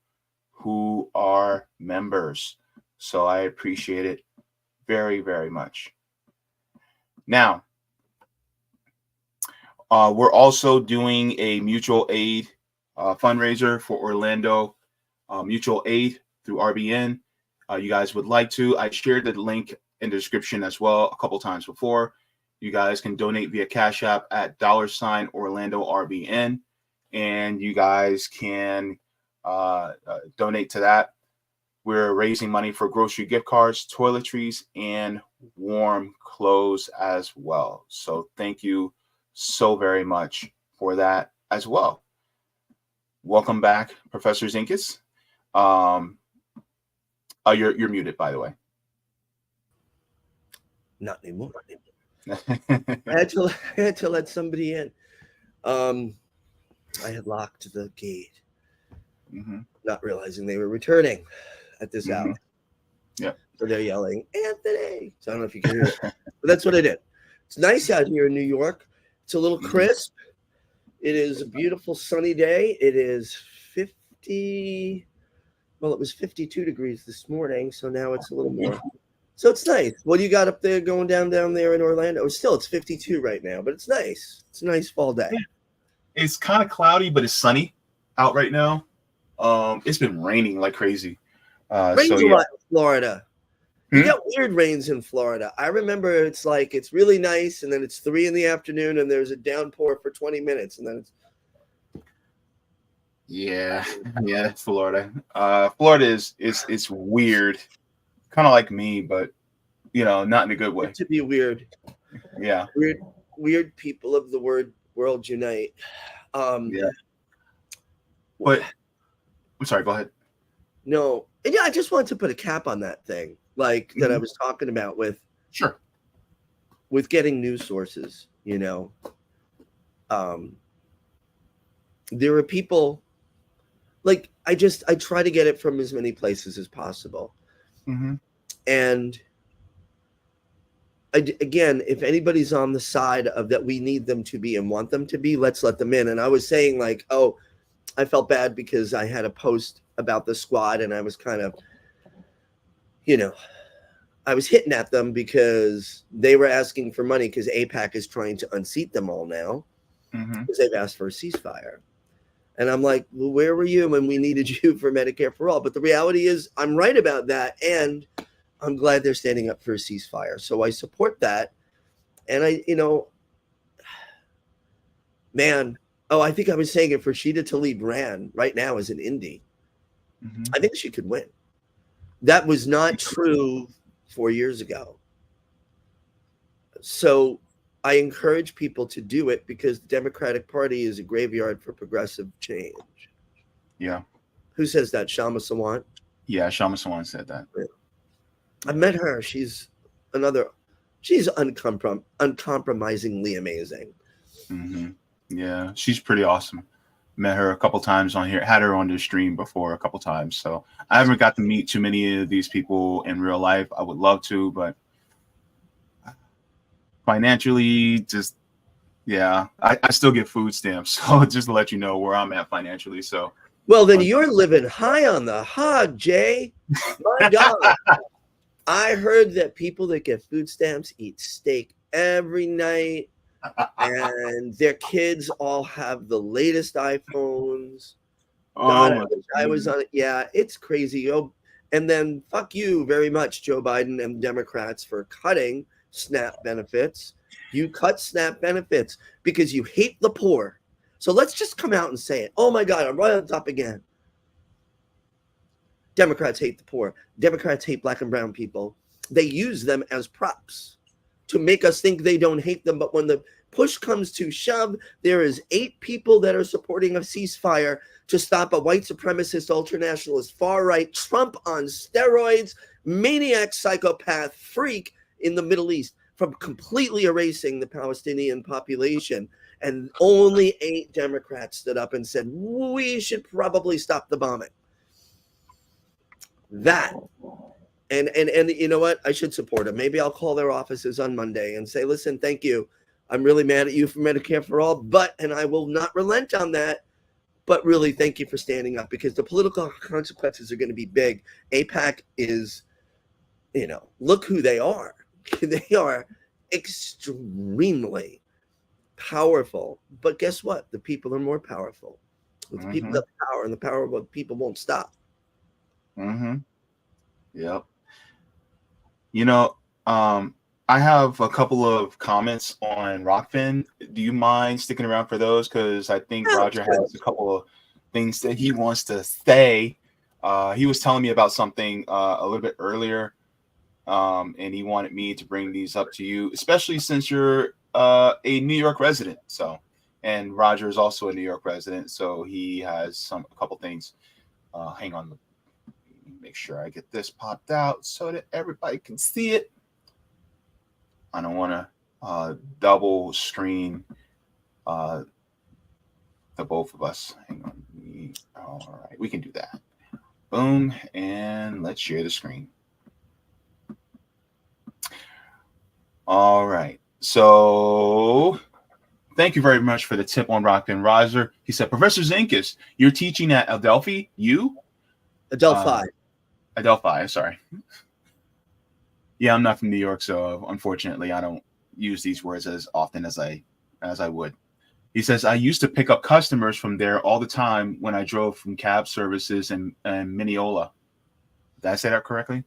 who are members. So I appreciate it very, very much. Now, we're also doing a mutual aid fundraiser for Orlando Mutual Aid through RBN. you guys would like to, I shared the link in the description as well a couple times before. You guys can donate via Cash App at $OrlandoRBN, and you guys can donate to that. We're raising money for grocery gift cards, toiletries, and warm clothes as well. So thank you so very much for that as well. Welcome back, Professor Zenkus. You're muted, by the way. Not anymore. I had to let somebody in. I had locked the gate, not realizing they were returning at this hour. Yeah. So they're yelling, Anthony. So I don't know if you can hear it, but that's what I did. It's nice out here in New York. It's a little crisp. It is a beautiful sunny day. It is 50. Well, it was 52 degrees this morning, so now it's a little more. So it's nice. What do you got up there going down there in Orlando? Still, it's 52 right now, but it's nice. It's a nice fall day. Yeah. It's kind of cloudy, but it's sunny out right now. It's been raining like crazy. Rains a lot in Florida. You got weird rains in Florida. I remember it's really nice, and then it's 3 p.m, and there's a downpour for 20 minutes, and then it's. Yeah, Florida. Florida is weird, kind of like me, but not in a good way. To be weird. Yeah. Weird people of the world unite. Yeah. But I'm sorry. Go ahead. No, and yeah, I just wanted to put a cap on that thing, that I was talking about with getting news sources. There are people. I try to get it from as many places as possible. And again, if anybody's on the side of that we need them to be and want them to be, let's let them in. And I was saying I felt bad because I had a post about the squad and I was kind of, I was hitting at them because they were asking for money because AIPAC is trying to unseat them all now because they've asked for a ceasefire. And I'm like, well, where were you when we needed you for Medicare for all? But the reality is I'm right about that. And I'm glad they're standing up for a ceasefire. So I support that. And I think I was saying it for Rashida Tlaib ran right now as an indie. I think she could win. That was not true 4 years ago. So I encourage people to do it because the Democratic Party is a graveyard for progressive change. Yeah. Who says that? Shama Sawant? Yeah, Shama Sawant said that. Yeah. I met her. She's uncompromisingly amazing. Yeah, she's pretty awesome. Met her a couple times on here, had her on the stream before a couple times. So I haven't got to meet too many of these people in real life. I would love to, but financially, I still get food stamps. So just to let you know where I'm at financially. So well, then you're living high on the hog, Jay. My God. I heard that people that get food stamps eat steak every night, and their kids all have the latest iPhones. God, I was on it. Yeah, it's crazy. And then fuck you very much, Joe Biden and Democrats, for cutting SNAP benefits. You cut SNAP benefits because you hate the poor. So let's just come out and say it. Oh my God, I'm right on top again. Democrats hate the poor. Democrats hate black and brown people. They use them as props to make us think they don't hate them. But when the push comes to shove, there is 8 people that are supporting a ceasefire to stop a white supremacist, ultranationalist, far-right, Trump on steroids, maniac, psychopath, freak in the Middle East from completely erasing the Palestinian population. And only 8 Democrats stood up and said, we should probably stop the bombing. That and you know what? I should support them. Maybe I'll call their offices on Monday and say, listen, thank you. I'm really mad at you for Medicare for all, and I will not relent on that. But really, thank you for standing up because the political consequences are going to be big. AIPAC is, look who they are. They are extremely powerful. But guess what? The people are more powerful. The people have power, and the power of the people won't stop. Yep. You know, I have a couple of comments on Rockfin. Do you mind sticking around for those? Because I think Roger has a couple of things that he wants to say. He was telling me about something a little bit earlier, and he wanted me to bring these up to you, especially since you're a New York resident. So, and Roger is also a New York resident, so he has a couple things. Hang on, make sure I get this popped out so that everybody can see it. I don't want to double screen the both of us. Hang on. All right, we can do that. Boom, and let's share the screen. All right, so thank you very much for the tip on Rockfin, Roger. He said, Professor Zenkus, you're teaching at Adelphi? Adelphi. Adelphi, sorry. Yeah, I'm not from New York, so unfortunately I don't use these words as often as I would. He says, I used to pick up customers from there all the time when I drove from cab services in Mineola. Did I say that correctly?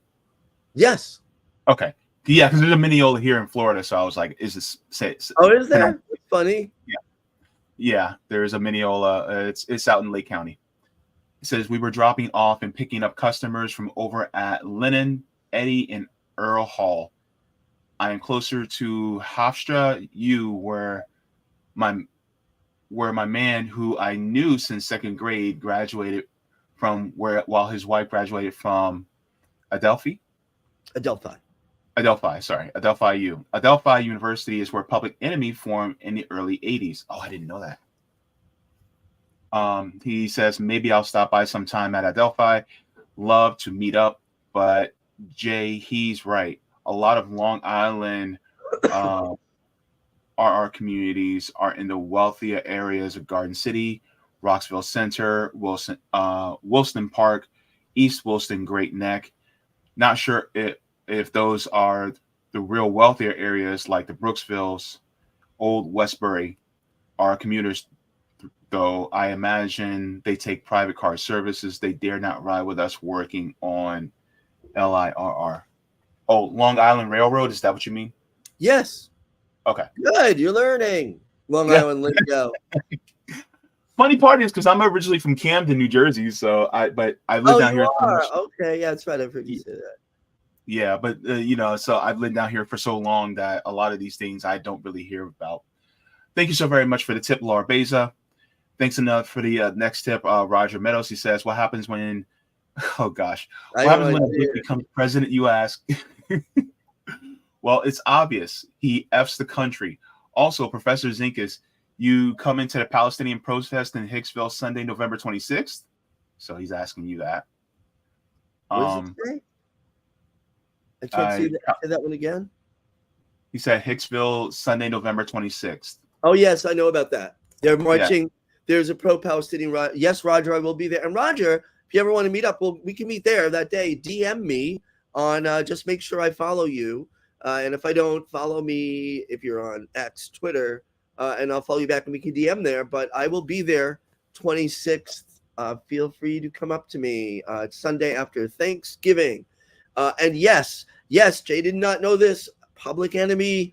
Yes. Okay. Yeah, because there's a Mineola here in Florida, so I was like, is this oh, is there? It's funny. Yeah, there's a Mineola. It's out in Lake County. It says we were dropping off and picking up customers from over at Lennon, Eddie, and Earl Hall. I am closer to Hofstra U, where my man who I knew since second grade graduated from while his wife graduated from Adelphi U. Adelphi University is where Public Enemy formed in the early 80s. Oh, I didn't know that. He says, maybe I'll stop by sometime at Adelphi. Love to meet up, but Jay, he's right. A lot of Long Island RR communities are in the wealthier areas of Garden City, Roxville Center, Wilson Park, East Wilson, Great Neck. Not sure if those are the real wealthier areas like the Brooksvilles, Old Westbury. Our commuters, though, I imagine they take private car services. They dare not ride with us working on LIRR. Oh, Long Island Railroad, is that what you mean? Yes. Okay. Good, you're learning Long Island lingo. Funny part is because I'm originally from Camden, New Jersey, so I live down here. Okay, yeah, that's right. I've heard you say that. Yeah, but so I've lived down here for so long that a lot of these things I don't really hear about. Thank you so very much for the tip, Laura Beza. Thanks enough for the next tip, Roger Meadows. He says, "What happens when?" Oh gosh, what happens when Bush becomes president? You ask. Well, it's obvious. He F's the country. Also, Professor Zenkus, you come into the Palestinian protest in Hicksville Sunday, November 26th. So he's asking you that. What does it say? I can't see that. Say that one again. He said Hicksville Sunday, November 26th. Oh, yes, I know about that. They're marching. Yeah. There's a pro-Palestinian. Yes, Roger, I will be there. And Roger, if you ever want to meet up, we can meet there that day. DM me on just make sure I follow you. And if I don't, follow me if you're on X, Twitter, and I'll follow you back and we can DM there. But I will be there 26th. Feel free to come up to me. It's Sunday after Thanksgiving. And yes, Jay did not know this. Public Enemy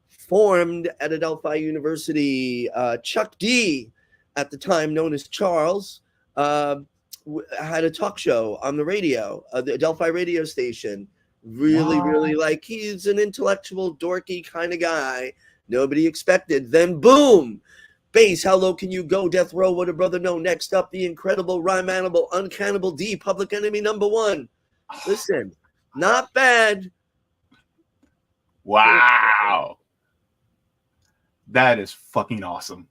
formed at Adelphi University. Chuck D, at the time known as Charles, had a talk show on the radio, the Adelphi radio station. Really like, he's an intellectual, dorky kind of guy. Nobody expected. Then boom, Base, how low can you go? Death Row, what a brother know. Next up, the incredible, rhyme-animal, uncannibal D, Public Enemy #1. Listen, not bad. Wow. That is fucking awesome.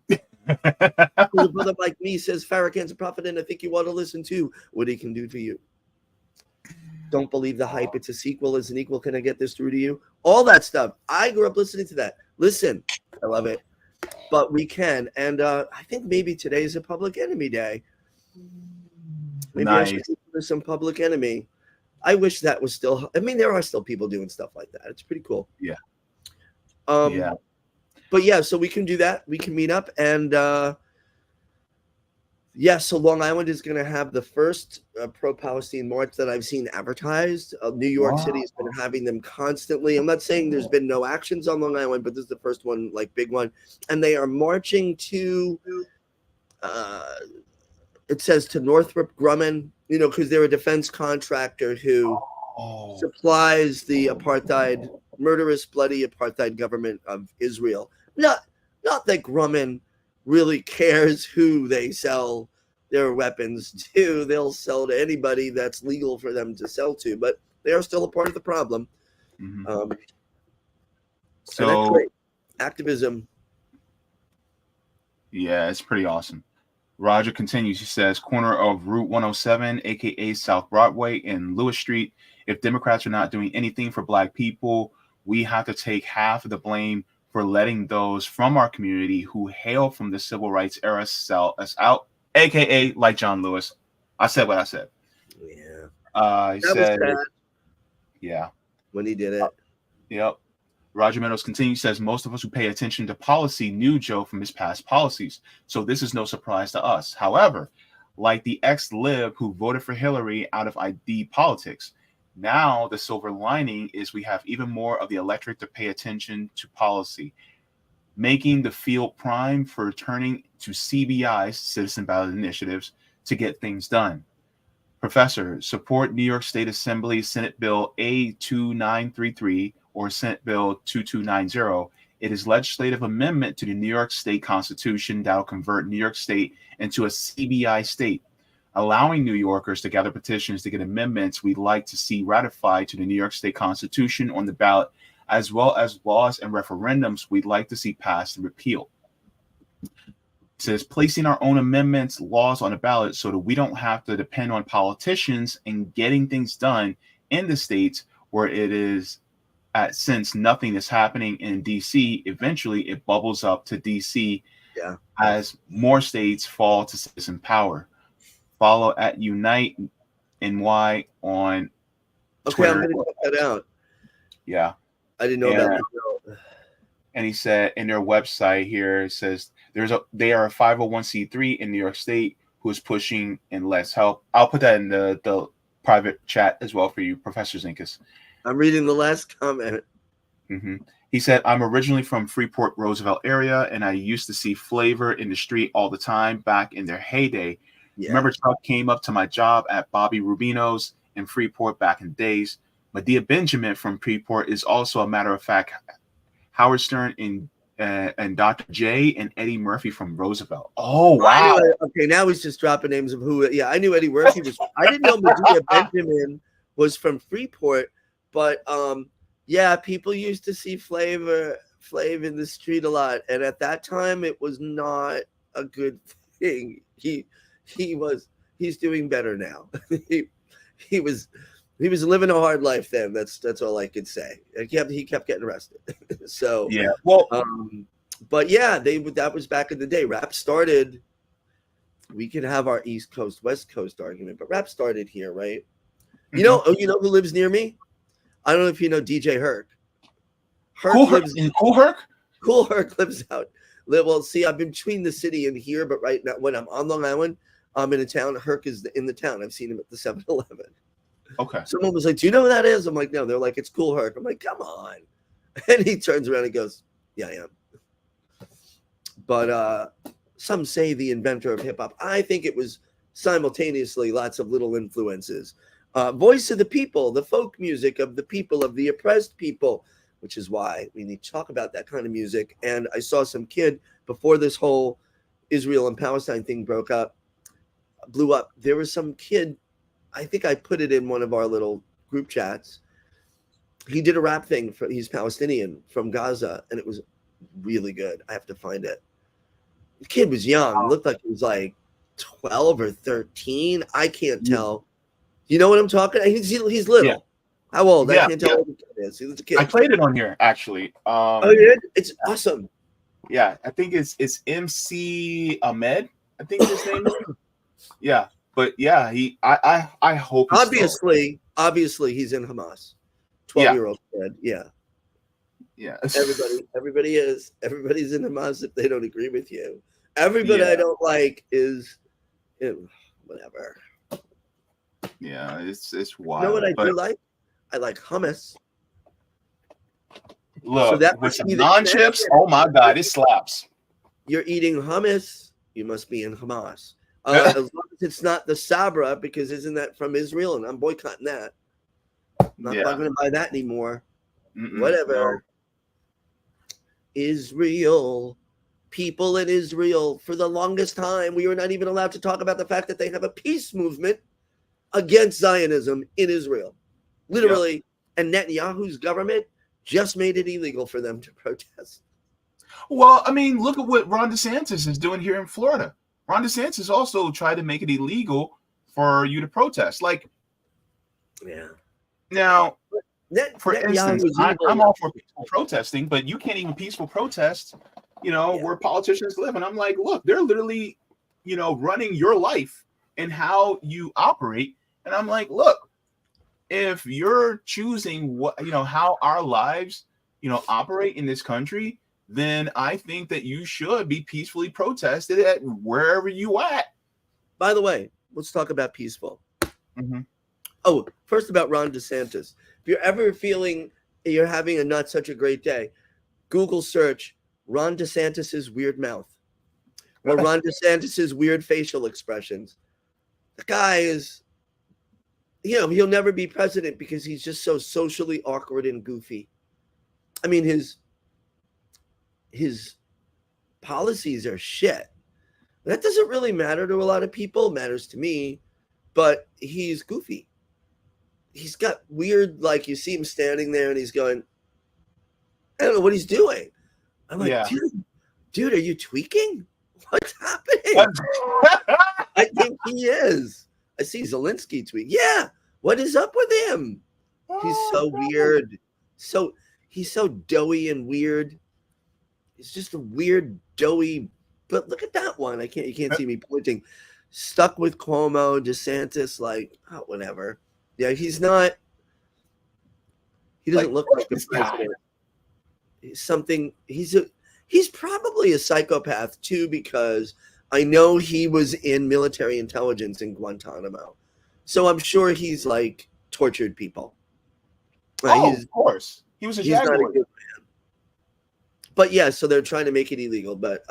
A brother like me says Farrakhan's a prophet, and I think you ought to listen to what he can do to you. Don't believe the hype. It's a sequel. Is an equal. Can I get this through to you? All that stuff. I grew up listening to that. Listen, I love it. But we can. And I think maybe today is a Public Enemy day. Maybe I should do some Public Enemy. I wish that was still. I mean, there are still people doing stuff like that. It's pretty cool. Yeah. Yeah. But yeah, so we can do that. We can meet up. And Yes, so Long Island is going to have the first pro-Palestine march that I've seen advertised. New York City has been having them constantly. I'm not saying there's been no actions on Long Island, but this is the first one, like big one. And they are marching to, it says to Northrop Grumman, you know, because they're a defense contractor who supplies the apartheid, murderous, bloody apartheid government of Israel. Not that Grumman really cares who they sell their weapons to. They'll sell to anybody that's legal for them to sell to, but they are still a part of the problem. Mm-hmm. So that's great. Activism. Yeah, it's pretty awesome. Roger continues. He says, corner of Route 107, aka South Broadway and Lewis Street. If Democrats are not doing anything for Black people, we have to take half of the blame for letting those from our community who hail from the civil rights era sell us out, aka like John Lewis. I said what I said. Yeah. He said, yeah. When he did it. Yep. Roger Meadows continues, says, most of us who pay attention to policy knew Joe from his past policies, so this is no surprise to us. However, like the ex-lib who voted for Hillary out of ID politics, now the silver lining is we have even more of the electorate to pay attention to policy, making the field prime for turning to CBI's, citizen ballot initiatives, to get things done. Professor, support New York State Assembly Senate Bill A2933 or Senate Bill 2290. It is legislative amendment to the New York State Constitution that will convert New York State into a CBI state, allowing New Yorkers to gather petitions to get amendments we'd like to see ratified to the New York State Constitution on the ballot, as well as laws and referendums we'd like to see passed and repealed. It says placing our own amendments, laws on the ballot so that we don't have to depend on politicians and getting things done in the states where it is since nothing is happening in DC, eventually it bubbles up to DC as more states fall to citizen power. Follow at Unite NY on Twitter. I'm going to check that out. Yeah. I didn't know about that. And he said in their website here, it says they are a 501c3 in New York State who is pushing and less help. I'll put that in the private chat as well for you, Professor Zenkus. I'm reading the last comment. Mm-hmm. He said, I'm originally from Freeport, Roosevelt area, and I used to see Flavor in the street all the time back in their heyday. Yeah. Remember, Chuck came up to my job at Bobby Rubino's in Freeport back in the days. Medea Benjamin from Freeport is also, a matter of fact, Howard Stern and Dr. J and Eddie Murphy from Roosevelt. Oh, wow. Okay, now he's just dropping names of who. Yeah, I knew Eddie Murphy was. I didn't know Medea Benjamin was from Freeport. But yeah, people used to see Flav in the street a lot, and at that time it was not a good thing. He's doing better now. he was living a hard life then. That's all I could say. He kept getting arrested. So yeah, well, but yeah, that was back in the day. Rap started. We could have our East Coast West Coast argument, but rap started here, right? Mm-hmm. You know who lives near me? I don't know if you know DJ Herc. Cool Herc? Cool Herc lives out. Well, see, I'm between the city and here, but right now, when I'm on Long Island, I'm in a town. Herc is in the town. I've seen him at the 7-Eleven. Okay. Someone was like, do you know who that is? I'm like, no. They're like, it's Cool Herc. I'm like, come on. And he turns around and goes, yeah, I am. But some say the inventor of hip hop. I think it was simultaneously lots of little influences. Voice of the people, the folk music of the people, of the oppressed people, which is why we need to talk about that kind of music. And I saw some kid before this whole Israel and Palestine thing blew up. There was some kid, I think I put it in one of our little group chats. He did a rap thing. He's Palestinian from Gaza, and it was really good. I have to find it. The kid was young. Looked like he was like 12 or 13. I can't tell. You know what I'm talking? He's little. Yeah. How old? Yeah, I can't tell what the kid is. He was a kid. I played it on here actually. Oh, you did? It's awesome. Yeah, I think it's MC Ahmed. I think his name is. Yeah, but yeah, I hope. Obviously, he's in Hamas. 12-year-old kid. Yeah. Yeah. Everybody is. Everybody's in Hamas if they don't agree with you. Everybody I don't like is Whatever. Yeah, it's You wild. know what I but do like? I like hummus. look, So that with must some be the non-chips, connection. oh my god, it slaps. You're eating hummus. You must be in Hamas. As long as it's not the Sabra, because isn't that from Israel? And I'm boycotting that. I'm not going to buy that anymore. Whatever. No. Israel. People in Israel. For the longest time, we were not even allowed to talk about the fact that they have a peace movement against Zionism in Israel. Literally. And Netanyahu's government just made it illegal for them to protest. Well, I mean, look at what Ron DeSantis is doing here in Florida. Ron DeSantis also tried to make it illegal for you to protest. Like, now, for instance, I'm all for peaceful protesting, but you can't even peaceful protest, where politicians live. And I'm like, look, they're literally, running your life and how you operate. And I'm like, look, if you're choosing how our lives, operate in this country, then I think that you should be peacefully protested at wherever you at. By the way, let's talk about peaceful. Mm-hmm. Oh, first about Ron DeSantis. If you're ever feeling you're having a not such a great day, Google search Ron DeSantis's weird mouth or Ron DeSantis's weird facial expressions. The guy is, he'll never be president because he's just so socially awkward and goofy. I mean, his policies are shit. That doesn't really matter to a lot of people. It matters to me, but he's goofy. He's got weird, like you see him standing there and he's going, I don't know what he's doing. I'm like, dude, are you tweaking? What's happening? I think he is. I see Zelensky tweet. Yeah, what is up with him? He's so weird. He's so doughy and weird. He's just a weird, doughy. But look at that one. You can't see me pointing. Stuck with Cuomo, DeSantis, whatever. Yeah, he's not. He doesn't look like a president. He's probably a psychopath too, because I know he was in military intelligence in Guantanamo. So I'm sure he's tortured people. Of course. He was a He's not a jaguar. good man. But yeah, so they're trying to make it illegal. But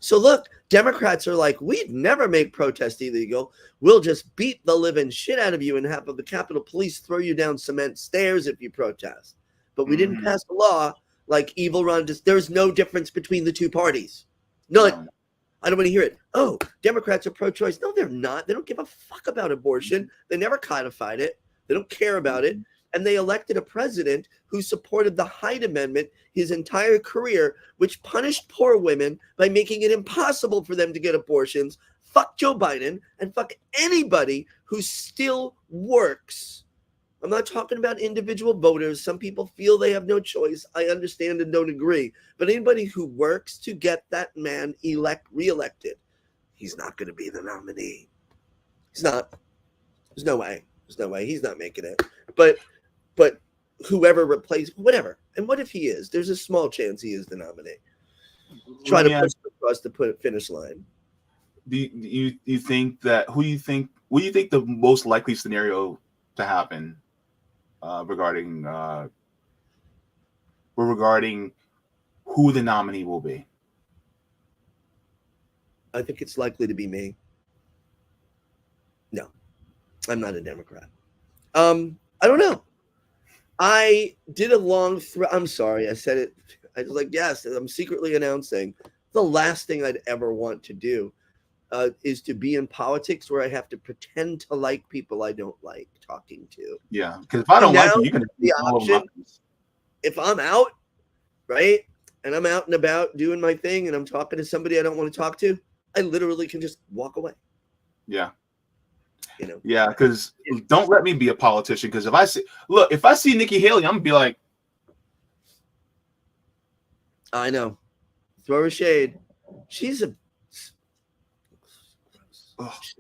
so look, Democrats are like, we'd never make protest illegal. We'll just beat the living shit out of you and have the Capitol Police throw you down cement stairs if you protest. But we didn't pass a law like evil Ron. There's no difference between the two parties. None. I don't want to hear it. Oh, Democrats are pro-choice. No, they're not. They don't give a fuck about abortion. They never codified it. They don't care about it. And they elected a president who supported the Hyde Amendment his entire career, which punished poor women by making it impossible for them to get abortions. Fuck Joe Biden and fuck anybody who still works. I'm not talking about individual voters. Some people feel they have no choice. I understand and don't agree. But anybody who works to get that man reelected, he's not going to be the nominee. He's not. There's no way. There's no way. He's not making it. But whoever replaces, whatever. And what if he is? There's a small chance he is the nominee. Try to push him across the finish line. Do you think that what do you think the most likely scenario to happen regarding who the nominee will be? I think it's likely to be me. No, I'm not a Democrat. I don't know. I did a long I'm sorry, I said it. I was like, yes, I'm secretly announcing the last thing I'd ever want to do is to be in politics where I have to pretend to like people I don't like talking to. Yeah, because if I don't like you can the option. If I'm out, right, and I'm out and about doing my thing and I'm talking to somebody I don't want to talk to, I literally can just walk away. Yeah. Yeah, because don't let me be a politician. Because if I see Nikki Haley, I'm gonna be like, I know, throw her shade. She's an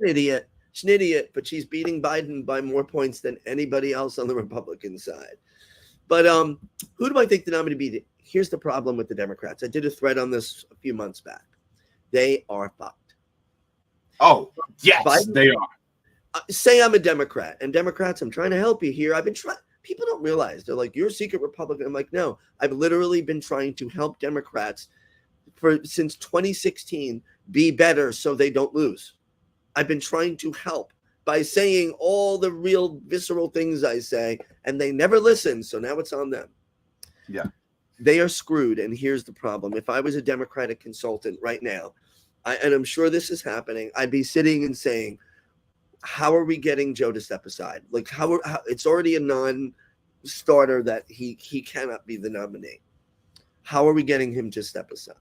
idiot. She's an idiot, but she's beating Biden by more points than anybody else on the Republican side. But who do I think the nominee be? Here's the problem with the Democrats. I did a thread on this a few months back. They are fucked. Oh, yes, Biden, they are. Say I'm a Democrat, and Democrats, I'm trying to help you here. I've been trying. People don't realize they're like, you're a secret Republican. I'm like, no, I've literally been trying to help Democrats since 2016 be better so they don't lose. I've been trying to help by saying all the real visceral things I say, and they never listen. So now it's on them. Yeah. They are screwed. And here's the problem. If I was a Democratic consultant right now, and I'm sure this is happening, I'd be sitting and saying, how are we getting Joe to step aside? Like how it's already a non-starter that he cannot be the nominee. How are we getting him to step aside?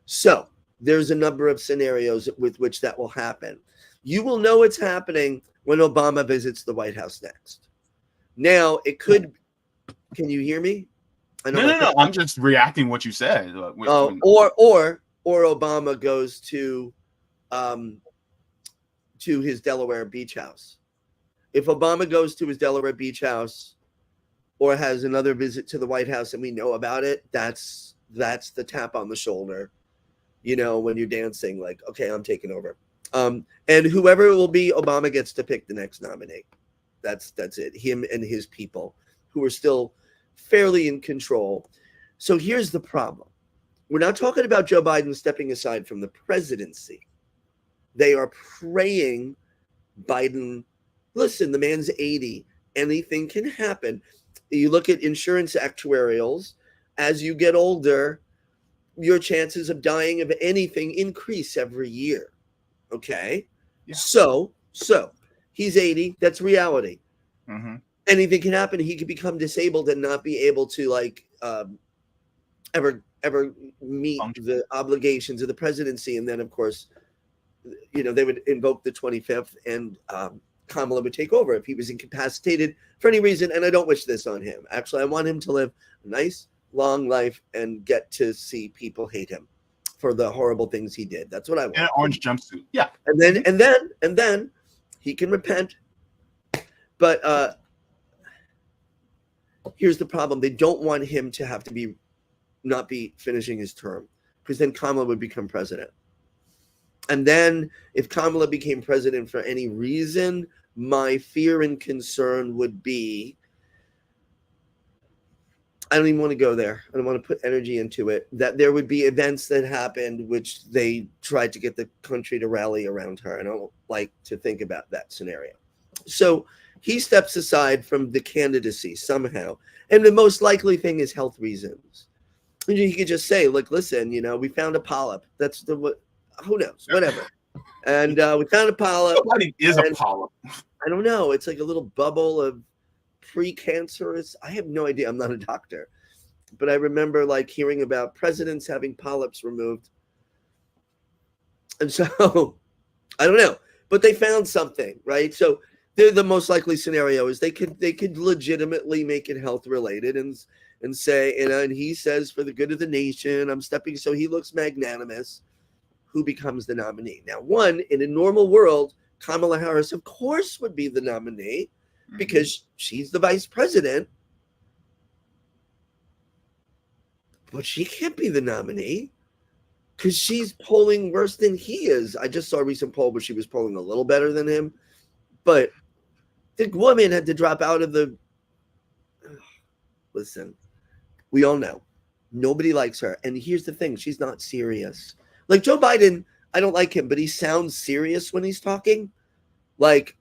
So there's a number of scenarios with which that will happen. You will know it's happening when Obama visits the White House next. Now it could. Can you hear me? No. I'm just reacting what you said. Or Obama goes to his Delaware beach house. If Obama goes to his Delaware beach house or has another visit to the White House and we know about it, that's the tap on the shoulder, you know, when you're dancing, like, okay, I'm taking over. And whoever it will be, Obama gets to pick the next nominee. That's it. Him and his people who are still fairly in control. So here's the problem. We're not talking about Joe Biden stepping aside from the presidency. They are praying Biden, listen, the man's 80. Anything can happen. You look at insurance actuarials. As you get older, your chances of dying of anything increase every year. Okay? Yeah. So he's 80. That's reality. Mm-hmm. Anything can happen. He could become disabled and not be able to ever meet the obligations of the presidency. And then, of course, you know, they would invoke the 25th and Kamala would take over if he was incapacitated for any reason. And I don't wish this on him. Actually, I want him to live a nice, long life and get to see people hate him for the horrible things he did. That's what I want. And an orange jumpsuit. Yeah. And then he can repent. But here's the problem. They don't want him to have to not be finishing his term, because then Kamala would become president. And then if Kamala became president for any reason, my fear and concern would be, I don't even want to go there. I don't want to put energy into it, that there would be events that happened which they tried to get the country to rally around her. And I don't like to think about that scenario. So he steps aside from the candidacy somehow. And the most likely thing is health reasons. And he could just say, like, listen, you know, we found a polyp. That's who knows, whatever. And we found a polyp. What is a polyp? I don't know. It's like a little bubble of precancerous. I have no idea. I'm not a doctor. But I remember like hearing about presidents having polyps removed. And so I don't know. But they found something, right? So they're the most likely scenario is they could legitimately make it health related and say, and he says, for the good of the nation, I'm stepping, so he looks magnanimous. Who becomes the nominee? Now, in a normal world, Kamala Harris, of course, would be the nominee because she's the vice president. But she can't be the nominee because she's polling worse than he is. I just saw a recent poll where she was polling a little better than him. But the woman had to drop out of the... Listen, we all know. Nobody likes her. And here's the thing. She's not serious. Like Joe Biden, I don't like him, but he sounds serious when he's talking. Like,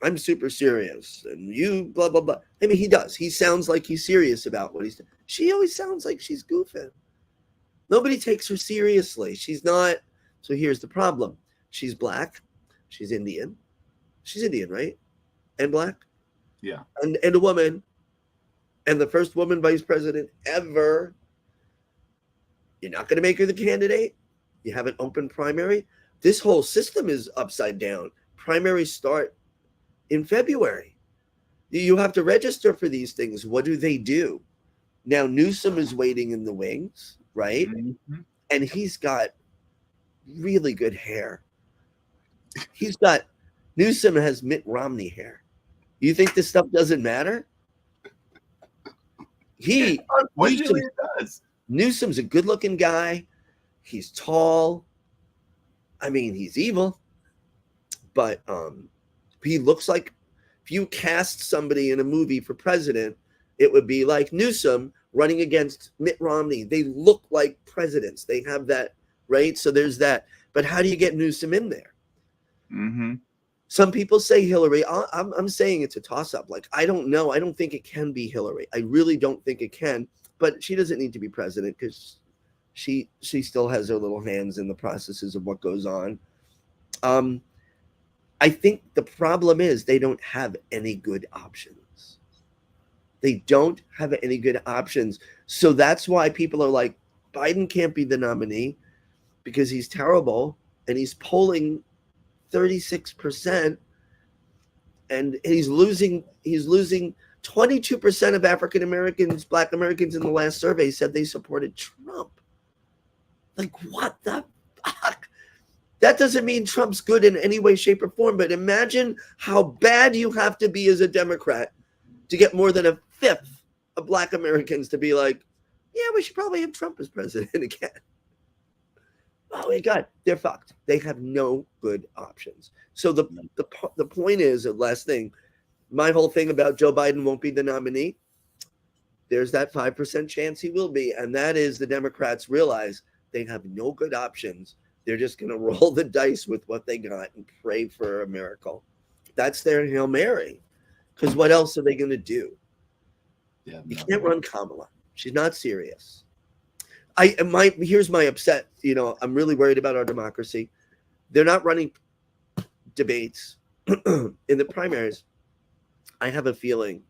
I'm super serious. And you blah, blah, blah. I mean, he does. He sounds like he's serious about what he's doing. She always sounds like she's goofing. Nobody takes her seriously. She's not. So here's the problem. She's black. She's Indian. She's Indian, right? And black. Yeah. And a woman. And the first woman vice president ever. You're not going to make her the candidate. You have an open primary. This whole system is upside down. Primaries start in February. You have to register for these things. What do they do? Now, Newsom is waiting in the wings, right? Mm-hmm. And he's got really good hair. Newsom has Mitt Romney hair. You think this stuff doesn't matter? Unfortunately, it does. Newsom's a good-looking guy. He's tall. I mean, he's evil. but he looks like, if you cast somebody in a movie for president, it would be like Newsom running against Mitt Romney. They look like presidents. They have that, right? So there's that. But how do you get Newsom in there? Mm-hmm. Some people say Hillary. I'm saying it's a toss-up. Like, I don't know. I don't think it can be Hillary. I really don't think it can. But she doesn't need to be president because she still has her little hands in the processes of what goes on. I think the problem is they don't have any good options. They don't have any good options. So that's why people are like, Biden can't be the nominee because he's terrible and he's polling 36%, and he's losing 22% of African Americans, Black Americans in the last survey said they supported Trump. Like, what the fuck? That doesn't mean Trump's good in any way, shape, or form, but imagine how bad you have to be as a Democrat to get more than a fifth of Black Americans to be like, yeah, we should probably have Trump as president again. Oh my God, they're fucked. They have no good options. So the point is, the last thing, my whole thing about Joe Biden won't be the nominee, there's that 5% chance he will be. And that is the Democrats realize they have no good options. They're just going to roll the dice with what they got and pray for a miracle. That's their Hail Mary. Because what else are they going to do? Yeah, you can't run Kamala. She's not serious. Here's my upset. I'm really worried about our democracy. They're not running debates in the primaries. I have a feeling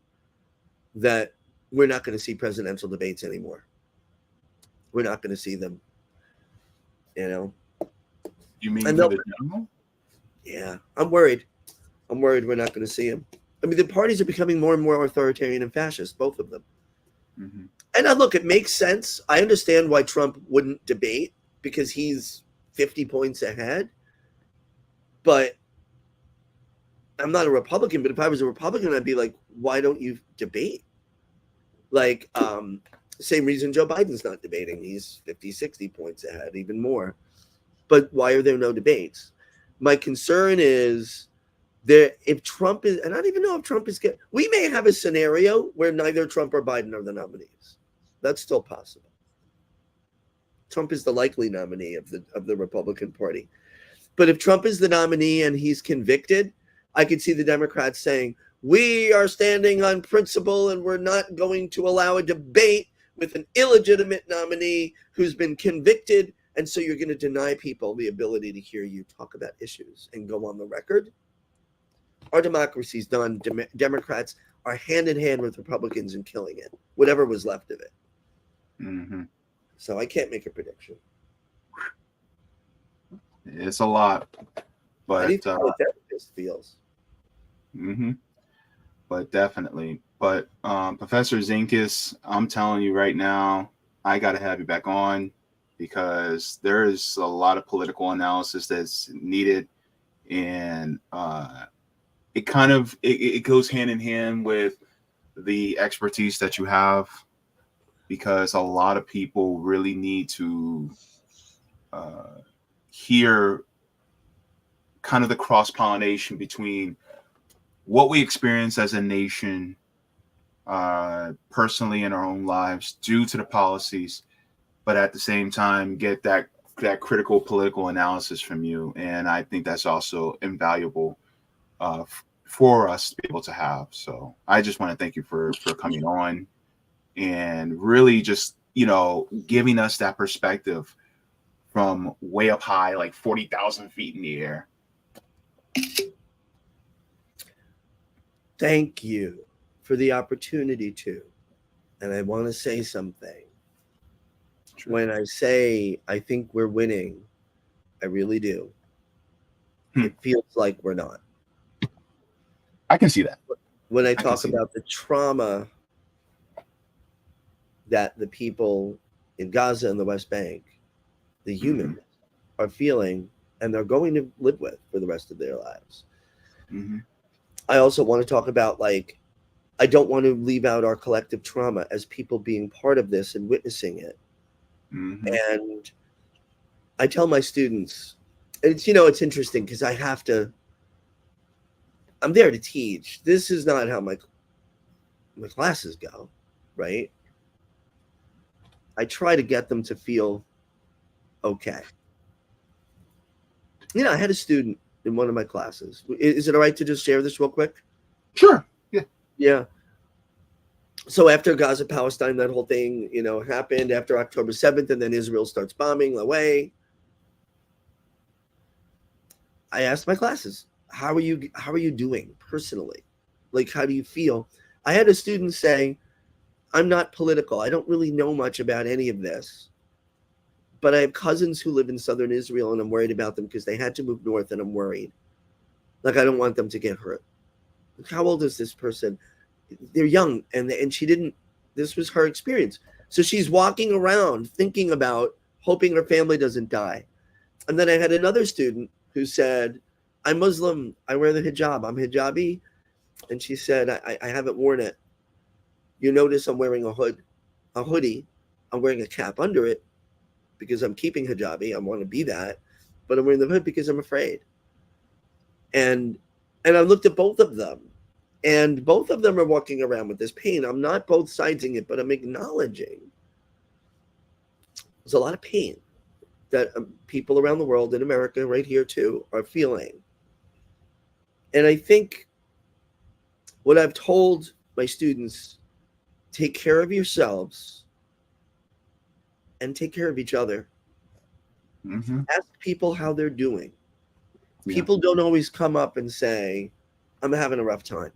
that we're not going to see presidential debates anymore. We're not going to see them. You mean for the general? Yeah, I'm worried. We're not going to see them. I mean, the parties are becoming more and more authoritarian and fascist, both of them. Mm-hmm. And look, it makes sense. I understand why Trump wouldn't debate because he's 50 points ahead. But I'm not a Republican, but if I was a Republican, I'd be like, why don't you debate? Like, same reason Joe Biden's not debating. He's 50, 60 points ahead, even more. But why are there no debates? My concern is if Trump is, and I don't even know if Trump is we may have a scenario where neither Trump or Biden are the nominees. That's still possible. Trump is the likely nominee of the Republican Party. But if Trump is the nominee and he's convicted, I could see the Democrats saying, we are standing on principle and we're not going to allow a debate with an illegitimate nominee who's been convicted. And so you're going to deny people the ability to hear you talk about issues and go on the record. Our democracy's done. Democrats are hand in hand with Republicans in killing it, whatever was left of it. Mm-hmm. So I can't make a prediction. It's a lot, but how a therapist feels. Mm-hmm. But definitely. But Professor Zenkus, I'm telling you right now, I got to have you back on because there is a lot of political analysis that's needed, and it kind of it goes hand in hand with the expertise that you have, because a lot of people really need to hear kind of the cross-pollination between what we experience as a nation personally in our own lives due to the policies, but at the same time get that critical political analysis from you. And I think that's also invaluable for us to be able to have. So I just want to thank you for coming on and really just, giving us that perspective from way up high, like 40,000 feet in the air. Thank you for the opportunity to. And I want to say something. True. When I say I think we're winning, I really do. It feels like we're not. I can see that. When I talk about the trauma that the people in Gaza and the West Bank, the humans, are feeling and they're going to live with for the rest of their lives. Mm-hmm. I also want to talk about, I don't want to leave out our collective trauma as people being part of this and witnessing it. Mm-hmm. And I tell my students, and it's interesting because I have to I'm there to teach. This is not how my classes go, right? I try to get them to feel okay. You know, I had a student in one of my classes. Is it all right to just share this real quick? Sure. Yeah. Yeah. So after Gaza, Palestine, that whole thing, you know, happened after October 7th, and then Israel starts bombing away. I asked my classes, how are you doing personally? Like, how do you feel? I had a student say, I'm not political. I don't really know much about any of this, but I have cousins who live in southern Israel, and I'm worried about them because they had to move north, and I'm worried. Like, I don't want them to get hurt. How old is this person? They're young, and she didn't, this was her experience. So she's walking around thinking about hoping her family doesn't die. And then I had another student who said, I'm Muslim, I wear the hijab, I'm hijabi. And she said, I haven't worn it. You notice I'm wearing a hoodie, I'm wearing a cap under it because I'm keeping hijabi, I want to be that, but I'm wearing the hood because I'm afraid. And I looked at both of them, and both of them are walking around with this pain. I'm not both siding it, but I'm acknowledging there's a lot of pain that people around the world, in America, right here too, are feeling. And I think what I've told my students, take care of yourselves and take care of each other. Mm-hmm. Ask people how they're doing. Yeah. People don't always come up and say, I'm having a rough time.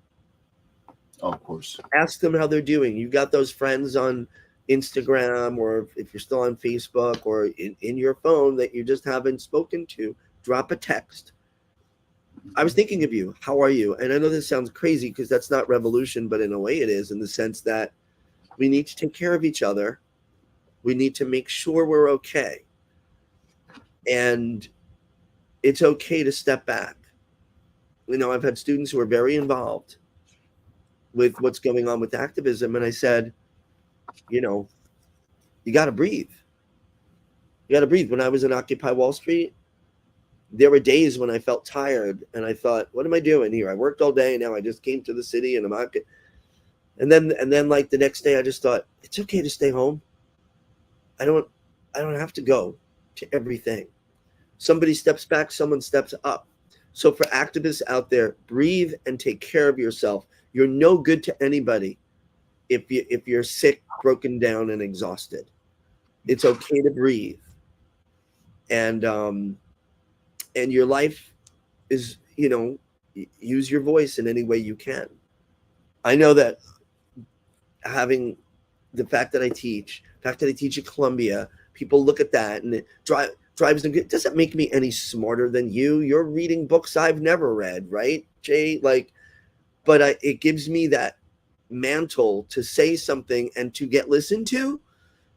Oh, of course. Ask them how they're doing. You got those friends on Instagram, or if you're still on Facebook, or in your phone that you just haven't spoken to, drop a text. I was thinking of you. How are you? And I know this sounds crazy because that's not revolution, but in a way it is, in the sense that we need to take care of each other. We need to make sure we're okay. And it's okay to step back. You know, I've had students who are very involved with what's going on with activism. And I said, you know, you got to breathe. You got to breathe. When I was in Occupy Wall Street, there were days when I felt tired and I thought, what am I doing here? I worked all day. Now I just came to the city and I'm out. And then like the next day I just thought, it's okay to stay home. I don't have to go to everything. Somebody steps back, someone steps up. So for activists out there, breathe and take care of yourself. You're no good to anybody if you're sick, broken down, and exhausted. It's okay to breathe. And your life is, you know, use your voice in any way you can. I know that having the fact that I teach at Columbia, people look at that and it drives them. It doesn't make me any smarter than you. You're reading books I've never read, right, Jay? Like, but it gives me that mantle to say something and to get listened to.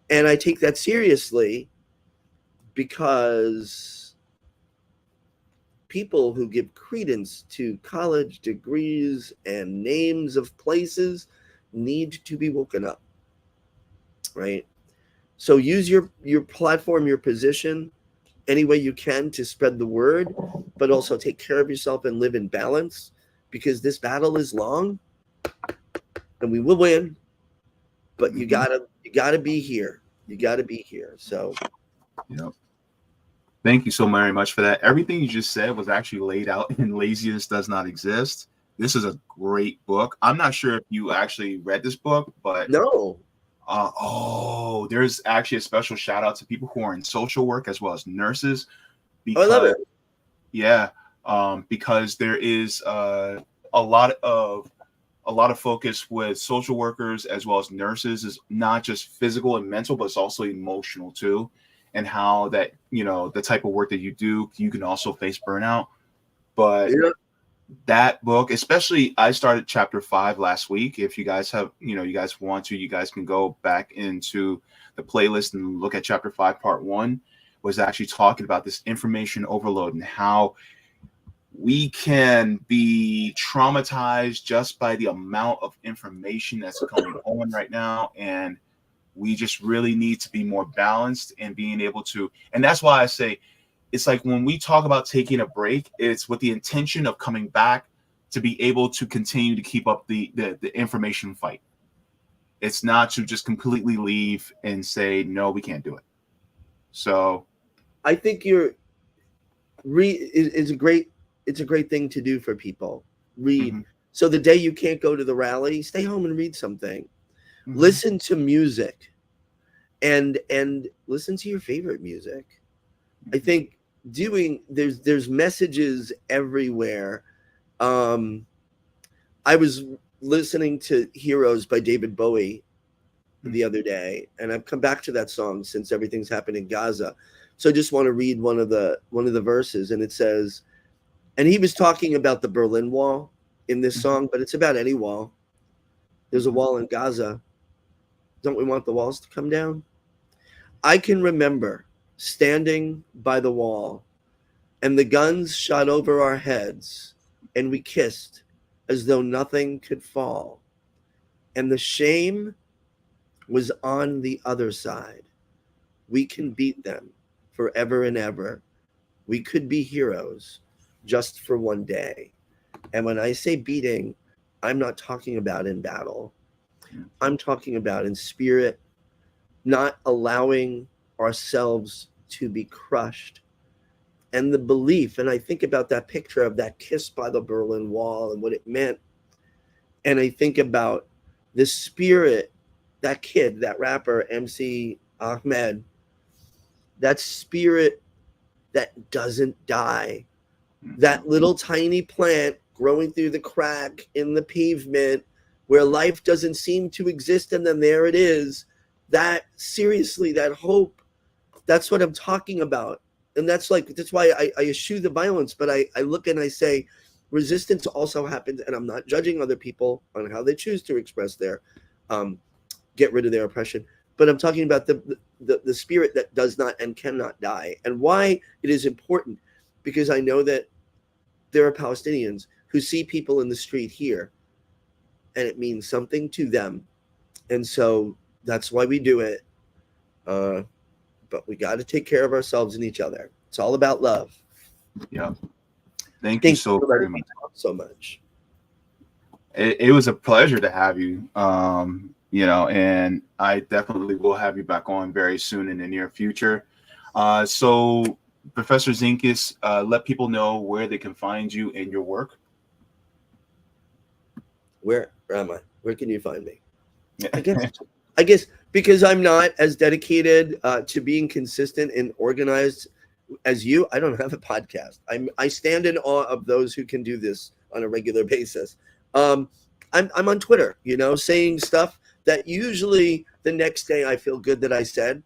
And I take that seriously because people who give credence to college degrees and names of places need to be woken up, right? So use your platform, your position, any way you can to spread the word, but also take care of yourself and live in balance, because this battle is long and we will win, but you gotta be here. You gotta be here. So, yep. Thank you so very much for that. Everything you just said was actually laid out in Laziness Does Not Exist. This is a great book. I'm not sure if you actually read this book, but no. There's actually a special shout out to people who are in social work as well as nurses. Because, I love it. Yeah, because there is a lot of focus with social workers as well as nurses is not just physical and mental, but it's also emotional too, and how that, you know, the type of work that you do, you can also face burnout. But yeah. That book, especially, I started chapter 5 last week. If you guys have, you guys want to, you guys can go back into the playlist and look at chapter 5, part 1, was actually talking about this information overload and how we can be traumatized just by the amount of information that's going on right now. And we just really need to be more balanced and being able to, and that's why I say, it's like when we talk about taking a break, it's with the intention of coming back to be able to continue to keep up the information fight. It's not to just completely leave and say, no, we can't do it. So I think it's a great thing to do for people. Read. Mm-hmm. So the day you can't go to the rally, stay home and read something. Mm-hmm. Listen to music, and listen to your favorite music. I think there's messages everywhere. I was listening to Heroes by David Bowie the other day, and I've come back to that song since everything's happened in Gaza. So I just want to read one of the verses, and it says, and he was talking about the Berlin Wall in this song, but it's about any wall. There's a wall in Gaza. Don't we want the walls to come down? I can remember standing by the wall, and the guns shot over our heads, and we kissed as though nothing could fall. And the shame was on the other side. We can beat them forever and ever. We could be heroes just for one day. And when I say beating, I'm not talking about in battle. I'm talking about in spirit, not allowing ourselves to be crushed. And the belief, and I think about that picture of that kiss by the Berlin Wall and what it meant. And I think about the spirit, that kid, that rapper, MC Ahmed, that spirit that doesn't die, that little tiny plant growing through the crack in the pavement where life doesn't seem to exist, and then there it is. That, seriously, that hope, that's what I'm talking about. And that's why I eschew the violence, but I look and I say, resistance also happens, and I'm not judging other people on how they choose to express their, get rid of their oppression, but I'm talking about the spirit that does not and cannot die. And why it is important, because I know that there are Palestinians who see people in the street here, and it means something to them. And so that's why we do it. But we got to take care of ourselves and each other. It's all about love. Yeah. Thank you so very much. So much. It was a pleasure to have you. And I definitely will have you back on very soon in the near future. So Professor Zenkus, let people know where they can find you and your work. Where am I? Where can you find me? I guess because I'm not as dedicated to being consistent and organized as you, I don't have a podcast. I stand in awe of those who can do this on a regular basis. I'm on Twitter, saying stuff that usually the next day I feel good that I said,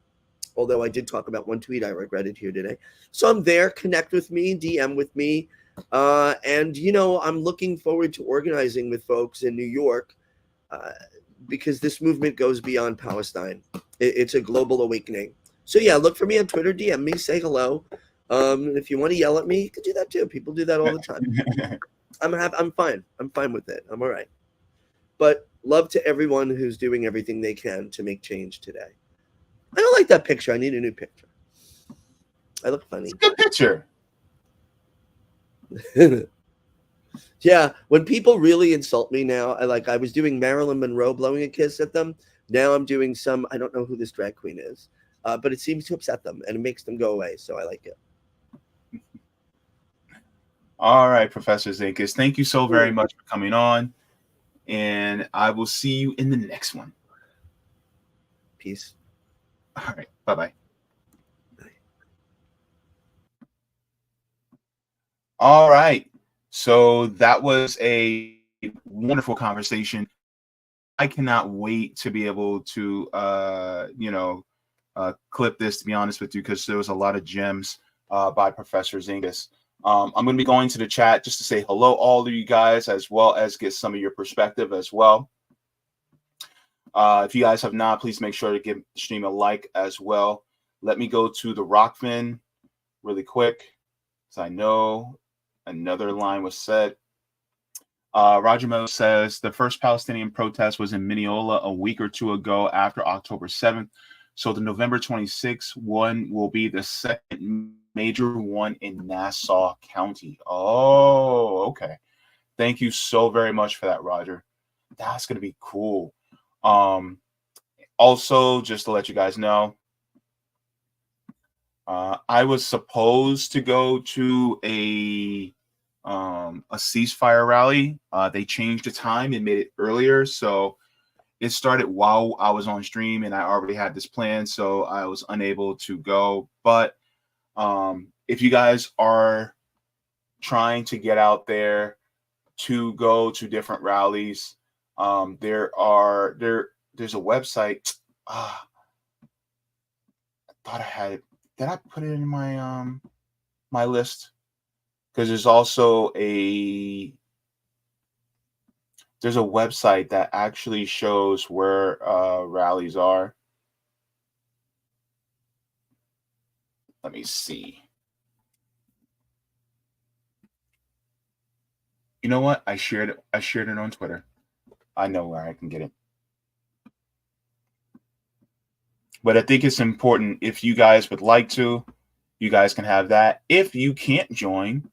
although I did talk about one tweet I regretted here today. So I'm there, connect with me, DM with me. And I'm looking forward to organizing with folks in New York because this movement goes beyond Palestine. It's a global awakening. So yeah, look for me on Twitter, DM me, say hello. If you want to yell at me, you can do that too. People do that all the time. I'm fine. I'm fine with it. I'm all right. But love to everyone who's doing everything they can to make change today. I don't like that picture. I need a new picture. I look funny. It's a good picture. Yeah, when people really insult me now, I was doing Marilyn Monroe blowing a kiss at them. Now I'm doing I don't know who this drag queen is, but it seems to upset them and it makes them go away. So I like it. All right, Professor Zenkus, thank you so very much for coming on, and I will see you in the next one. Peace. All right, bye-bye. All right, so that was a wonderful conversation. I cannot wait to be able to, clip this, to be honest with you, because there was a lot of gems by Professor Zenkus. I'm going to be going to the chat just to say hello, all of you guys, as well as get some of your perspective as well. If you guys have not, please make sure to give the stream a like as well. Let me go to the Rockfin really quick, because I know another line was said. Roger Mo says the first Palestinian protest was in Mineola a week or two ago after October 7th. So the November 26th one will be the second major one in Nassau County. Oh, okay. Thank you so very much for that, Roger. That's going to be cool. Also, just to let you guys know, I was supposed to go to a ceasefire rally. They changed the time and made it earlier, so it started while I was on stream, and I already had this plan, so I was unable to go. But if you guys are trying to get out there to go to different rallies, there's a website. I thought I had it. Did I put it in my my list? Because there's also a website that actually shows where rallies are. Let me see. You know what? I shared it on Twitter. I know where I can get it. But I think it's important, if you guys would like to, you guys can have that. If you can't join,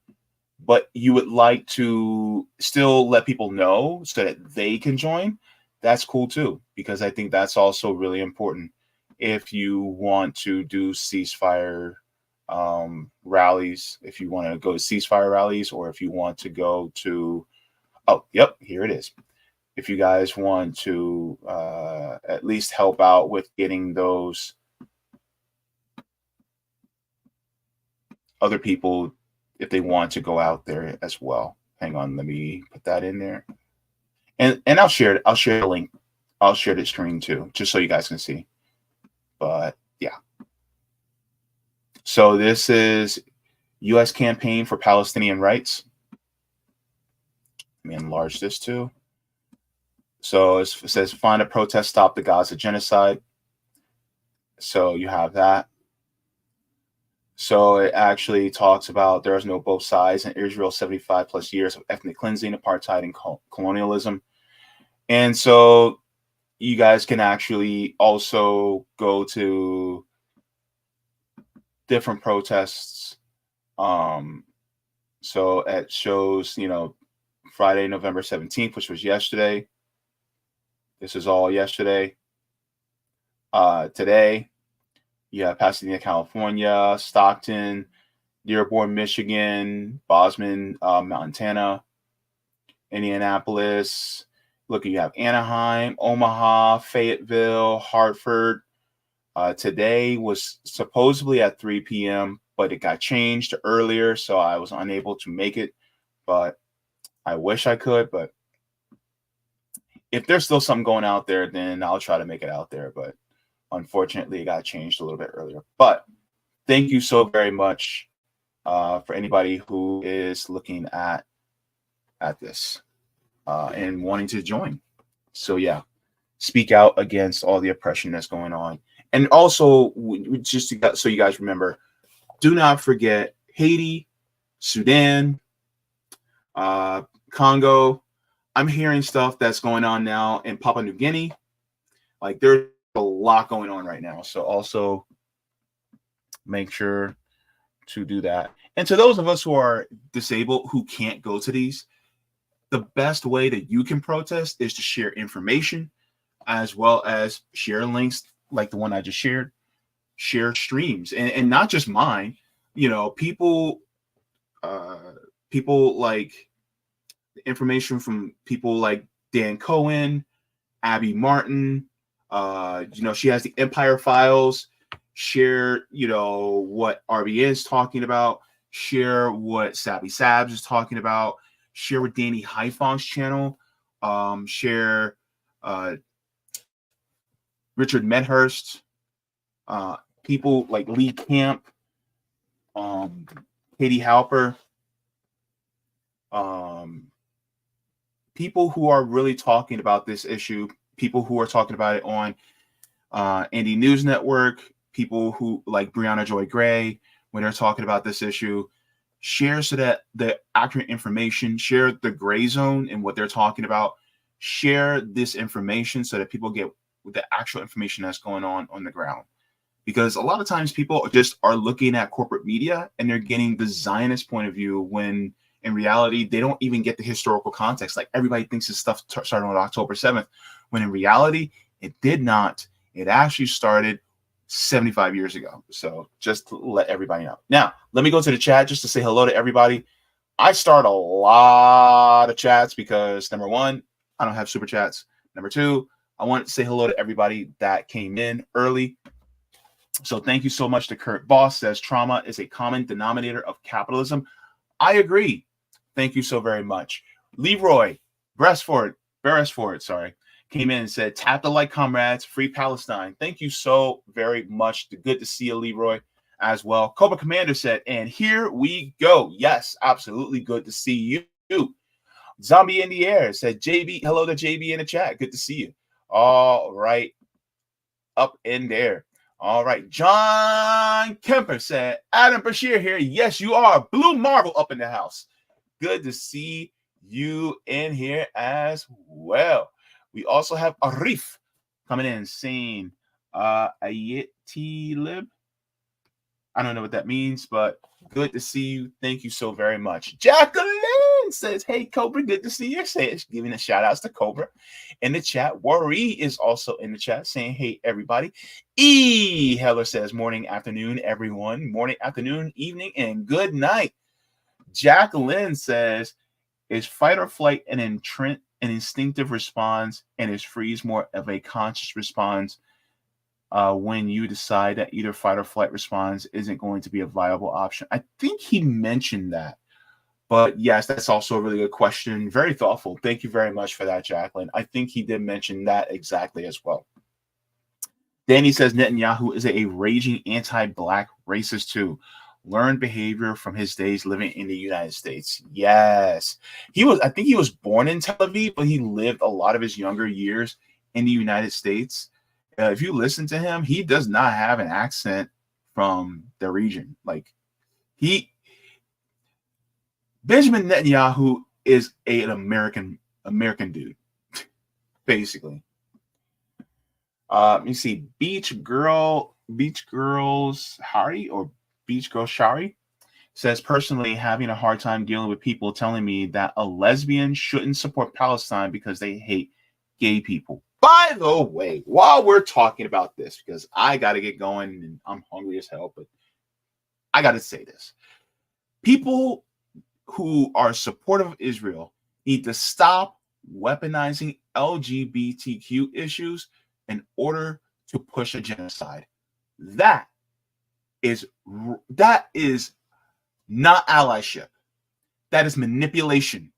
but you would like to still let people know so that they can join, that's cool too, because I think that's also really important. If you want to do ceasefire rallies, if you want to go to ceasefire rallies, or if you want to go to, oh, yep, here it is. If you guys want to at least help out with getting those other people, if they want to go out there as well. Hang on, let me put that in there. And I'll share it. I'll share the link. I'll share the screen too, just so you guys can see. But yeah. So this is U.S. Campaign for Palestinian Rights. Let me enlarge this too. So it says, find a protest, stop the Gaza genocide. So you have that. So it actually talks about there is no both sides in Israel's 75 plus years of ethnic cleansing, apartheid, and colonialism. And so you guys can actually also go to different protests. So it shows, Friday, November 17th, which was yesterday. This is all yesterday. Today, you have Pasadena, California, Stockton, Dearborn, Michigan, Bozeman, Montana, Indianapolis. Look, you have Anaheim, Omaha, Fayetteville, Hartford. Today was supposedly at 3 p.m., but it got changed earlier, so I was unable to make it. But I wish I could, but if there's still something going out there, then I'll try to make it out there. But unfortunately, it got changed a little bit earlier. But thank you so very much for anybody who is looking at this and wanting to join. So yeah, speak out against all the oppression that's going on. And also, just so you guys remember, do not forget Haiti, Sudan, Congo. I'm hearing stuff that's going on now in Papua New Guinea. Like, there's a lot going on right now. So also make sure to do that. And to those of us who are disabled, who can't go to these, the best way that you can protest is to share information, as well as share links like the one I just shared, share streams, and not just mine. People like information from people like Dan Cohen, Abby Martin. She has the Empire Files. Share, what RBN is talking about. Share what Sabby Sabs is talking about. Share with Danny Hyphont's channel. Share Richard Medhurst. People like Lee Camp, Katie Halper. People who are really talking about this issue, people who are talking about it on Indie News Network, people who like Brianna Joy Gray, when they're talking about this issue, share so that the accurate information, share the gray zone and what they're talking about, share this information so that people get the actual information that's going on the ground. Because a lot of times people just are looking at corporate media and they're getting the Zionist point of view when in reality, they don't even get the historical context. Like everybody thinks this stuff started on October 7th, when in reality, it did not. It actually started 75 years ago. So just to let everybody know. Now, let me go to the chat just to say hello to everybody. I start a lot of chats because number one, I don't have super chats. Number two, I want to say hello to everybody that came in early. So thank you so much to Kurt Boss. Says trauma is a common denominator of capitalism. I agree. Thank you so very much. Leroy Beresford, sorry, came in and said, tap the like, comrades, free Palestine. Thank you so very much. Good to see you, Leroy, as well. Cobra Commander said, and here we go. Yes, absolutely good to see you. Zombie in the air said, JB, hello to JB in the chat. Good to see you. All right. Up in there. All right. John Kemper said, Adam Bashir here. Yes, you are. Blue Marvel up in the house. Good to see you in here as well. We also have Arif coming in saying, Ayeti Lib. I don't know what that means, but good to see you. Thank you so very much. Jacqueline says, hey, Cobra, good to see you. Giving a shout outs to Cobra in the chat. Worry is also in the chat saying, hey, everybody. E. Heller says, morning, afternoon, everyone. Morning, afternoon, evening, and good night. Jacqueline says, is fight or flight an instinctive response, and is freeze more of a conscious response when you decide that either fight or flight response isn't going to be a viable option? I think he mentioned that. But yes, that's also a really good question. Very thoughtful. Thank you very much for that, Jacqueline. I think he did mention that exactly as well. Danny says Netanyahu is a raging anti-black racist too. Learned behavior from his days living in the United States. Yes. I think he was born in Tel Aviv, but he lived a lot of his younger years in the United States. If you listen to him, he does not have an accent from the region. Like Benjamin Netanyahu is an American dude, basically. Let me see. Beach Girls Hari or Beach Girl Shari says, personally having a hard time dealing with people telling me that a lesbian shouldn't support Palestine because they hate gay people. By the way, while we're talking about this, because I got to get going and I'm hungry as hell, but I got to say this. People who are supportive of Israel need to stop weaponizing LGBTQ issues in order to push a genocide. That is not allyship. That is manipulation.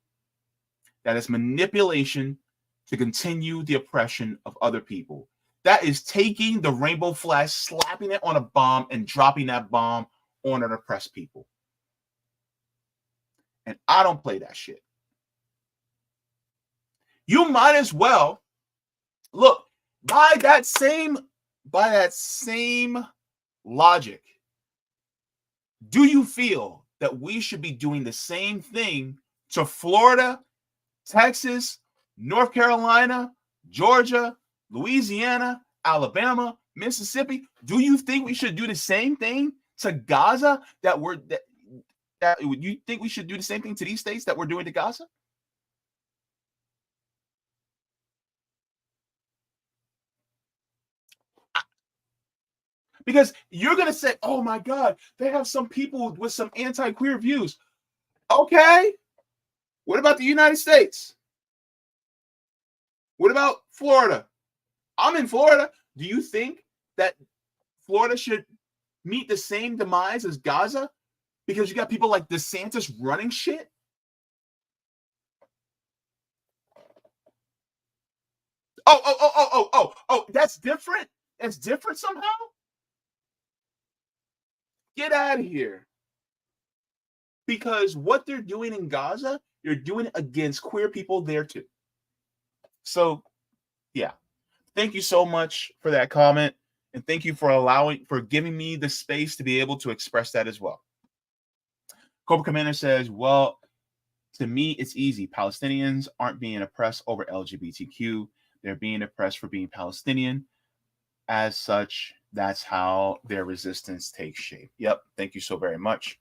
That is manipulation to continue the oppression of other people. That is taking the rainbow flag, slapping it on a bomb, and dropping that bomb on an oppressed people. And I don't play that shit. You might as well look by that same logic. Do you feel that we should be doing the same thing to Florida, Texas, North Carolina, Georgia, Louisiana, Alabama, Mississippi? Do you think we should do the same thing to Gaza that you think we should do the same thing to these states that we're doing to Gaza? Because you're going to say, oh my God, they have some people with some anti-queer views. Okay. What about the United States? What about Florida? I'm in Florida. Do you think that Florida should meet the same demise as Gaza? Because you got people like DeSantis running shit? Oh, that's different? That's different somehow? Get out of here. Because what they're doing in Gaza, you're doing it against queer people there too. So, yeah. Thank you so much for that comment. And thank you for giving me the space to be able to express that as well. Cobra Commander says, well, to me, it's easy. Palestinians aren't being oppressed over LGBTQ. They're being oppressed for being Palestinian. As such, that's how their resistance takes shape. Yep. Thank you so very much.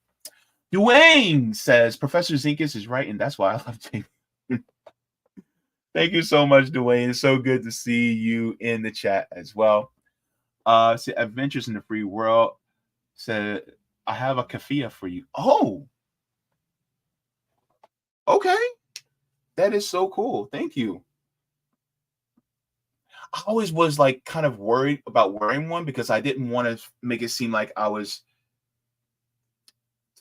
Dwayne says Professor Zenkus is right, and that's why I love Jaybefaunt. Thank you so much, Dwayne. It's so good to see you in the chat as well. So Adventures in the Free World said, I have a kafia for you. Oh, okay. That is so cool. Thank you. I always was like kind of worried about wearing one because I didn't want to make it seem like I was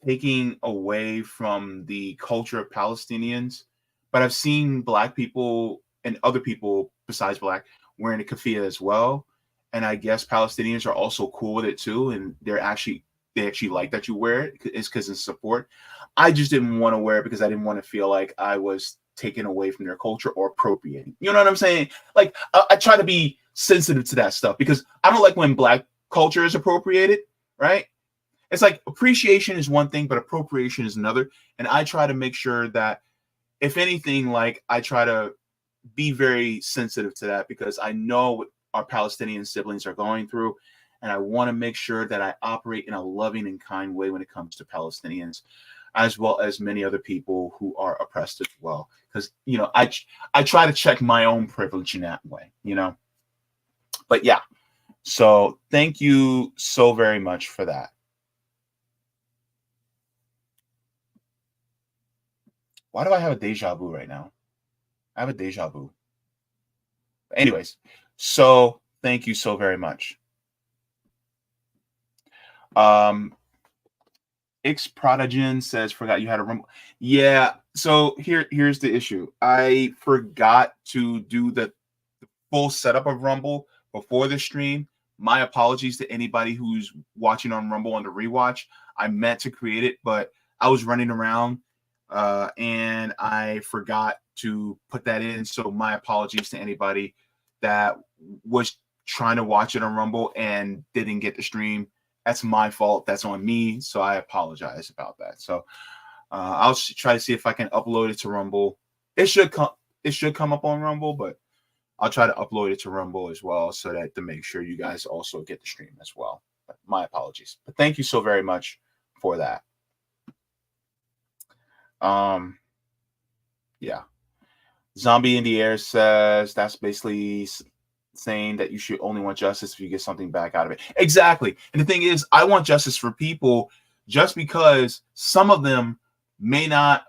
taking away from the culture of Palestinians. But I've seen Black people and other people besides Black wearing a keffiyeh as well. And I guess Palestinians are also cool with it too. And they actually like that you wear it. It's because it's support. I just didn't want to wear it because I didn't want to feel like I was taken away from their culture or appropriating. You know what I'm saying? Like I try to be sensitive to that stuff because I don't like when Black culture is appropriated, right? It's like appreciation is one thing, but appropriation is another. And I try to make sure that, if anything, like I try to be very sensitive to that because I know what our Palestinian siblings are going through. And I want to make sure that I operate in a loving and kind way when it comes to Palestinians, as well as many other people who are oppressed as well. Because, you know, I try to check my own privilege in that way, you know. But yeah, so thank you so very much for that. Why do I have a deja vu right now? I have a deja vu. Anyways, so thank you so very much. X Prodigen says, forgot you had a rumble. Yeah, so here's the issue. I forgot to do the full setup of Rumble before the stream. My apologies to anybody who's watching on Rumble on the rewatch. I meant to create it, but I was running around and I forgot to put that in. So my apologies to anybody that was trying to watch it on Rumble and didn't get the stream. That's my fault. That's on me. So I apologize about that. So I'll try to see if I can upload it to Rumble. It should come up on Rumble, but I'll try to upload it to Rumble as well so that to make sure you guys also get the stream as well. But my apologies. But thank you so very much for that. Yeah. Zombie in the Air says that's basically saying that you should only want justice if you get something back out of it. Exactly. And the thing is, I want justice for people just because some of them may not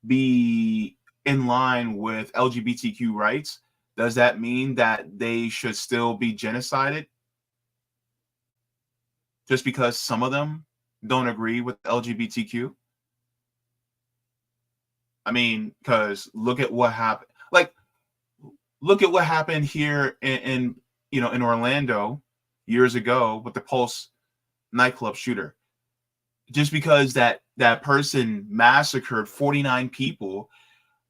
be in line with LGBTQ rights. Does that mean that they should still be genocided? Just because some of them don't agree with LGBTQ? I mean, because look at what happened. Like, look at what happened here in Orlando years ago with the Pulse nightclub shooter. Just because that person massacred 49 people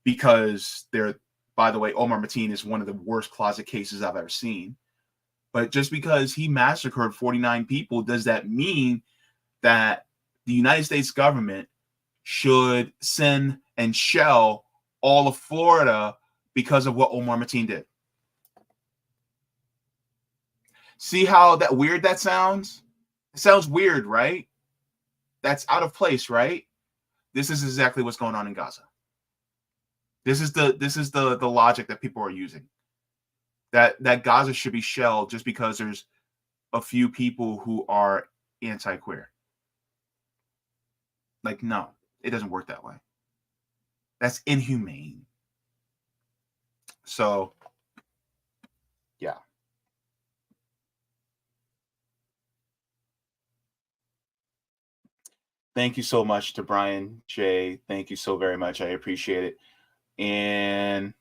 because they're, by the way, Omar Mateen is one of the worst closet cases I've ever seen. But just because he massacred 49 people, does that mean that the United States government should send and shell all of Florida because of what Omar Mateen did? See how weird that sounds? It sounds weird, right? That's out of place, right? This is exactly what's going on in Gaza. This is the logic that people are using. That Gaza should be shelled just because there's a few people who are anti-queer. Like, no, it doesn't work that way. That's inhumane. So, yeah. Thank you so much to Brian J. Thank you so very much. I appreciate it. And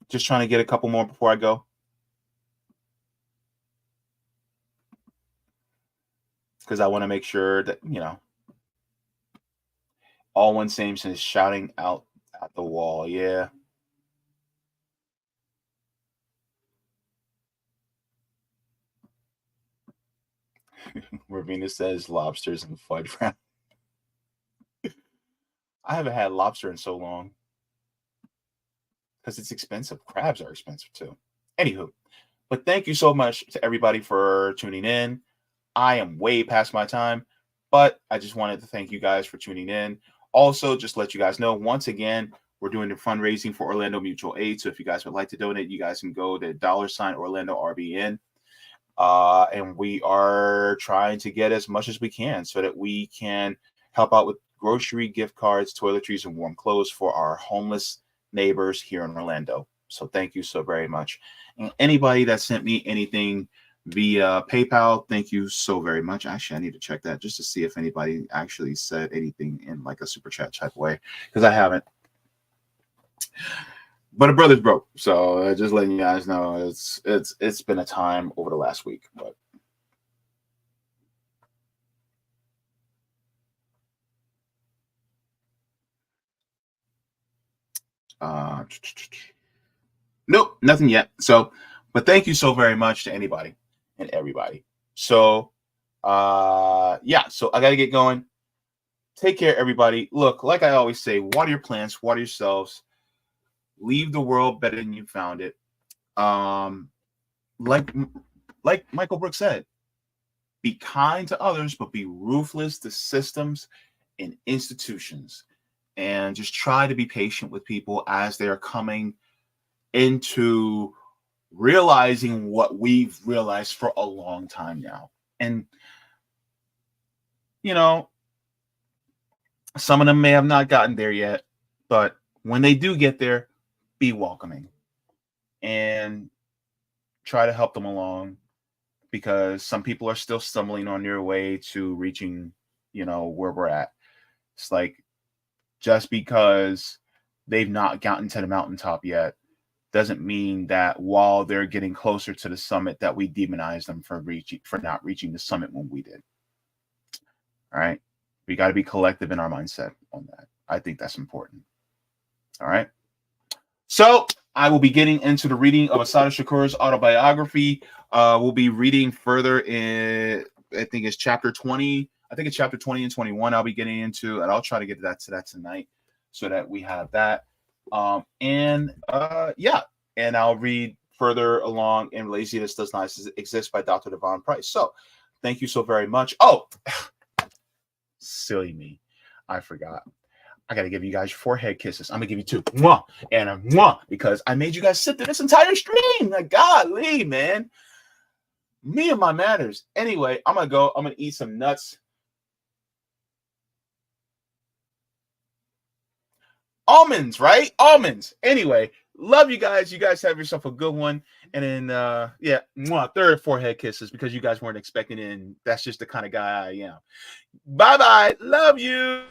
just trying to get a couple more before I go. Because I want to make sure that, all one Samson is shouting out at the wall. Yeah. Ravina says lobsters and fudge round. I haven't had lobster in so long. Because it's expensive. Crabs are expensive too. Anywho, but thank you so much to everybody for tuning in. I am way past my time. But I just wanted to thank you guys for tuning in. Also, just let you guys know, once again, we're doing the fundraising for Orlando Mutual Aid. So if you guys would like to donate, you guys can go to $OrlandoRBN. And we are trying to get as much as we can so that we can help out with grocery, gift cards, toiletries, and warm clothes for our homeless neighbors here in Orlando. So thank you so very much. And anybody that sent me anything via PayPal, thank you so very much. Actually, I need to check that just to see if anybody actually said anything in like a super chat type way, because I haven't. But a brother's broke, so just letting you guys know, it's been a time over the last week. But nope, nothing yet. So, but thank you so very much to anybody and everybody. So, yeah. So I gotta get going. Take care, everybody. Look, like I always say, water your plants, water yourselves. Leave the world better than you found it. Like Michael Brooks said, be kind to others, but be ruthless to systems and institutions. And just try to be patient with people as they're coming into realizing what we've realized for a long time now. And, you know, some of them may have not gotten there yet, but when they do get there, be welcoming and try to help them along, because some people are still stumbling on their way to reaching, you know, where we're at. It's like, just because they've not gotten to the mountaintop yet doesn't mean that while they're getting closer to the summit that we demonize them for not reaching the summit when we did. All right. We got to be collective in our mindset on that. I think that's important. All right. So I will be getting into the reading of Assata Shakur's autobiography. We'll be reading further in, I think it's chapter 20. I think it's chapter 20 and 21 I'll be getting into, and I'll try to get to that tonight so that we have that. Yeah, and I'll read further along in Laziness Does Not Exist by Dr. Devon Price. So thank you so very much. Oh, silly me. I forgot. I got to give you guys your forehead kisses. I'm going to give you two. Mwah, and a mwah, because I made you guys sit through this entire stream. Like, golly, man. Me and my manners. Anyway, I'm going to go. I'm going to eat some nuts. Almonds, right? Almonds. Anyway, love you guys. You guys have yourself a good one. And then, yeah, mwah, third forehead kisses, because you guys weren't expecting it. And that's just the kind of guy I am. Bye-bye. Love you.